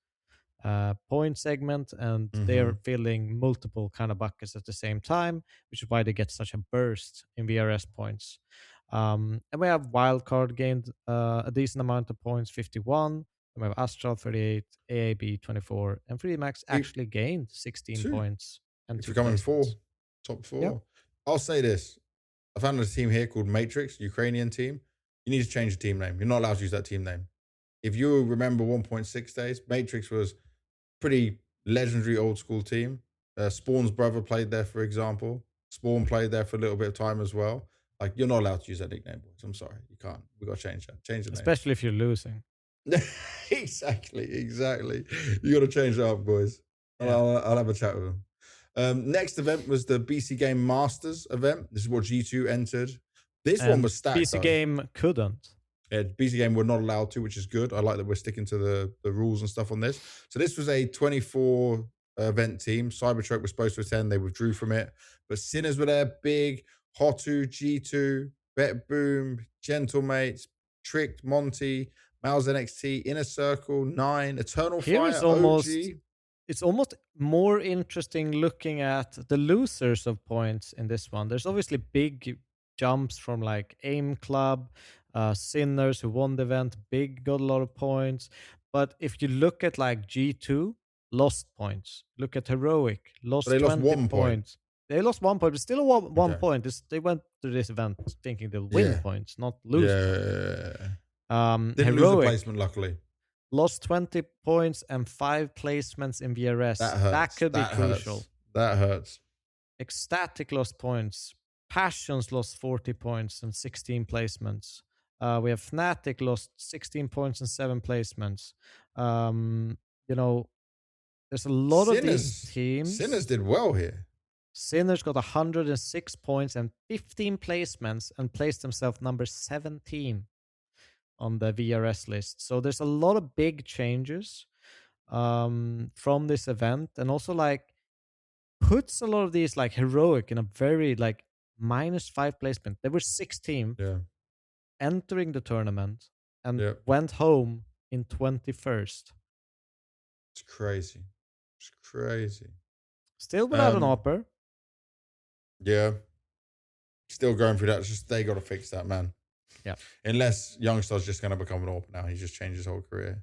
point segment, and they're filling multiple kind of buckets at the same time, which is why they get such a burst in VRS points. And we have Wildcard gained a decent amount of points, 51. And we have Astral 38, AAB 24, and 3D Max actually gained 16 Two. points and If 2 you're coming placements. top Yep. 4. I'll say this. I found a team here called Matrix, Ukrainian team. You need to change the team name. You're not allowed to use that team name. If you remember 1.6 days, Matrix was pretty legendary old school team. Spawn's brother played there, for example. Spawn played there for a little bit of time as well. Like, you're not allowed to use that nickname, boys. I'm sorry. You can't. We got to change that. Change the name. Especially if you're losing. Exactly. You got to change that up, boys. Yeah. I'll have a chat with them. Next event was the BC Game Masters event. This is what G2 entered. This one was stacked, BC though. Game couldn't. Yeah, BC Game we're not allowed to, which is good. I like that we're sticking to the rules and stuff on this. So this was a 24 event team. Cybertruck was supposed to attend. They withdrew from it. But Sinners were there. Big, Hotu, G2, Bet Boom, Gentlemates, Tricked, Monty, Miles NXT, Inner Circle, 9, Eternal Here Fire, is almost OG. it's almost more interesting looking at the losers of points in this one. There's obviously big jumps from like Aim Club, Sinners who won the event, Big got a lot of points. But if you look at like G2, lost points. Look at Heroic, lost But they lost 20 1 point. points. They lost 1 point, but still one Okay. point. They went to this event thinking they'll win points, not lose points. Didn't lose a Heroic placement, luckily. lost 20 points and 5 placements in VRS. That hurts. That could be crucial. Hurts. That hurts. Ecstatic lost points. Passions lost 40 points and 16 placements. We have Fnatic lost 16 points and 7 placements. You know, there's a lot of these teams. Sinners did well here. Sinners got 106 points and 15 placements and placed themselves number 17 on the VRS list. So there's a lot of big changes from this event, and also like puts a lot of these like Heroic in a very like -5 placement. There were 6 teams entering the tournament and went home in 21st. It's crazy. It's crazy. Still without an AWPer. Yeah. Still going through that. It's just they got to fix that, man. Yeah. Unless Youngstar's just going to become an AWP now. He's just changed his whole career.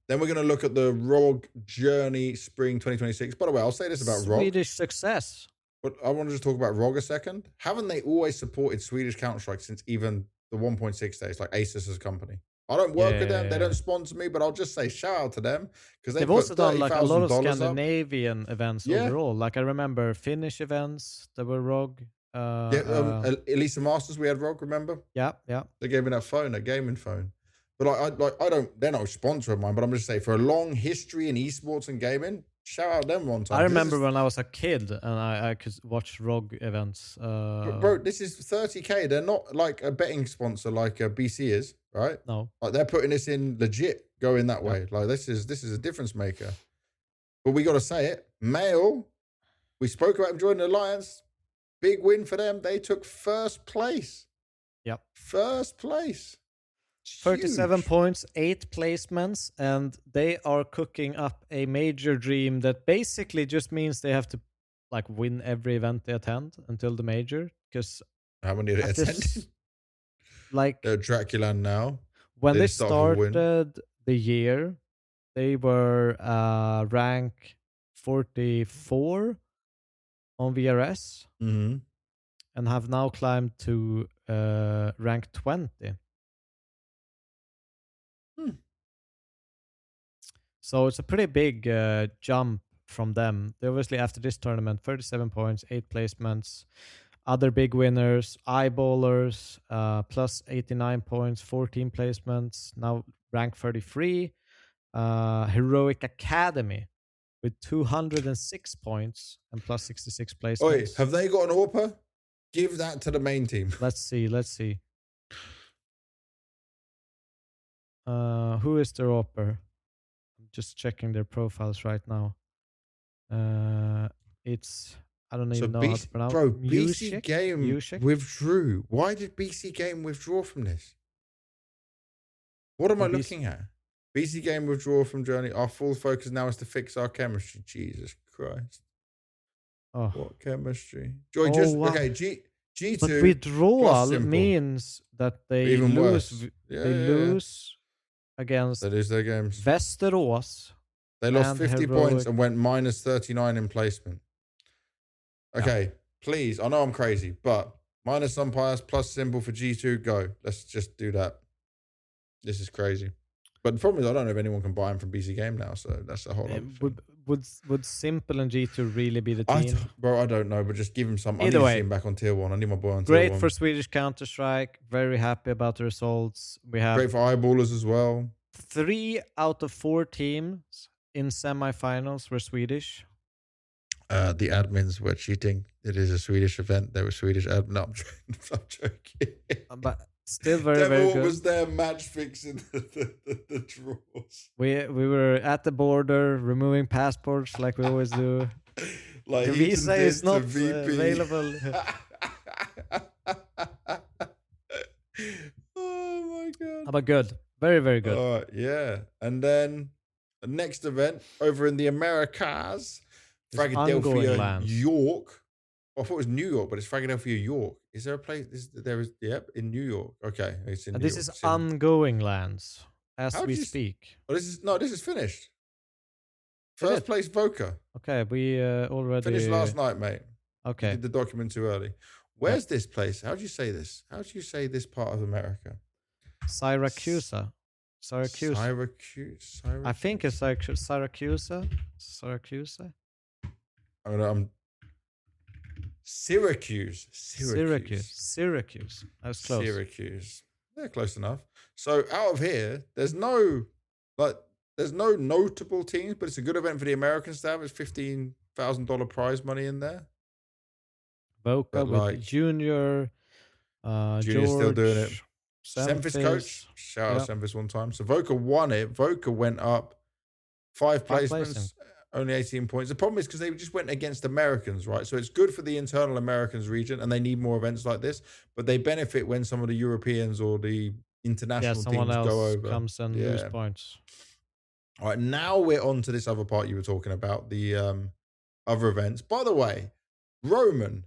Then we're going to look at the ROG Journey Spring 2026. By the way, I'll say this about ROG. Swedish success. But I want to just talk about ROG a second. Haven't they always supported Swedish Counter-Strike since even the 1.6 days, like Asus as a company? I don't work with them. They don't sponsor me, but I'll just say shout out to them because they've also done like a lot of Scandinavian up. events overall. Like I remember Finnish events that were ROG. Elisa Masters, we had ROG, remember? Yeah. They gave me that phone, that gaming phone. But I don't. They're not a sponsor of mine. But I'm just saying, for a long history in esports and gaming, shout out them one time. I remember when I was a kid and I could watch ROG events. Bro, this is 30K. They're not like a betting sponsor like BC is, right? No, like they're putting this in legit, going that way. Like this is a difference maker. But we got to say it. Mail, we spoke about him joining the Alliance. Big win for them. They took first place. Yep, first place. 37 points, 8 placements, and they are cooking up a major dream that basically just means they have to like win every event they attend until the major. Because how many are they attending? Like they're Dracula now. When they started the year, they were rank 44 on VRS and have now climbed to rank 20. So it's a pretty big jump from them. They obviously, after this tournament, 37 points, 8 placements. Other big winners, Eyeballers, plus 89 points, 14 placements, now rank 33. Heroic Academy with 206 points and plus 66 placements. Oi, have they got an AWPer? Give that to the main team. Let's see. Who is their AWPer? Just checking their profiles right now. It's I don't even know how to pronounce. Bro, BC Game withdrew. Why did BC Game withdraw from this? What am I looking at? BC Game withdraw from Journey. Our full focus now is to fix our chemistry. Jesus Christ. Oh, what chemistry? Joy, okay. G2. But withdrawal means that they lose. They lose against. They lose their games. Västerås. They lost 50 points and went minus 39 in placement. Okay, please. I know I'm crazy, but minus umpires plus symbol for G2. Go. Let's just do that. This is crazy. But the problem is I don't know if anyone can buy him from BC Game now, so that's a whole other thing. Would Simple and G2 really be the team? Bro, I don't know, but just give him some. Either way, I need to see him back on tier 1. I need my boy on tier 1. Great for Swedish Counter-Strike. Very happy about the results. We have great for Eyeballers as well. 3 out of 4 teams in semifinals were Swedish. The admins were cheating. It is a Swedish event. They were Swedish admin. No, I'm joking. But still very, very good. was there match fixing the draws. We were at the border removing passports like we always do. Like the visa is not available. Oh my god! But good, very, very good. Yeah, and then the next event over in the Americas, Philadelphia, York. I thought it was New York, but it's Philadelphia, York. Is there a place? Yep, in New York. Okay, it's in. This is ongoing lands as we speak. Oh, this is finished. First place Voca. Okay, we already finished last night, mate. Okay, you did the document too early. Where's this place? How do you say this? How do you say this part of America? Syracuse. Syracuse. I think it's Syracuse. Syracuse. I was close. Syracuse. They're close enough. So out of here, there's no notable teams, but it's a good event for the American staff. It's $15,000 prize money in there. Voca with Junior. Junior's George, still doing it. Semphis coach. Shout out Semphis one time. So Voca won it. Voca went up 5 placements, only 18 points. The problem is because they just went against Americans, right? So it's good for the internal Americans region, and they need more events like this. But they benefit when some of the Europeans or the international teams go over. Comes and lose points. All right, now we're on to this other part you were talking about, the other events. By the way, Roman,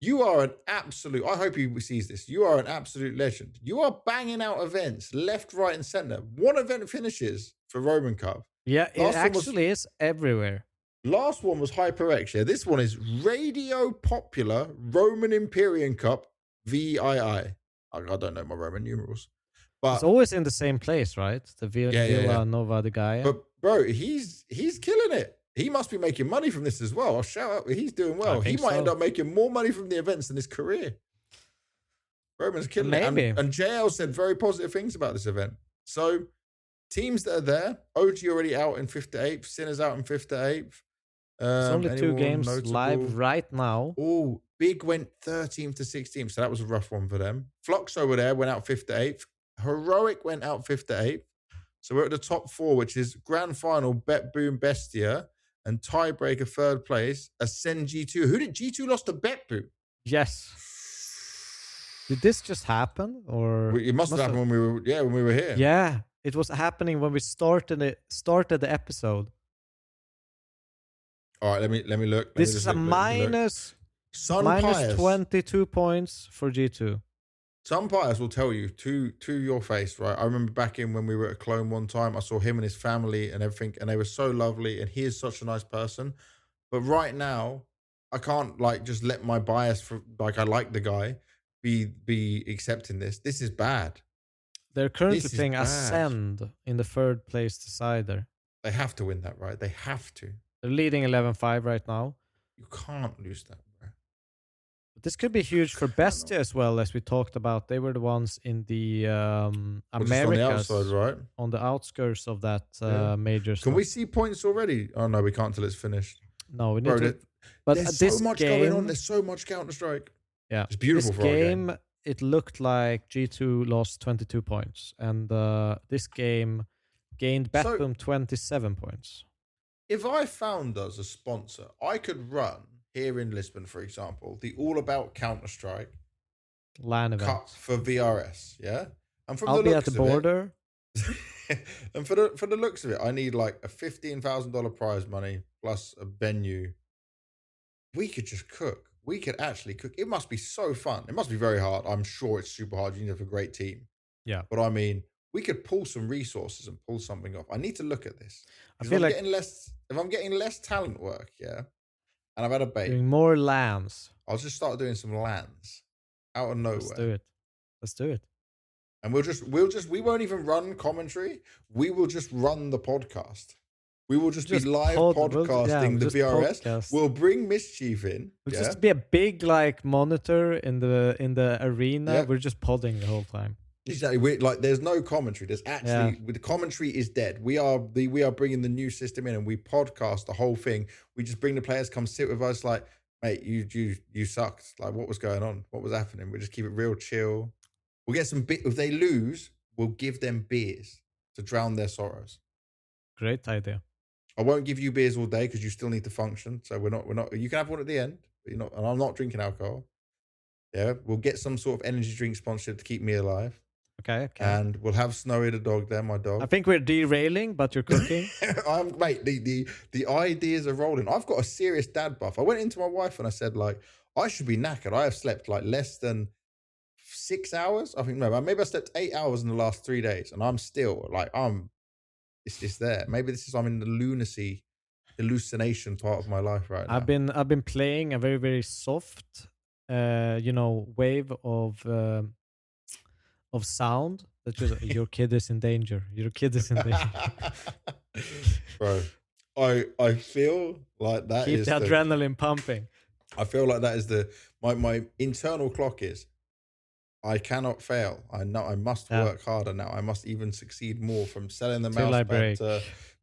you are an absolute, I hope he sees this, you are an absolute legend. You are banging out events left, right, and center. One event finishes for Roman Cup. Yeah, it actually is everywhere. Last one was HyperX. Yeah, this one is Radio Popular Roman Imperium Cup VII. I don't know my Roman numerals. But it's always in the same place, right? The Villa Nova, the guy. But bro, he's killing it. He must be making money from this as well. I'll shout out, he's doing well. He might end up making more money from the events than his career. Roman's killing it. And JL said very positive things about this event. So teams that are there, OG already out in 5th to 8th, Sinners out in 5th to 8th. It's only 2 games live right now. Oh, Big went 13th to 16th, so that was a rough one for them. Flux over there went out 5th to 8th. Heroic went out 5th to 8th. So we're at the top 4, which is Grand Final, Bet Boom Bestia, and tiebreaker 3rd place, Ascend G2. Who did G2 lost to Bet Boom? Yes. Did this just happen? Or it must have happened when we were here. Yeah, it was happening when we started the episode. All right, let me look. This is a minus 22 points for G2. Some players will tell you to your face, right? I remember back in when we were at Cologne one time, I saw him and his family and everything, and they were so lovely, and he is such a nice person. But right now, I can't just let my bias for I like the guy be accepting this. This is bad. They're currently playing Ascend in the 3rd place decider. They have to win that, right? They have to. They're leading 11-5 right now. You can't lose that. This could be huge for Bestia as well, as we talked about. They were the ones in the Americas, on the outside, right? On the outskirts of that major. Can we see points already? Oh no, we can't until it's finished. No, we need to. But there's so much going on. There's so much Counter-Strike. Yeah, it's beautiful. This game, it looked like G2 lost 22 points, and this game gained Betboom 27 points. If I found us a sponsor, I could run. Here in Lisbon, for example, the All About Counter-Strike LAN event Cup for VRS, yeah? And from I'll be at the border. And for the looks of it, I need like a $15,000 prize money plus a venue. We could just cook. We could actually cook. It must be so fun. It must be very hard. I'm sure it's super hard. You need to have a great team. Yeah. But I mean, we could pull some resources and pull something off. I need to look at this. I feel like if I'm getting less talent work, yeah, and I've had a bait. Doing more LANs. I'll just start doing some LANs out of nowhere. Let's do it. And we won't even run commentary. We will just run the podcast. We will just be live podcasting the VRS. Podcast. We'll bring Mischief in. It'll just be a big monitor in the arena. Yeah. We're just podding the whole time. Exactly. Like, there's no commentary. There's Yeah, actually the commentary is dead. We are bringing the new system in, and we podcast the whole thing. We just bring the players, come sit with us. Like, mate, you sucked. Like, what was going on? What was happening? We just keep it real chill. We'll get some if they lose, we'll give them beers to drown their sorrows. great idea. I won't give you beers all day because you still need to function. So we're not. You can have one at the end, but you're not. And I'm not drinking alcohol. Yeah, we'll get some sort of energy drink sponsorship to keep me alive. Okay. And we'll have Snowy the dog there, my dog. I think we're derailing, but you're cooking. Mate, the ideas are rolling. I've got a serious dad buff. I went into my wife and I said, like, I should be knackered. I have slept like less than 6 hours. I think maybe I slept 8 hours in the last 3 days, and I'm still like it's there. Maybe I'm in the lunacy hallucination part of my life right now. I've been playing a very very soft, wave of sound that just your kid is in danger. Your kid is in danger. Bro, I feel like that Keep is the adrenaline pumping. I feel like that is my internal clock is I cannot fail. I know I must work harder now. I must even succeed more, from selling the mouse pad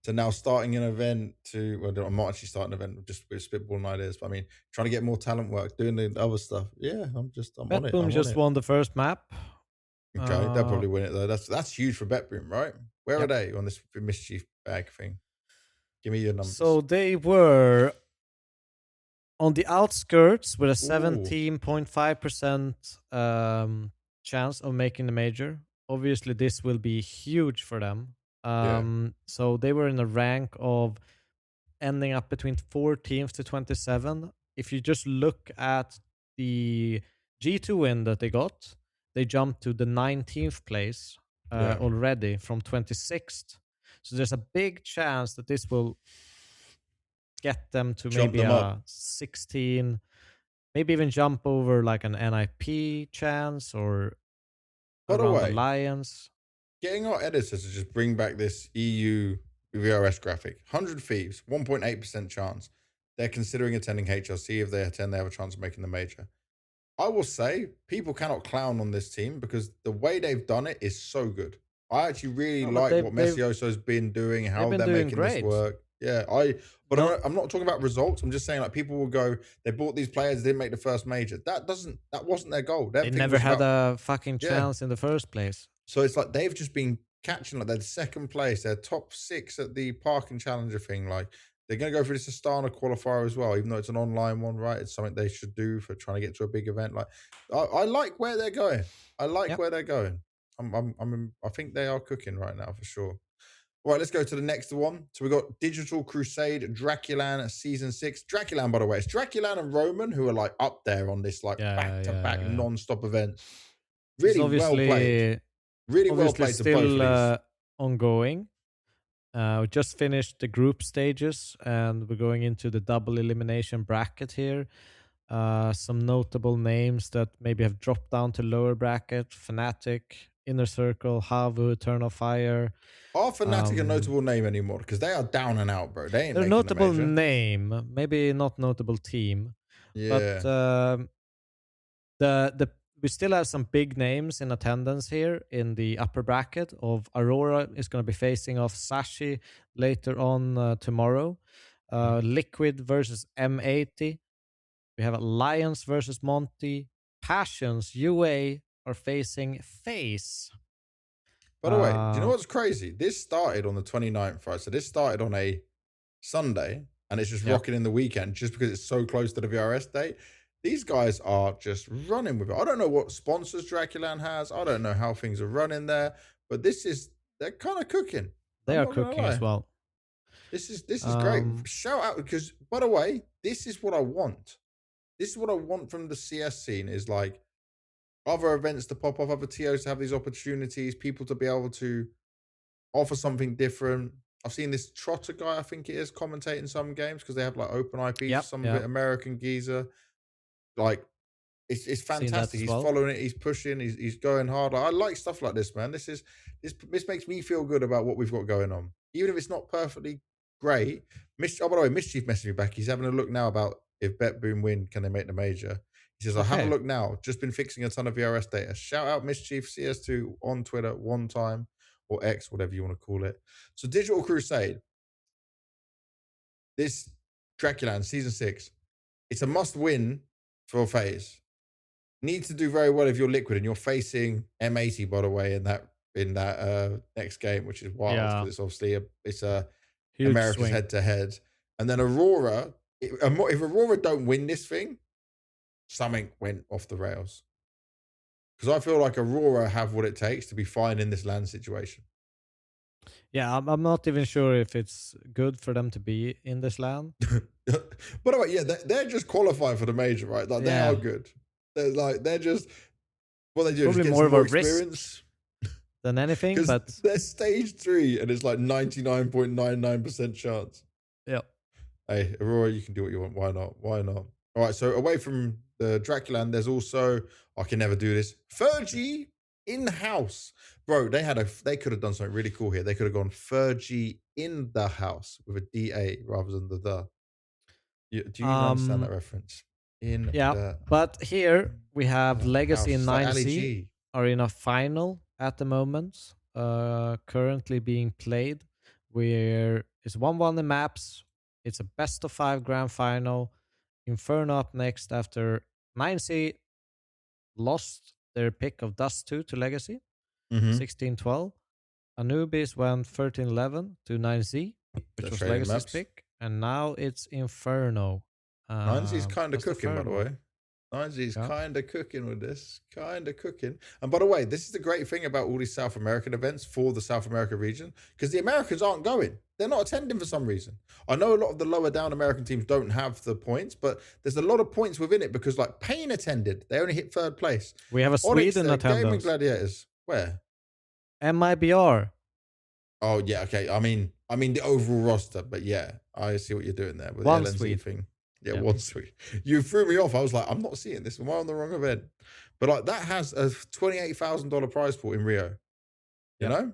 to now starting an event I'm not actually starting an event, just with spitballing ideas, but I mean, trying to get more talent work, doing the other stuff. Yeah, I'm on it. BetBoom just won the first map. Okay, they'll probably win it though. That's huge for BetBoom, right? Where are they on this mischief bag thing? Give me your numbers. So they were on the outskirts with a 17.5% chance of making the major. Obviously, this will be huge for them. So they were in a rank of ending up between 14th to 27. If you just look at the G2 win that they got, they jumped to the 19th place already from 26th. So there's a big chance that this will get them to maybe a 16, maybe even jump over like an NIP chance or around the Lions. Getting our editors to just bring back this EU VRS graphic. 100 Thieves, 1.8% chance. They're considering attending HLC. If they attend, they have a chance of making the major. I will say, people cannot clown on this team because the way they've done it is so good. I actually really like what Messioso's been doing, how they're making this work. Yeah, I'm not talking about results. I'm just saying, like, people will go, they bought these players, they didn't make the first major. That wasn't their goal. They never had a fucking chance in the first place. So it's like they've just been catching, like, they're second place, they're top 6 at the Parking Challenger thing. Like, they're going to go for this Astana qualifier as well, even though it's an online one, right? It's something they should do for trying to get to a big event. Like, I like where they're going. I like where they're going. I think they are cooking right now for sure. All right, let's go to the next one. So we got Digital Crusade, Draculan Season 6. Draculan, by the way, it's Draculan and Roman who are like up there on this like back-to-back non-stop event. Really well played. Really well played to both of these. Ongoing. We just finished the group stages and we're going into the double elimination bracket here. Some notable names that maybe have dropped down to lower bracket: Fnatic, Inner Circle, Havu, Eternal Fire. Are Fnatic a notable name anymore? Because they are down and out, bro. They ain't they're making notable the major. Name, maybe not notable team. Yeah. But we still have some big names in attendance here in the upper bracket. Of Aurora is going to be facing off Sashi later on tomorrow. Liquid versus M80. We have Lions versus Monty. Passions UA are facing FaZe. By the way, do you know what's crazy? This started on the 29th, right? So this started on a Sunday, and it's just rocking in the weekend just because it's so close to the VRS date. These guys are just running with it. I don't know what sponsors Draculan has. I don't know how things are running there, but they're kind of cooking. They are cooking as well. This is great. Shout out, because, by the way, this is what I want. This is what I want from the CS scene, is like other events to pop off, other TOs to have these opportunities, people to be able to offer something different. I've seen this Trotter guy, I think it is, commentating some games because they have like open IPs, some of it American geezer. Like, it's fantastic. He's following it, he's pushing, he's going hard. I like stuff like this, man. This makes me feel good about what we've got going on. Even if it's not perfectly great. By the way, Mischief messaged me back. He's having a look now about if BetBoom win, can they make the major? He says, I have a Okay. look now. Just been fixing a ton of VRS data. Shout out Mischief CS2 on Twitter one time, or X, whatever you want to call it. So Digital Crusade, this Draculan Season 6, it's a must win for FaZe. Need to do very well if you're Liquid, and you're facing M80, by the way, in that next game, which is wild because it's obviously it's Huge America's swing. head-to-head. And then Aurora, if Aurora don't win this thing, something went off the rails. Because I feel like Aurora have what it takes to be fine in this land situation. Yeah, I'm not even sure if it's good for them to be in this land. By the way, yeah, they're just qualifying for the major, right? Like, they are good. They're just, what they do Probably is get more some of a more experience than anything, but they're stage 3 and it's like 99.99% chance. yeah. Hey, Aurora, you can do what you want. Why not? Why not? All right, so away from the Draculan, there's also, I can never do this, Fergie in-house. Bro, they could have done something really cool here. They could have gone Fergie in the house with a DA rather than the. Do you even understand that reference? But here we have Legacy and like 9C are in a final at the moment, currently being played, where it's 1-1 in maps. It's a best of 5 grand final. Inferno up next after 9C lost their pick of Dust 2 to Legacy, 16-12. Anubis went 13-11 to 9Z, which was Legacy's pick. And now it's Inferno. 9Z's kind of cooking, by the way. 9Z's kind of cooking with this. Kind of cooking. And by the way, this is the great thing about all these South American events for the South America region, because the Americans aren't going. They're not attending for some reason. I know a lot of the lower down American teams don't have the points, but there's a lot of points within it because, like, Pain attended. They only hit 3rd place. We have a Sweden attendance. Gaming Gladiators. Where? MIBR. Oh, yeah, okay. I mean the overall roster, but yeah, I see what you're doing there with One the LNZ Swede thing. Yeah, one Swede. You threw me off. I was like, I'm not seeing this. Am I on the wrong event? But like, that has a $28,000 prize pool in Rio. You know?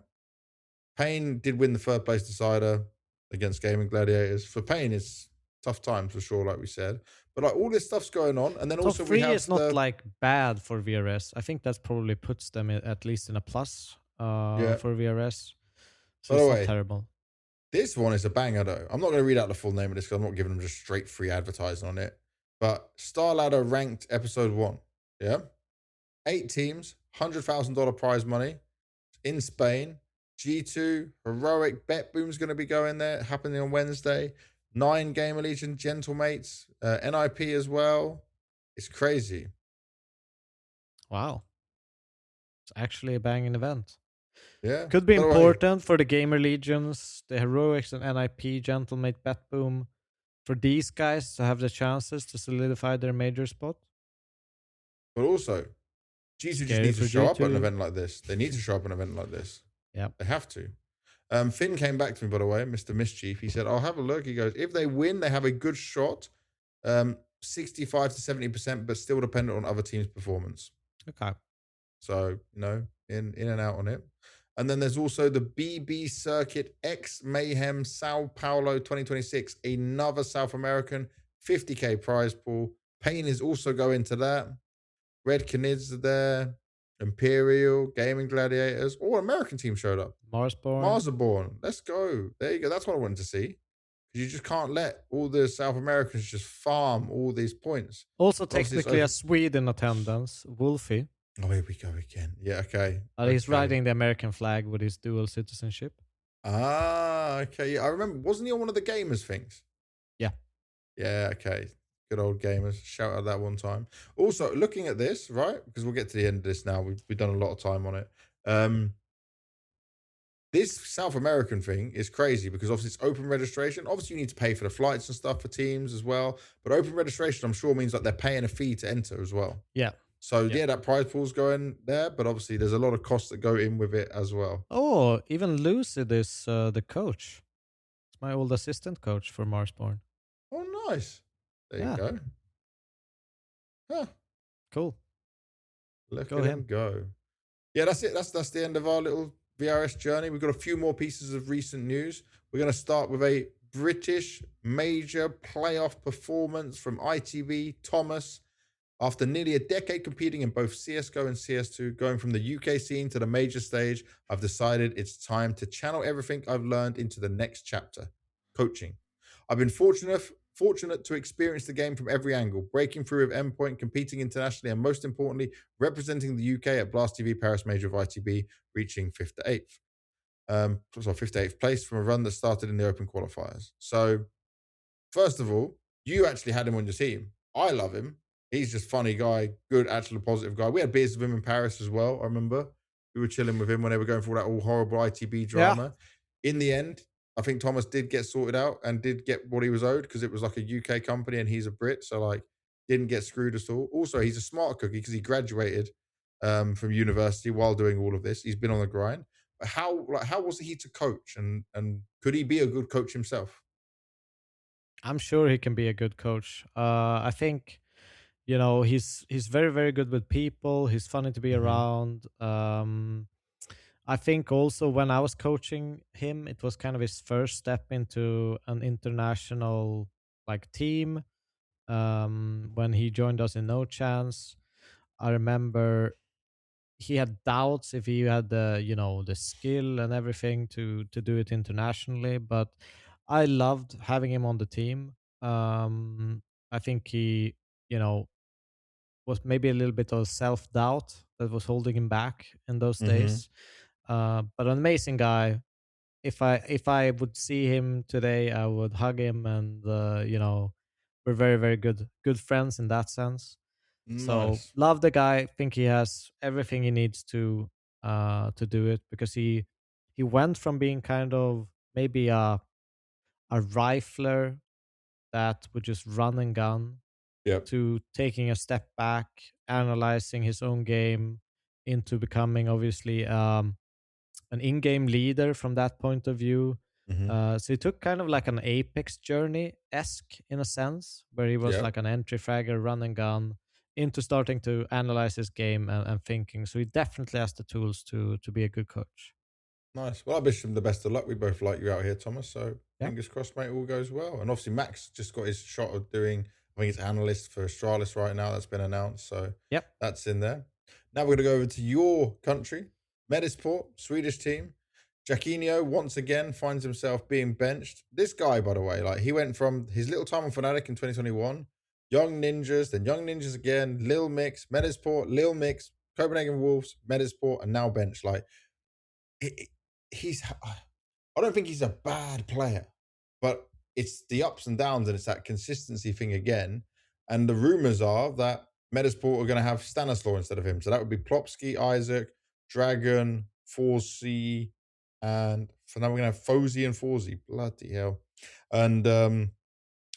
Pain did win the 3rd place decider against Gaming Gladiators. For Pain, it's tough times for sure, like we said. But like, all this stuff's going on, and then Top also 3 we have is not like bad for VRS. I think that probably puts them at least in a plus for VRS. So it's not terrible. This one is a banger, though. I'm not going to read out the full name of this because I'm not giving them just straight free advertising on it. But Star Ladder ranked episode 1. Yeah. 8 teams, $100,000 prize money in Spain. G2, Heroic, Bet Boom's going to be going there, happening on Wednesday. 9 Gamer Legion, Gentlemates, NIP as well. It's crazy. Wow. It's actually a banging event. Yeah. Could be important for the Gamer Legions, the Heroics and NIP, Gentlemate, Bet Boom, for these guys to have the chances to solidify their major spot. But also, G2 just needs to show up at an event like this. They need to show up at an event like this. Yeah. They have to. Finn came back to me, by the way, Mr. Mischief. He said, I'll have a look. He goes, if they win, they have a good shot. 65 to 70%, but still dependent on other teams' performance. Okay. So, in and out on it. And then there's also the BB Circuit X Mayhem Sao Paulo 2026, another South American 50K prize pool. Pain is also going to that. Red Canids are there. Imperial, Gaming Gladiators, all American teams showed up. Marsborn. Let's go. There you go. That's what I wanted to see. You just can't let all the South Americans just farm all these points. Also, technically, a Swede in attendance, Wolfie. Oh, here we go again. Yeah, okay. He's riding the American flag with his dual citizenship. Ah, okay. Yeah, I remember. Wasn't he on one of the gamers things? Yeah. Yeah, okay. Good old gamers. Shout out that one time. Also, looking at this, right? Because we'll get to the end of this now. We've done a lot of time on it. This South American thing is crazy because obviously it's open registration. Obviously, you need to pay for the flights and stuff for teams as well. But open registration, I'm sure, means like they're paying a fee to enter as well. Yeah. So, yeah, that prize pool's going there. But obviously, there's a lot of costs that go in with it as well. Oh, even Lucid is the coach. It's my old assistant coach for Marsborn. Oh, nice. There you go. Huh. Cool. Look at him go. Yeah, that's it. That's the end of our little VRS journey. We've got a few more pieces of recent news. We're going to start with a British major playoff performance from ITV Thomas. After nearly a decade competing in both CSGO and CS2, going from the UK scene to the major stage, I've decided it's time to channel everything I've learned into the next chapter, coaching. I've been fortunate to experience the game from every angle, breaking through with Endpoint, competing internationally, and most importantly, representing the UK at Blast TV Paris Major of ITB, reaching 5th to 8th. So 5th to 8th place from a run that started in the open qualifiers. So first of all, you actually had him on your team. I love him. He's just funny guy, good, actually positive guy. We had beers with him in Paris as well. I remember we were chilling with him when they were going through all that all horrible ITB Yeah, drama. In the end, I think Thomas did get sorted out and did get what he was owed because it was like a UK company and he's a Brit, so like didn't get screwed at all. Also, he's a smart cookie because he graduated from university while doing all of this. He's been on the grind. But how was he to coach and could he be a good coach himself? I'm sure he can be a good coach. I think he's very very good with people. He's funny to be Hmm. around. I think also when I was coaching him, it was kind of his first step into an international like team. When he joined us in No Chance, I remember he had doubts if he had the skill and everything to do it internationally, but I loved having him on the team. I think he you know was maybe a little bit of self-doubt that was holding him back in those Hmm. days, but an amazing guy. If I would see him today, I would hug him, and we're very very good friends in that sense. So Nice. love the guy. Think he has everything he needs to do it, because he went from being kind of maybe a rifler that would just run and gun Yep. to taking a step back, analyzing his own game, into becoming obviously an in-game leader from that point of view. Hmm. So he took kind of like an Apex journey esque in a sense, where he was Yep. like an entry fragger, run and gun, into starting to analyze his game and thinking. So he definitely has the tools to be a good coach. Nice. Well, I wish him the best of luck. We both like you out here, Thomas. So Yeah. fingers crossed, mate, all goes well. And obviously, Max just got his shot of doing, I think it's analyst for Astralis right now. That's been announced. So Yep. that's in there. Now we're going to go over to your country, Medisport, Swedish team. Jaquinho once again finds himself being benched. This guy, by the way, like he went from his little time on Fnatic in 2021, Young Ninjas, then Young Ninjas again, Lil Mix, Medisport, Lil Mix, Copenhagen Wolves, Medisport, and now bench. Like he- he's I don't think he's a bad player, but it's the ups and downs and it's that consistency thing again. And the rumors are that Medisport are going to have Stanislaw instead of him. So that would be Plopsky, Isaac, Dragon, Forsey, and for now we're going to have Fozy and Forsey. Bloody hell. And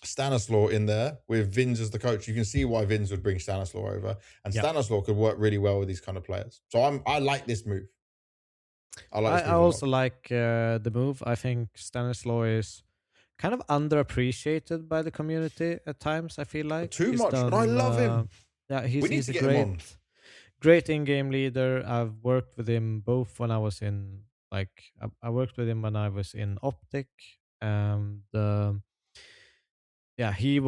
Stanislaw in there with Vins as the coach. You can see why Vins would bring Stanislaw over. And Yep. Stanislaw could work really well with these kind of players. So I like this move. I like I, this I move a lot. also like the move. I think Stanislaw is kind of underappreciated by the community at times. I feel like Too he's much, and I done. love him. Yeah, We he's need he's to a get him on. great in-game leader. I've worked with him both when I was in I worked with him when I was in Optic, and yeah, he's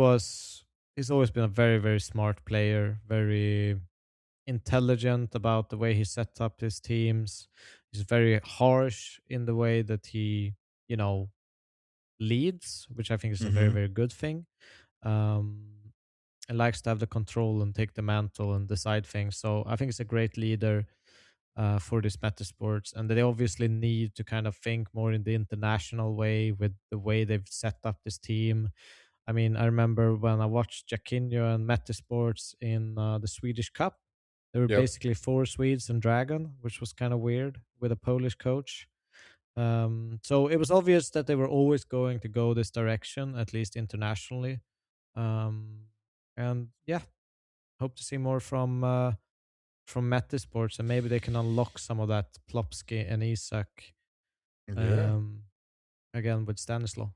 always been a very very smart player, very intelligent about the way he set up his teams. He's very harsh in the way that he you know leads, which I think is a very Mhm. very good thing. Um, and likes to have the control and take the mantle and decide things. So I think it's a great leader for this meta sports, and they obviously need to kind of think more in the international way with the way they've set up this team. I mean, I remember when I watched Jaquinho and Meta Sports in the Swedish Cup. There were Yep. basically four Swedes and Dragon, which was kind of weird with a Polish coach. So it was obvious that they were always going to go this direction, at least internationally. Um, and yeah, hope to see more from Meta Sports, and maybe they can unlock some of that Plopsky and Isak Yeah. um, again with Stanislaw.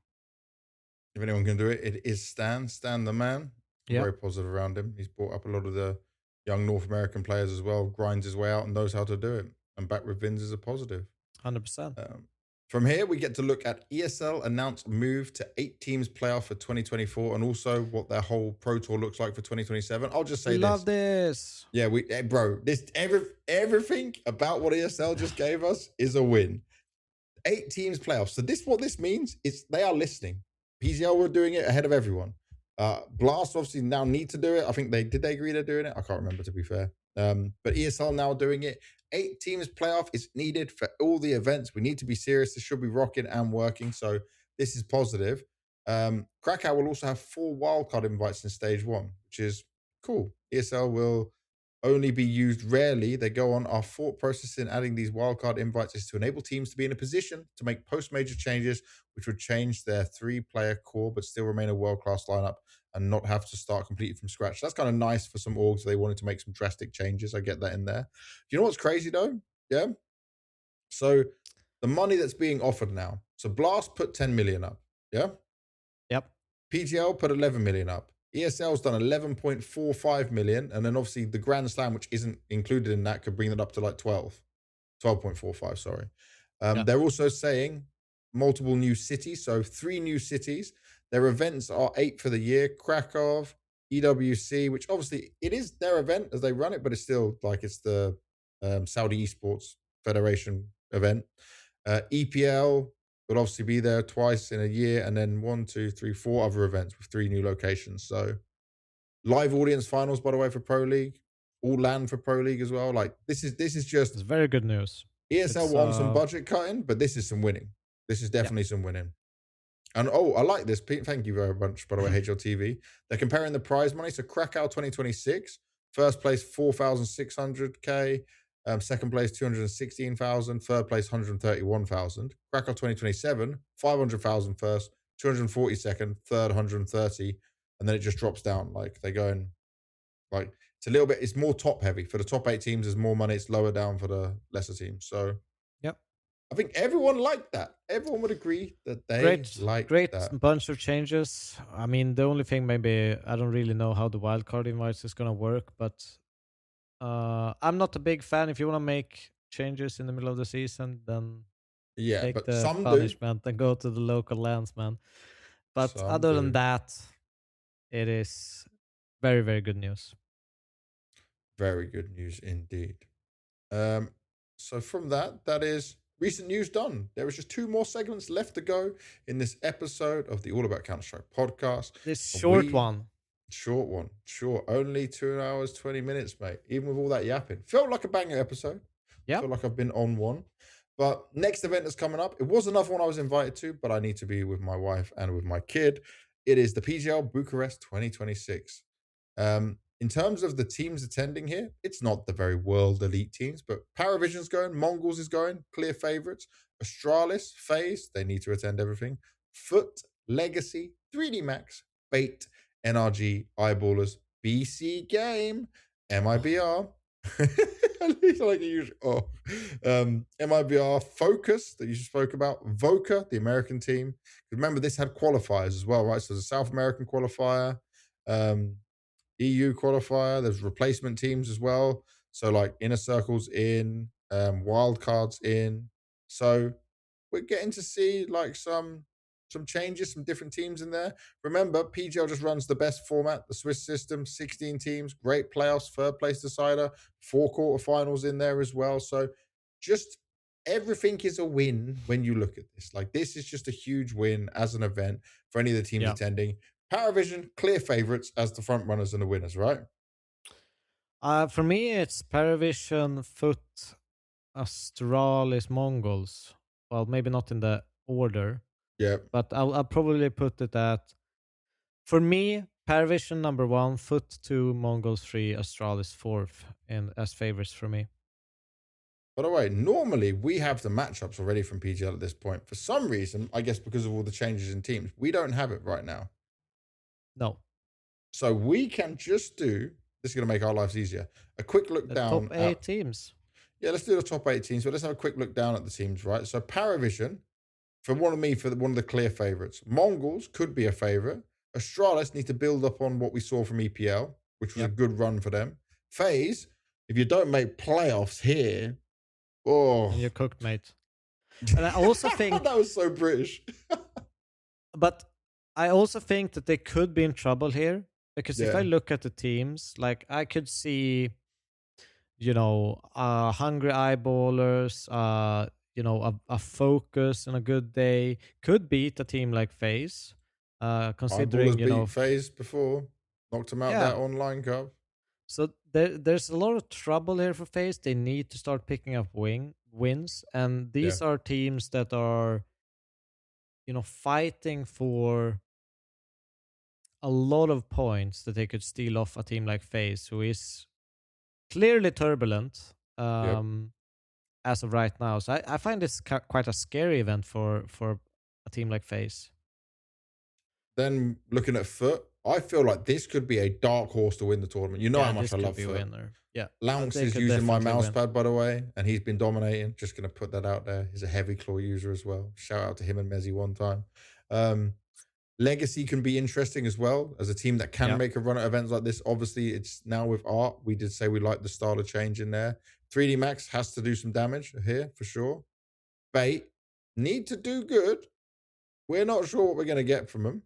If anyone can do it, it is Stan. Stan the man. I'm Yeah, very positive around him. He's brought up a lot of the young North American players as well, grinds his way out and knows how to do it. And back with Vins is a positive. 100%. From here, we get to look at ESL announced move to 8 teams playoff for 2024 and also what their whole Pro Tour looks like for 2027. I'll just say Love this. this. Yeah, bro, everything about what ESL just gave us is a win. 8 teams playoffs. So what this means is they are listening. PGL were doing it ahead of everyone. Blast obviously now need to do it. I think they agree they're doing it. I can't remember, to be fair. But ESL now doing it. 8 teams playoff is needed for all the events. We need to be serious. This should be rocking and working. So this is positive. Krakow will also have 4 wildcard invites in stage 1, which is cool. ESL will only be used rarely. They go on, our thought process in adding these wildcard invites is to enable teams to be in a position to make post-major changes, which would change their 3-player core, but still remain a world-class lineup and not have to start completely from scratch. That's kind of nice for some orgs. They wanted to make some drastic changes. I get that in there. You know what's crazy though? Yeah. So the money that's being offered now. So Blast put 10 million up. Yeah. Yep. PGL put 11 million up. ESL's done 11.45 million. And then obviously the Grand Slam, which isn't included in that, could bring it up to like 12.45, sorry. They're also saying multiple new cities. So 3 new cities. Their events are 8 for the year. Krakow, EWC, which obviously it is their event as they run it, but it's still like it's the Saudi Esports Federation event. EPL will obviously be there twice in a year, and then 1, 2, 3, 4 other events with 3 new locations. So live audience finals, by the way, for Pro League, all land for Pro League as well. Like this is just It's very good news. ESL won some budget cutting, but this is some winning. This is definitely some winning. And I like this. Pete, thank you very much, by the way, HLTV. They're comparing the prize money. So Krakow 2026, first place 4,600K, second place 216,000, third place 131,000. Krakow 2027, 500,000 first, 240 third 130, and then it just drops down. Like they're going like it's a little bit. It's more top heavy for the top 8 teams. There's more money. It's lower down for the lesser teams. So yep. I think everyone liked that. Everyone would agree that they liked great that. bunch of changes. I mean, the only thing maybe I don't really know how the wildcard invites is gonna work, but I'm not a big fan. If you want to make changes in the middle of the season, then Yeah, take but the some do. punishment and go to the local lands, man. But Some other than do. that, it is very, very good news. Very good news indeed. So from that is recent news done. There is just 2 more segments left to go in this episode of the All About Counter-Strike podcast. This short one. Short one. Short. Only 2 hours, 20 minutes, mate. Even with all that yapping. Felt like a banger episode. Yeah. Feel like I've been on one. But next event that's coming up, it was another one I was invited to, but I need to be with my wife and with my kid. It is the PGL Bucharest 2026. In terms of the teams attending here, it's not the very world elite teams, but Paravision's going, Mongols is going, clear favorites. Astralis, FaZe, they need to attend everything. Foot, Legacy, 3D Max, Bait, NRG, Eyeballers, BC Game, MIBR. Like usual. MIBR, Focus that you just spoke about, Voca, the American team. Remember, this had qualifiers as well, right? So the South American qualifier, EU qualifier. There's replacement teams as well. So like inner circles in, wildcards in. So we're getting to see like some changes, some different teams in there. Remember, PGL just runs the best format, the Swiss system, 16 teams, great playoffs, third place decider, 4 quarterfinals in there as well. So just everything is a win when you look at this. Like this is just a huge win as an event for any of the teams attending. Paravision, clear favorites as the front runners and the winners, right? For me, it's Paravision, Foot, Astralis, Mongols. Well, maybe not in the order. Yeah. But I'll probably put it at, for me, Paravision number 1, Foot 2, Mongols 3, Astralis 4th, and as favorites for me. By the way, normally we have the matchups already from PGL at this point. For some reason, I guess because of all the changes in teams, we don't have it right now. No. So we can just do, this is going to make our lives easier, a quick look the down. Top 8 teams. Yeah, let's do the top 8 teams, but let's have a quick look down at the teams, right? So Paravision, for one of the clear favorites. Mongols could be a favorite. Astralis need to build up on what we saw from EPL, which was a good run for them. FaZe, if you don't make playoffs here, and you're cooked, mate. And I also think that was so British. but I also think that they could be in trouble here because if I Yeah, look at the teams, like I could see, hungry eyeballers, a focus and a good day could beat a team like FaZe. Considering, eyeballers beat FaZe before, knocked him out yeah. that online cup. So there's a lot of trouble here for FaZe. They need to start picking up wins, and Yeah, these are teams that are, fighting for a lot of points that they could steal off a team like FaZe, who is clearly turbulent yep. as of right now. So I find this quite a scary event for a team like FaZe. Then looking at Foot, I feel like this could be a dark horse to win the tournament. You know Yeah, how much this I could love be a Foot. winner. Yeah, Lounx they is could using my definitely mouse win. pad, by the way, and he's been dominating. Just going to put that out there. He's a heavy claw user as well. Shout out to him and Mezzy one time. Legacy can be interesting as well as a team that can Yeah, make a run at events like this. Obviously, it's now with Art. We did say we like the style of change in there. 3D Max has to do some damage here for sure. Bait need to do good. We're not sure what we're going to get from them.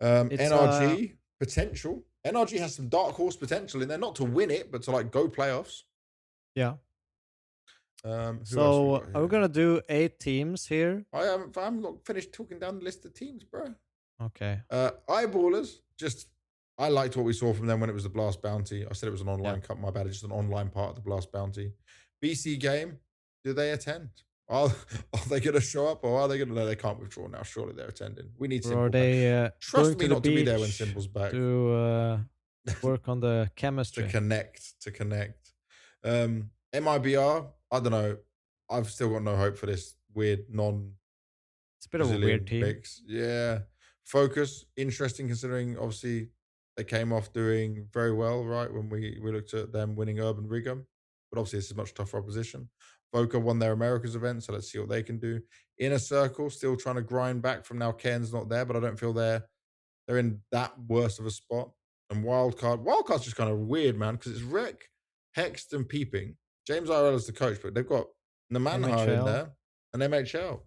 it's NRG potential. NRG has some dark horse potential in there, not to win it, but to like go playoffs. yeah. Who else we So got are we here? gonna do 8 teams here? I'm not finished talking down the list of teams, bro. Okay. Eyeballers, just I liked what we saw from them when it was the Blast Bounty. I said it was an Yeah. online cup, my bad. It's just an online part of the Blast Bounty. BC game, do they attend? Are they going to show up or are they going to? No, they can't withdraw now. Surely they're attending. We need Or are Simple back. they Trust going me to the not to be there when beach Simple's back. to work on the to chemistry? connect. MIBR, I don't know. I've still got no hope for this weird It's a bit of a weird Brazilian team. mix. Yeah. Focus, interesting considering obviously they came off doing very well, right? When we looked at them winning Urban Rigum. But obviously this is a much tougher opposition. Voca won their Americas event, so let's see what they can do. Inner Circle, still trying to grind back from now Ken's not there, but I don't feel they're in that worse of a spot. And Wildcard's just kind of weird, man, because it's Rec, Hext, and Peeping. James IRL is the coach, but they've got Namanha in MHL. there and MHL.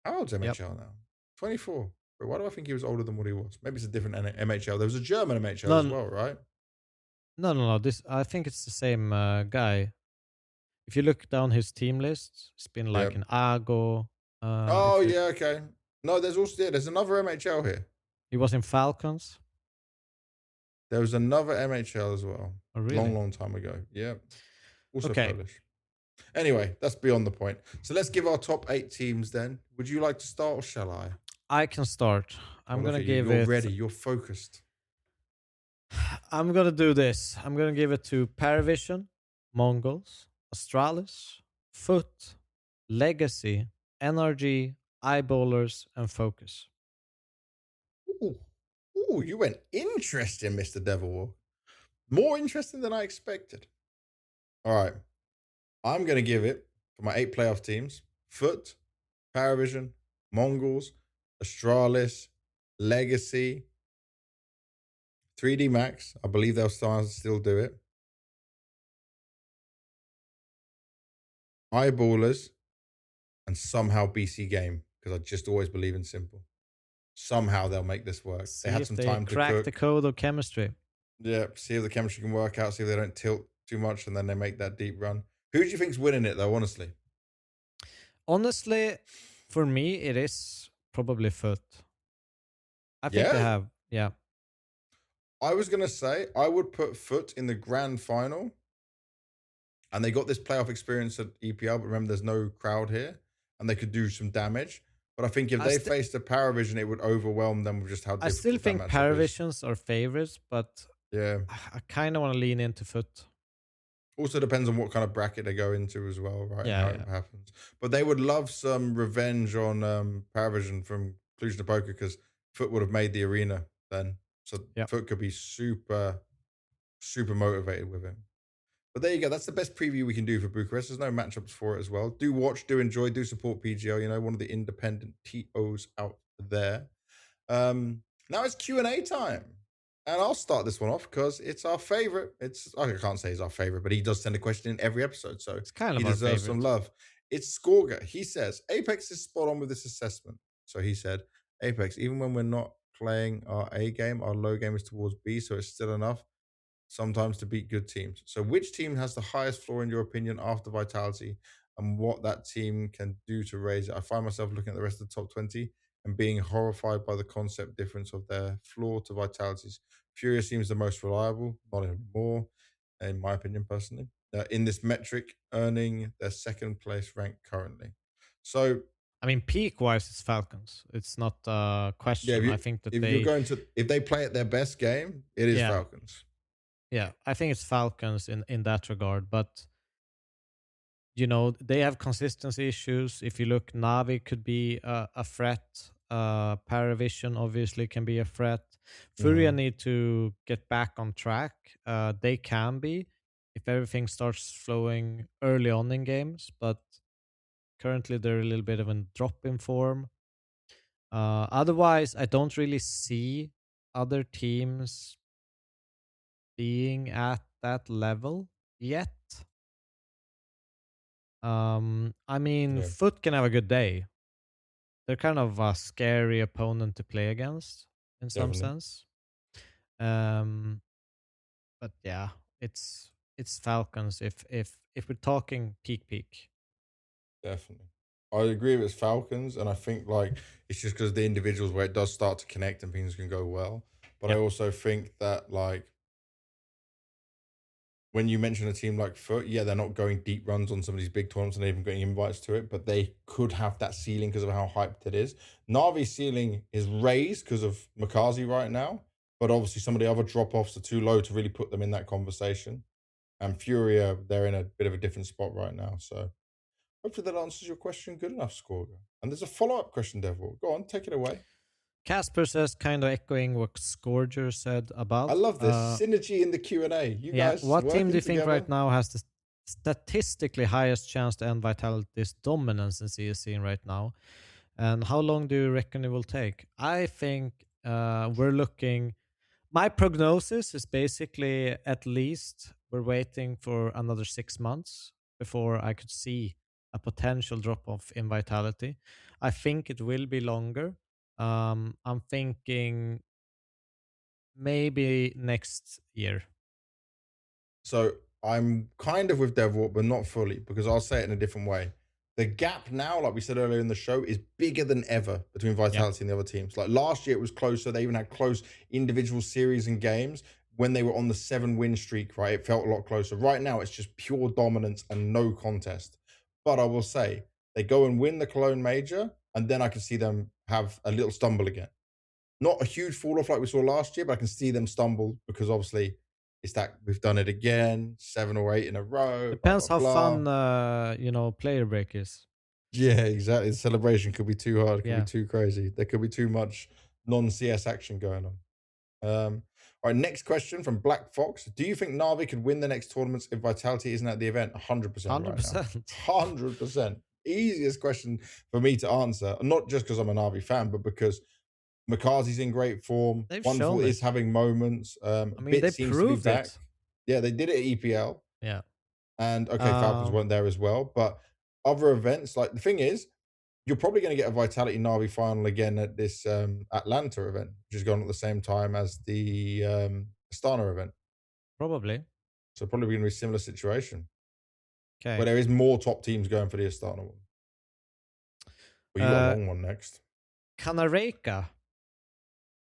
How old's MHL Yep. now? 24. But why do I think he was older than what he was? Maybe it's a different MHL. There was a German MHL as well, right? No. This I think it's the same guy. If you look down his team list, it's been like Yep. an Ago. Oh, yeah, okay. No, there's another MHL here. He was in Falcons. There was another MHL as well. Oh, really? Long time ago. Yep. Also Okay. Polish. Anyway, that's beyond the point. So let's give our top 8 teams then. Would you like to start or shall I? I can start. I'm gonna give You're it. ready. You're focused. I'm gonna do this. I'm gonna give it to Paravision, Mongols, Astralis, Foot, Legacy, NRG, Eyeballers, and Focus. Ooh, you went interesting, Mr. Devil. More interesting than I expected. All right. I'm going to give it for my 8 playoff teams Foot, Paravision, Mongols, Astralis, Legacy, 3D Max. I believe they'll still do it. Eyeballers, and somehow BC Game, because I just always believe in Simple. Somehow they'll make this work. See they had if some they time to crack cook. the code of chemistry. Yeah, see if the chemistry can work out, see if they don't tilt too much, and then they make that deep run. Who do you think's winning it, though, honestly? Honestly, for me, it is probably Foot. I think they have, yeah. I was going to say, I would put Foot in the grand final. And they got this playoff experience at EPL, but remember, there's no crowd here. And they could do some damage. But I think if they faced a Paravision, it would overwhelm them with just how difficult I still think that matchup is. Paravisions are favorites, but yeah, I kind of want to lean into Foot. Also depends on what kind of bracket they go into as well, right? Yeah, How it happens. But they would love some revenge on Paravision from Cluj-Napoca because Foot would have made the arena then. So Foot could be super, super motivated with him. But there you go. That's the best preview we can do for Bucharest. There's no matchups for it as well. Do watch, do enjoy, do support PGL. You know, one of the independent TOs out there. Now it's Q&A time. And I'll start this one off because it's our favorite. I can't say he's our favorite, but he does send a question in every episode. So it's kind of he deserves some love. It's Skorga. He says, Apex is spot on with this assessment. So he said, Apex, even when we're not playing our A game, our low game is towards B, so it's still enough sometimes to beat good teams. So which team has the highest floor in your opinion after Vitality and what that team can do to raise it? I find myself looking at the rest of the top 20 and being horrified by the concept difference of their floor to Vitality's. Furia seems the most reliable, not anymore, in my opinion, personally. In this metric, earning their second place rank currently. So I mean, peak wise, it's Falcons. It's not a yeah, question. I think that if they play at their best game, it is yeah, Falcons. yeah. I think it's Falcons in that regard. But they have consistency issues. If you look, Navi could be a threat. Paravision obviously can be a threat. Furia Mhm. need to get back on track. They can be if everything starts flowing early on in games, but currently they're a little bit of a drop in form. Otherwise, I don't really see other teams being at that level yet. I mean, Yeah, Foot can have a good day. They're kind of a scary opponent to play against in some definitely. sense. Um, but yeah, it's Falcons if we're talking peak. Definitely. I agree with Falcons, and I think like it's just because the individuals where it does start to connect and things can go well. But I Yeah. also think that like when you mention a team like Foot, yeah, they're not going deep runs on some of these big tournaments and even getting invites to it, but they could have that ceiling because of how hyped it is. Navi's ceiling is raised because of Makazi right now, but obviously some of the other drop offs are too low to really put them in that conversation. And Furia, they're in a bit of a different spot right now. So hopefully that answers your question good enough, Scorga. And there's a follow-up question, Devil. Go on, take it away. Casper says, kind of echoing what Scourger said I above. love this synergy in the Q&A. You Yeah. guys What team do working you think together. right now has the statistically highest chance to end Vitality's dominance in CSC right now? And how long do you reckon it will take? I think we're looking. My prognosis is basically at least we're waiting for another 6 months before I could see a potential drop off in Vitality. I think it will be longer. I'm thinking maybe next year. So I'm kind of with Devil, but not fully, because I'll say it in a different way. The gap now, like we said earlier in the show, is bigger than ever between Yeah. Vitality and the other teams. Like last year, it was closer. They even had close individual series and games when they were on the 7-win streak, right? It felt a lot closer. Right now, it's just pure dominance and no contest. But I will say, they go and win the Cologne Major, and then I can see them have a little stumble again. Not a huge fall off like we saw last year, but I can see them stumble because obviously it's that we've done it again, 7 or 8 in a row, blah, Depends blah, how blah. fun player break is. Yeah, exactly. The celebration could be too hard, could be Yeah. too crazy. There could be too much non-CS action going on. All right, next question from Black Fox. Do you think Navi could win the next tournaments if Vitality isn't at the event? 100% right now. 100%. 100%. Easiest question for me to answer. Not just because I'm a Navi fan, but because McCarthy's in great form. They've Wonderful shown is it. having moments. I mean, Bit they seems to be proved back. it. Yeah, they did it at EPL. Yeah. And okay, Falcons weren't there as well. But other events, like the thing is, you're probably going to get a Vitality Navi final again at this Atlanta event, which is going at the same time as the Astana event. Probably. So probably going to be a similar situation where Okay. there is more top teams going for the Astana one. Well, you got a long one next. Kanareka.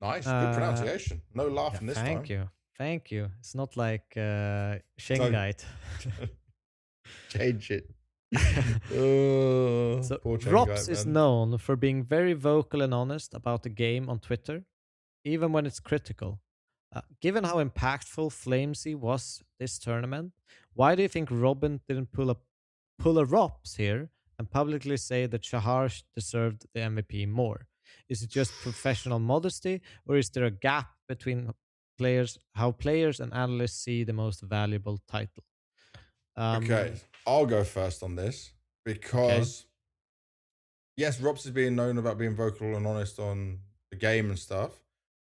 Nice, good pronunciation. No Yeah, laughing this thank time. you. Thank you. It's not like No, Shengite. change it. Oh, So poor chain guy, Rops is man. known for being very vocal and honest about the game on Twitter, even when it's critical. Given how impactful Flamesy was this tournament, why do you think Robin didn't pull a Rops here and publicly say that Shahar deserved the MVP more? Is it just professional modesty, or is there a gap between how players and analysts see the most valuable title? Okay, Um, I'll go first on this okay, because yes, Robs is being known about being vocal and honest on the game and stuff,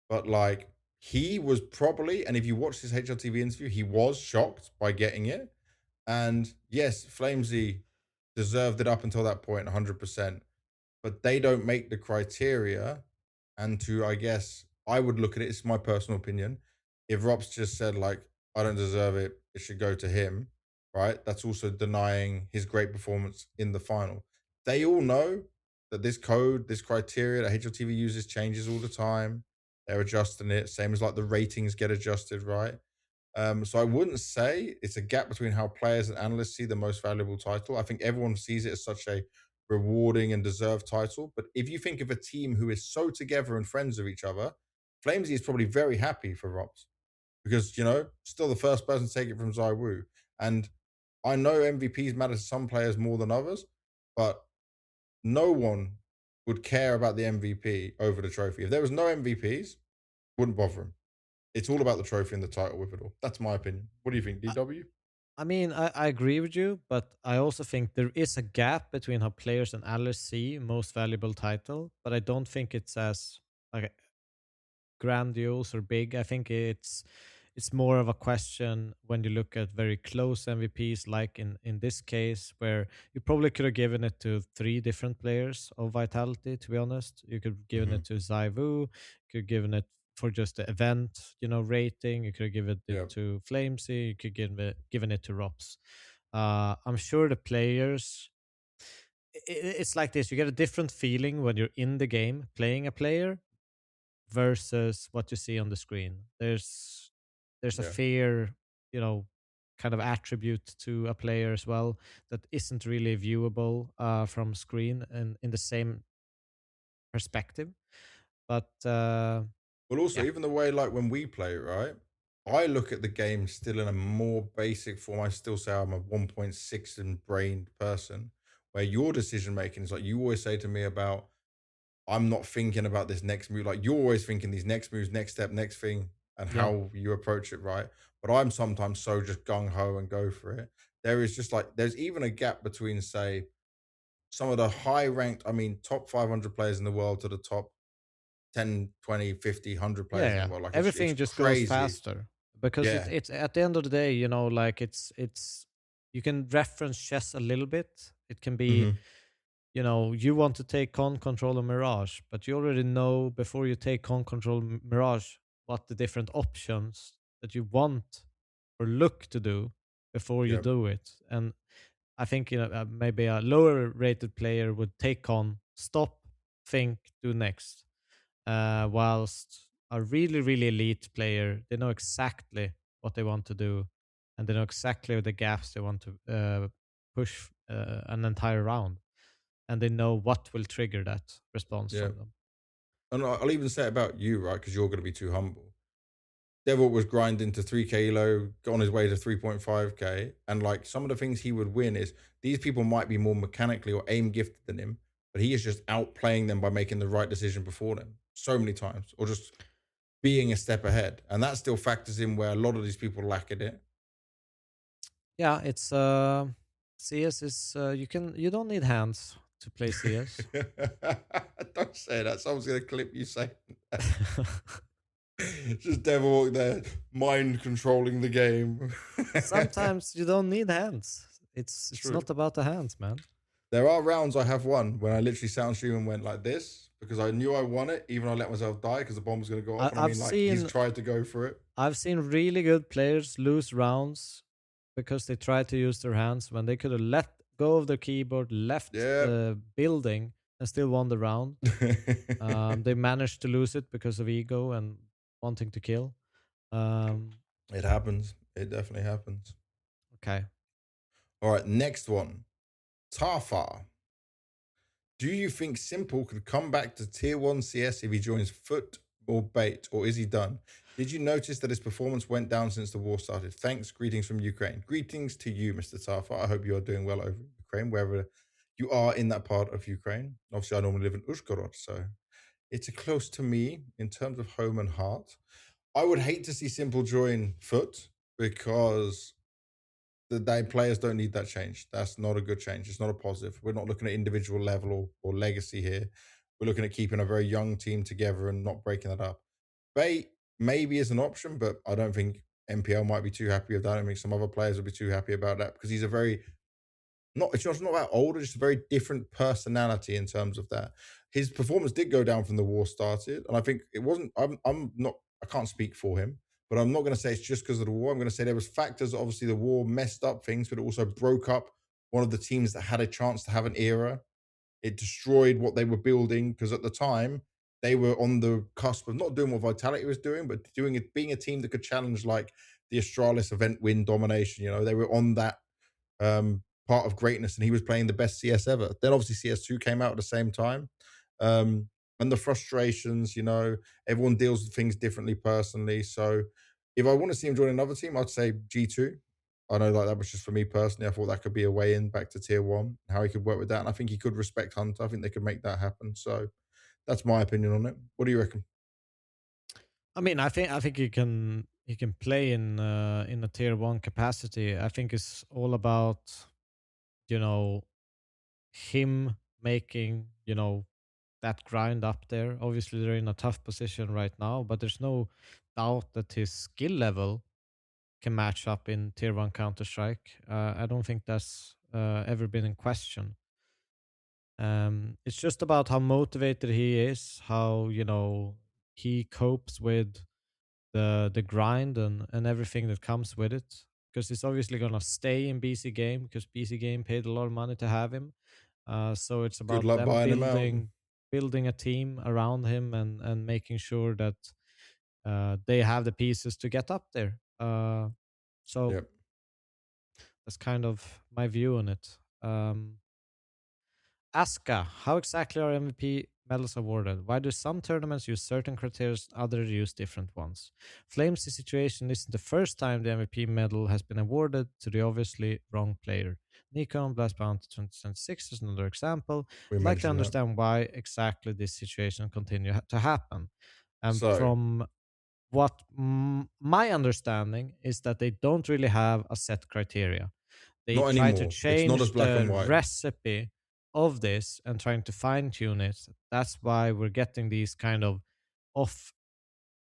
but like he was probably, and if you watch his HLTV interview, he was shocked by getting it. And yes, Flamesy deserved it up until that point, 100%. But they don't make the criteria. And to, I guess, I would look at it, it's my personal opinion. If Rob's just said, like, I don't deserve it, it should go to him, right? That's also denying his great performance in the final. They all know that this code, this criteria that HLTV uses changes all the time. They're adjusting it, same as like the ratings get adjusted, right? So I wouldn't say it's a gap between how players and analysts see the most valuable title. I think everyone sees it as such a rewarding and deserved title. But if you think of a team who is so together and friends with each other, Flamesy is probably very happy for Robs because, still the first person to take it from Zaiwu. And I know MVPs matter to some players more than others, but no one would care about the MVP over the trophy. If there was no MVPs, wouldn't bother him. It's all about the trophy and the title with it all. That's my opinion. What do you think, DW? I mean, I agree with you, but I also think there is a gap between how players and analysts see most valuable title, but I don't think it's as like grandiose or big. I think it's more of a question when you look at very close MVPs, like in this case, where you probably could have given it to three different players of Vitality. To be honest, you could have given Mm-hmm. it to Zaivu, could have given it for just the event, rating. You could have given it Yeah. to Flamesy. You could given it to Rops. I'm sure the players. It's like this. You get a different feeling when you're in the game playing a player versus what you see on the screen. There's a Yeah. fair, kind of attribute to a player as well that isn't really viewable from screen and in the same perspective. But Well, also, yeah, even the way, like, when we play, right? I look at the game still in a more basic form. I still say I'm a 1.6 and brained person, where your decision making is like you always say to me about, I'm not thinking about this next move. Like, you're always thinking these next moves, next step, next thing, and yeah, how you approach it, right? But I'm sometimes so just gung ho and go for it. There is just like, there's even a gap between, say, some of the high ranked, I mean, top 500 players in the world to the top 10, 20, 50, 100 yeah, players in the yeah. world. Like, it's Everything just goes crazy. faster because Yeah. it's at the end of the day, like it's you can reference chess a little bit. It can be, Hmm. you want to take con control of Mirage, but you already know before you take con control Mirage what the different options that you want or look to do before you Yeah. do it. And I think maybe a lower rated player would take on, stop, think, do next. Whilst a really really elite player, they know exactly what they want to do, and they know exactly the gaps they want to push an entire round, and they know what will trigger that response Yeah. from them. And I'll even say it about you, right? Because you're going to be too humble. Devil was grinding to 3K low, got on his way to 3.5K. And like some of the things he would win is these people might be more mechanically or aim gifted than him, but he is just outplaying them by making the right decision before them so many times, or just being a step ahead. And that still factors in where a lot of these people lack in it. Yeah, it's CS is you don't need hands to play CS. Don't say that. Someone's going to clip you saying that. Just Devil Walk there, mind controlling the game. Sometimes you don't need hands. It's True. not about the hands, man. There are rounds I have won when I literally sat on stream and went like this because I knew I won it, even though I let myself die because the bomb was going to go off. And I I've mean, like, he's seen tried to go for it. I've seen really good players lose rounds because they tried to use their hands when they could have let go of their keyboard, left Yeah. the building, and still won the round. They managed to lose it because of ego and wanting to kill. Um, It happens. It definitely happens. okay. All right, next one. Tarfar. Do you think Simple could come back to Tier 1 CS if he joins Foot or Bait, or is he done? Did you notice that his performance went down since the war started? Thanks. Greetings from Ukraine. Greetings to you, Mr. Tarfar. I hope you are doing well over in Ukraine, wherever you are in that part of Ukraine. Obviously, I normally live in Uzhgorod, so it's close to me in terms of home and heart. I would hate to see Simple join Foot because the players don't need that change. That's not a good change. It's not a positive. We're not looking at individual level or legacy here. We're looking at keeping a very young team together and not breaking that up. Bait maybe is an option, but I don't think MPL might be too happy with that. I mean, some other players would be too happy about that because he's a very not it's just not about older, just a very different personality in terms of that. His performance did go down from the war started, and I think it wasn't. I'm not. I can't speak for him, but I'm not going to say it's just because of the war. I'm going to say there was factors. Obviously, the war messed up things, but it also broke up one of the teams that had a chance to have an era. It destroyed what they were building because at the time they were on the cusp of not doing what Vitality was doing, but doing it, being a team that could challenge like the Astralis event win domination. You know, they were on that part of greatness, and he was playing the best CS ever. Then obviously CS2 came out at the same time, um, and the frustrations. You know, everyone deals with things differently personally. So, if I want to see him join another team, I'd say G2. I know like that was just for me personally. I thought that could be a way in back to tier one, how he could work with that. And I think he could respect Hunter. I think they could make that happen. So that's my opinion on it. What do you reckon? I mean, I think he can play in a tier one capacity. I think it's all about, you know, him making, that grind up there. Obviously, they're in a tough position right now, but there's no doubt that his skill level can match up in tier one Counter Strike. I don't think that's ever been in question. It's just about how motivated he is, how he copes with the grind and everything that comes with it. Because he's obviously gonna stay in BC Game because BC Game paid a lot of money to have him. So it's Good about luck them buying him out. building a team around him and making sure that they have the pieces to get up there. So Yep. that's kind of my view on it. Aska, how exactly are MVP medals awarded? Why do some tournaments use certain criteria, others use different ones? Flames' situation isn't the first time the MVP medal has been awarded to the obviously wrong player. Nikon Blast Bounty 2026 is another example. We I'd like to mentioned that. understand why exactly this situation continue to happen. And So from what my understanding is that they don't really have a set criteria. They not try to anymore. It's not as change black and the white. recipe of this and trying to fine tune it. That's why we're getting these kind of off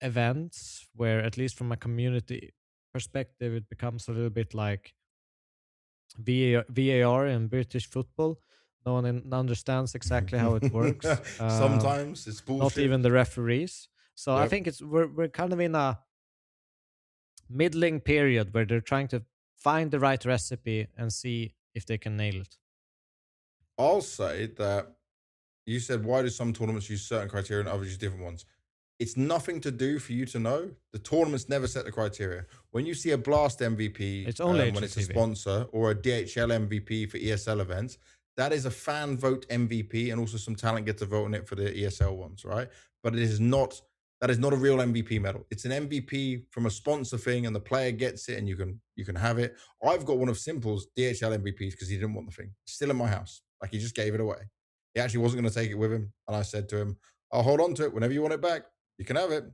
events where, at least from a community perspective, it becomes a little bit like VAR in British football. No one understands exactly how it works. Sometimes it's Not bullshit. even the referees. So I Yep. think we're kind of in a middling period where they're trying to find the right recipe and see if they can nail it. I'll say that you said why do some tournaments use certain criteria and others use different ones? It's nothing to do for you to know. The tournaments never set the criteria. When you see a Blast MVP, It's only when it's a HLTV. sponsor, or a DHL MVP for ESL events, that is a fan vote MVP, and also some talent gets a vote on it for the ESL ones, right? But it is not. That is not a real MVP medal. It's an MVP from a sponsor thing, and the player gets it, and you can have it. I've got one of Simple's DHL MVPs because he didn't want the thing. It's still in my house. Like he just gave it away. He actually wasn't going to take it with him, and I said to him, "I'll hold on to it whenever you want it back. You can have it."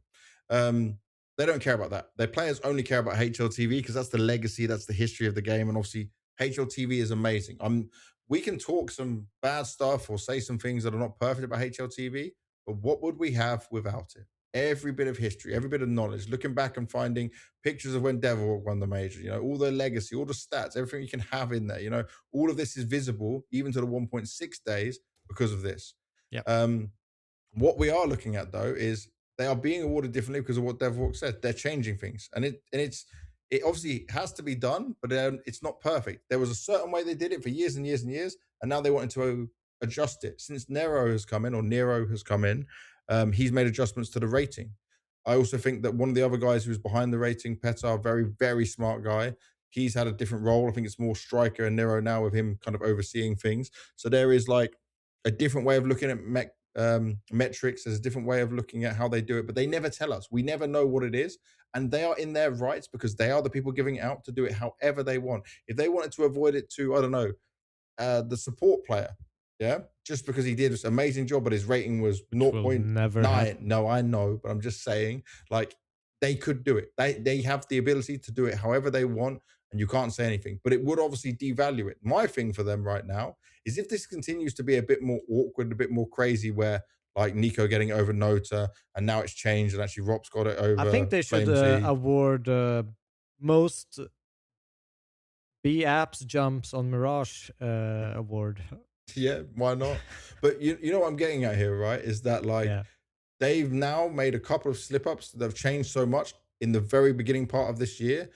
They don't care about that. Their players only care about HLTV because that's the legacy, that's the history of the game, and obviously HLTV is amazing. We can talk some bad stuff or say some things that are not perfect about HLTV, but what would we have without it? Every bit of history, every bit of knowledge, looking back and finding pictures of when Devil won the major, all the legacy, all the stats, everything you can have in there, all of this is visible even to the 1.6 days because of this. Yeah. Um, what we are looking at though is they are being awarded differently because of what DevWalk said. They're changing things, and it obviously has to be done, but it's not perfect. There was a certain way they did it for years and years and years, and now they wanted to adjust it. Since Nero has come in, he's made adjustments to the rating. I also think that one of the other guys who's behind the rating, Petar, very very smart guy. He's had a different role. I think it's more striker and Nero now with him kind of overseeing things. So there is like a different way of looking at metrics. There's a different way of looking at how they do it, but they never tell us. We never know what it is, and they are in their rights because they are the people giving it out to do it however they want. If they wanted to avoid it to, I don't know, the support player, yeah, just because he did this amazing job, but his rating was Which will never 0.9. happen. No, I know, but I'm just saying, like, they could do it. They have the ability to do it however they want, and you can't say anything. But it would obviously devalue it. My thing for them right now is if this continues to be a bit more awkward, a bit more crazy, where like Nico getting it over Nota, and now it's changed, and actually Rob's got it I think over they should Flamesy. award most B apps jumps on Mirage award. Yeah, why not? But you know what I'm getting at here, right? Is that like Yeah, they've now made a couple of slip ups that have changed so much in the very beginning part of this year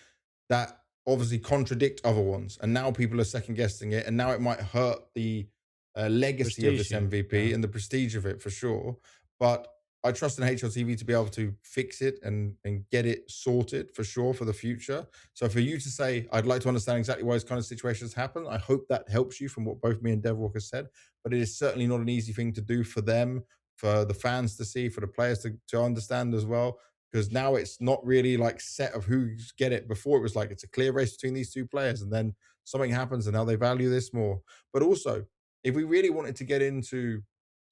that obviously contradict other ones. And now people are second guessing it. And now it might hurt the legacy of this prestige. MVP Yeah, and the prestige of it for sure. But I trust in HLTV to be able to fix it and get it sorted for sure for the future. So for you to say, I'd like to understand exactly why this kind of situations happen, I hope that helps you from what both me and Devwalker said. But it is certainly not an easy thing to do for them, for the fans to see, for the players to understand as well. Because now it's not really like set of who's get it. Before it was like it's a clear race between these two players, and then something happens, and now they value this more. But also, if we really wanted to get into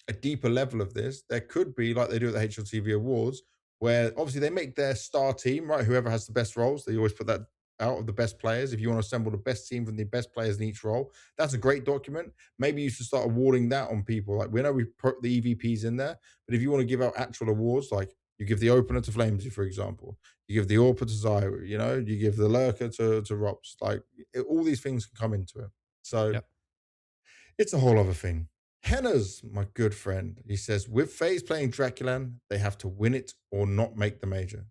a deeper level of this, there could be like they do at the HLTV Awards, where obviously they make their star team, right? Whoever has the best roles, they always put that out of the best players. If you want to assemble the best team from the best players in each role, that's a great document. Maybe you should start awarding that on people. Like we know we put the EVPs in there, but if you want to give out actual awards, like you give the opener to Flamesy, for example, you give the AWPer to Zyra, you give the lurker to Rops. Like all these things can come into it. So yeah. it's a whole other thing. Henna's my good friend. He says, with FaZe playing Draculan, they have to win it or not make the major.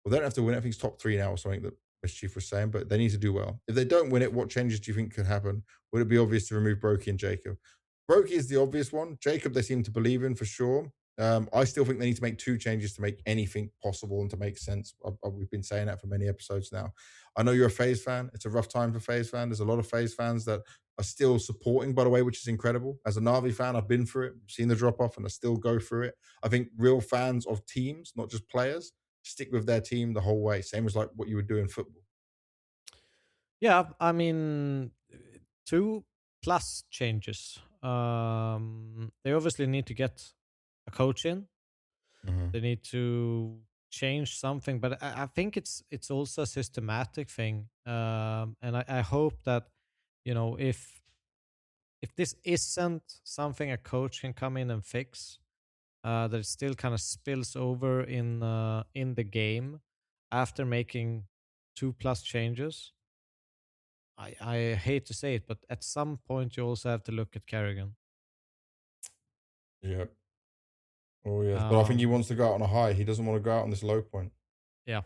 Well, they don't have to win it. I think it's top 3 now or something that Mischief was saying, but they need to do well. If they don't win it, what changes do you think could happen? Would it be obvious to remove Brokey and Jacob? Brokey is the obvious one. Jacob, they seem to believe in for sure. I still think they need to make 2 changes to make anything possible and to make sense. We've been saying that for many episodes now. I know you're a FaZe fan. It's a rough time for FaZe fans. There's a lot of FaZe fans that are still supporting, by the way, which is incredible. As a Navi fan, I've been through it, seen the drop off, and I still go through it. I think real fans of teams, not just players, stick with their team the whole way. Same as like what you would do in football. Yeah, I mean, 2+ changes. They obviously need to get a coach in. Mhm. They need to change something, but I think it's also a systematic thing. And I hope that if this isn't something a coach can come in and fix, that it still kind of spills over in the game after making 2+ changes. I hate to say it, but at some point you also have to look at Kerrigan. Yeah. Oh yes, but I think he Um, wants to go out on a high. He doesn't want to go out on this low point. yeah,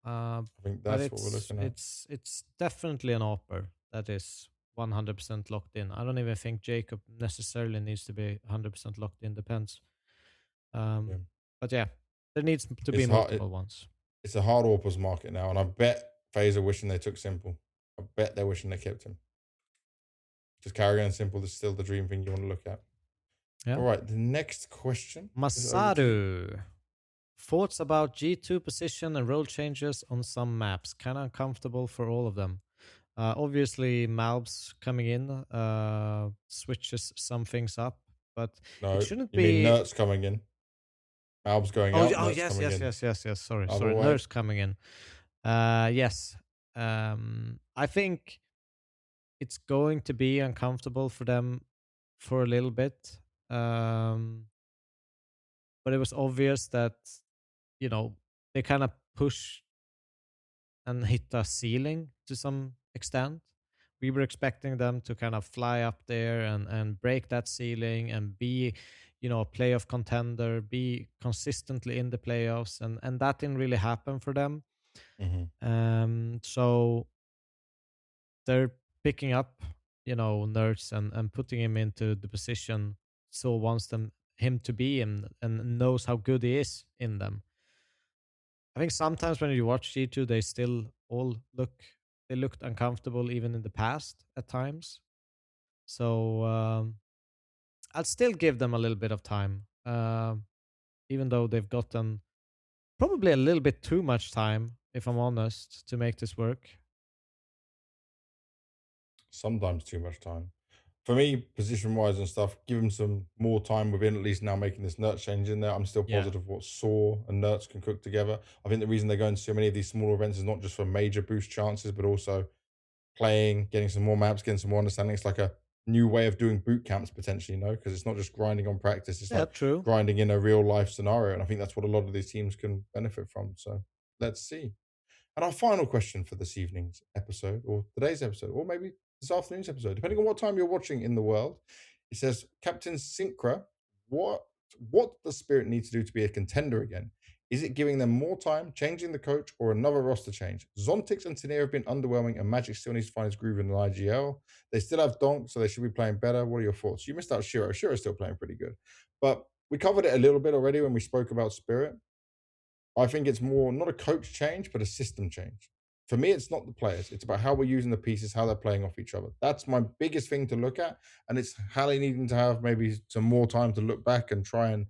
uh, I think but that's what we're looking at. it's definitely an offer that is 100% locked in. I don't even think Jacob necessarily needs to be 100% locked in. Depends. Yeah. Um, but yeah, there needs to be It's hard. multiple ones. It's a hard Orpers market now, and I bet FaZe are wishing they took Simple. I bet they're wishing they kept him. Just Carrigan and Simple is still the dream thing you want to look at. Yeah, All right, the next question is over to you. Masaru. Thoughts about G2 position and role changes on some maps. Kind of uncomfortable for all of them. Obviously, Malbs coming in switches some things up, but it No, shouldn't you mean be. Nert's coming in. Alb's going Oh, out. oh Nert's yes, coming yes, in. yes, yes, yes. Sorry, Other sorry. way. Nurse coming in. Yes. I think it's going to be uncomfortable for them for a little bit. But it was obvious that they kind of push and hit a ceiling to some extent. We were expecting them to kind of fly up there and break that ceiling and be, a playoff contender, be consistently in the playoffs, and that didn't really happen for them. Mhm. So they're picking up, Nerds and putting him into the position so wants him to be in and knows how good he is in them. I think sometimes when you watch G2, they still all looked uncomfortable even in the past at times. So I'll still give them a little bit of time, even though they've gotten probably a little bit too much time, if I'm honest, to make this work. Sometimes too much time. For me, position wise and stuff, give him some more time within at least now making this Nurts change in there. I'm still Yeah, positive what Saw and Nurts can cook together. I think the reason they're going to so many of these smaller events is not just for major boost chances, but also playing, getting some more maps, getting some more understanding. It's like a new way of doing boot camps potentially, because it's not just grinding on practice, it's yeah, like true. grinding in a real life scenario. And I think that's what a lot of these teams can benefit from. So let's see. And our final question for this evening's episode, or today's episode, or maybe this afternoon's episode, depending on what time you're watching in the world, it says, Captain Syncra, what what does Spirit need to do to be a contender again? Is it giving them more time, changing the coach, or another roster change? Zontix and Tania have been underwhelming, and Magic still needs to find his groove in the IGL. They still have Donk, so they should be playing better. What are your thoughts? You missed out Shiro. Shiro's still playing pretty good. But we covered it a little bit already when we spoke about Spirit. I think it's more not a coach change, but a system change. For me, it's not the players. It's about how we're using the pieces, how they're playing off each other. That's my biggest thing to look at. And it's Hallie needing to have maybe some more time to look back and try and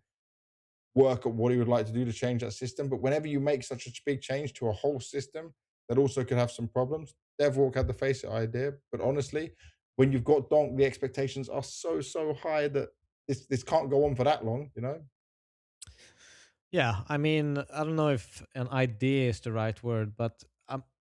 work at what he would like to do to change that system. But whenever you make such a big change to a whole system that also could have some problems, Dev Walk had the face it idea. But honestly, when you've got Donk, the expectations are so high that this can't go on for that long, you know? Yeah, I mean, I don't know if an idea is the right word, but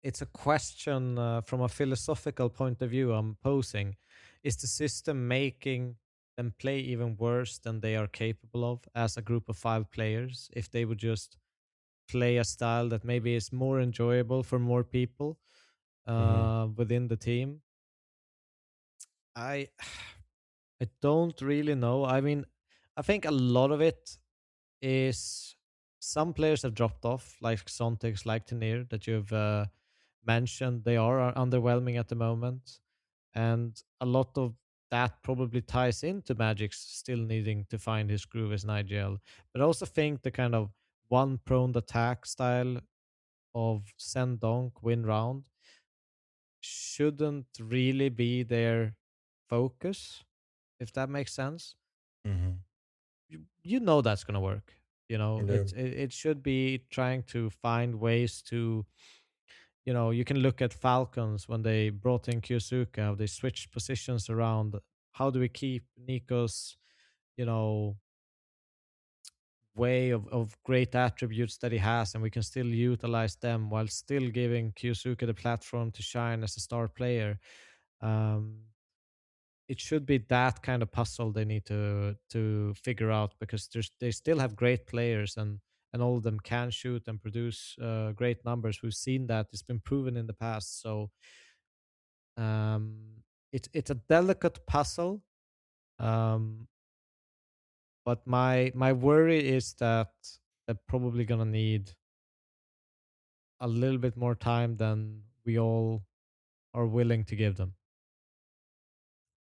it's a question from a philosophical point of view I'm posing. Is the system making them play even worse than they are capable of as a group of 5 players? If they would just play a style that maybe is more enjoyable for more people Mm-hmm. within the team? I I don't really know. I mean, I think a lot of it is some players have dropped off, like Sontex, like Tanir, that you've mentioned. They are underwhelming at the moment. And a lot of that probably ties into Magic's still needing to find his groove as an IGL. But I also think the kind of one prone attack style of send donk, win round shouldn't really be their focus, if that makes sense. Mm-hmm. You know that's going to work. You know, You know. it should be trying to find ways to, you know, you can look at Falcons when they brought in Kyosuke, how they switched positions around. How do we keep Nico's, you know, way of great attributes that he has, and we can still utilize them while still giving Kyosuke the platform to shine as a star player. Um, it should be that kind of puzzle they need to figure out, because they still have great players, and all of them can shoot and produce great numbers. We've seen that. It's been proven in the past. So it's a delicate puzzle. Um, but my worry is that they're probably gonna need a little bit more time than we all are willing to give them.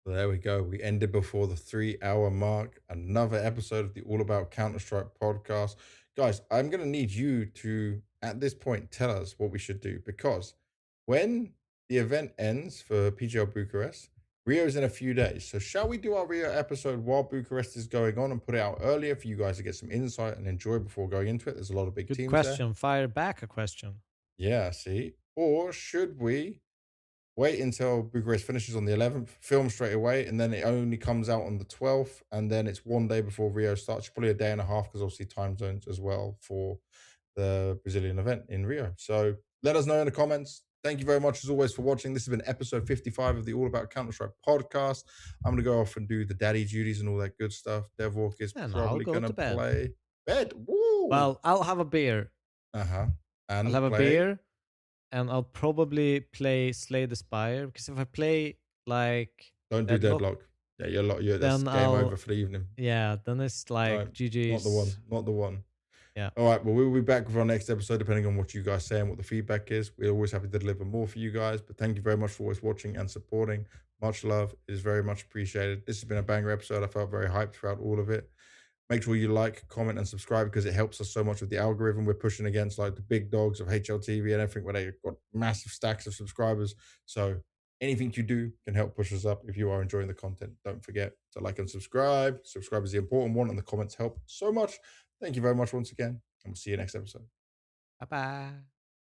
There we go. We ended before the 3 hour mark. Another episode of the All About Counter Strike podcast. Guys, I'm going to need you to, at this point, tell us what we should do, because when the event ends for PGL Bucharest, Rio's in a few days. So, shall we do our Rio episode while Bucharest is going on and put it out earlier for you guys to get some insight and enjoy before going into it? There's a lot of big Good teams there. question. Fire back a question. Yeah, see. Or should we wait until Bucharest finishes on the 11th, film straight away, and then it only comes out on the 12th, and then it's one day before Rio starts, probably a day and a half, because obviously time zones as well for the Brazilian event in Rio. So let us know in the comments. Thank you very much, as always, for watching. This has been episode 55 of the All About Counter-Strike podcast. I'm going to go off and do the daddy duties and all that good stuff. Devwalk is And I'll probably go going to to bed. play bed. Woo! Well, I'll have a beer. Uh-huh. I'll And have a play. beer, and I'll probably play Slay the Spire, because if I play like Don't do Deadlock, deadlock. Yeah, that's then game over I'll for the evening. yeah, then it's No, like not the one. GG's. Not the one. Yeah. All right. Well, we'll be back with our next episode, depending on what you guys say and what the feedback is. We're always happy to deliver more for you guys. But thank you very much for always watching and supporting. Much love. It is very much appreciated. This has been a banger episode. I felt very hyped throughout all of it. Make sure you like, comment, and subscribe, because it helps us so much with the algorithm. We're pushing against like the big dogs of HLTV and everything, where they've got massive stacks of subscribers. So anything you do can help push us up. If you are enjoying the content, don't forget to like and subscribe. Subscribe is the important one, and the comments help so much. Thank you very much once again, and we'll see you next episode. Bye bye.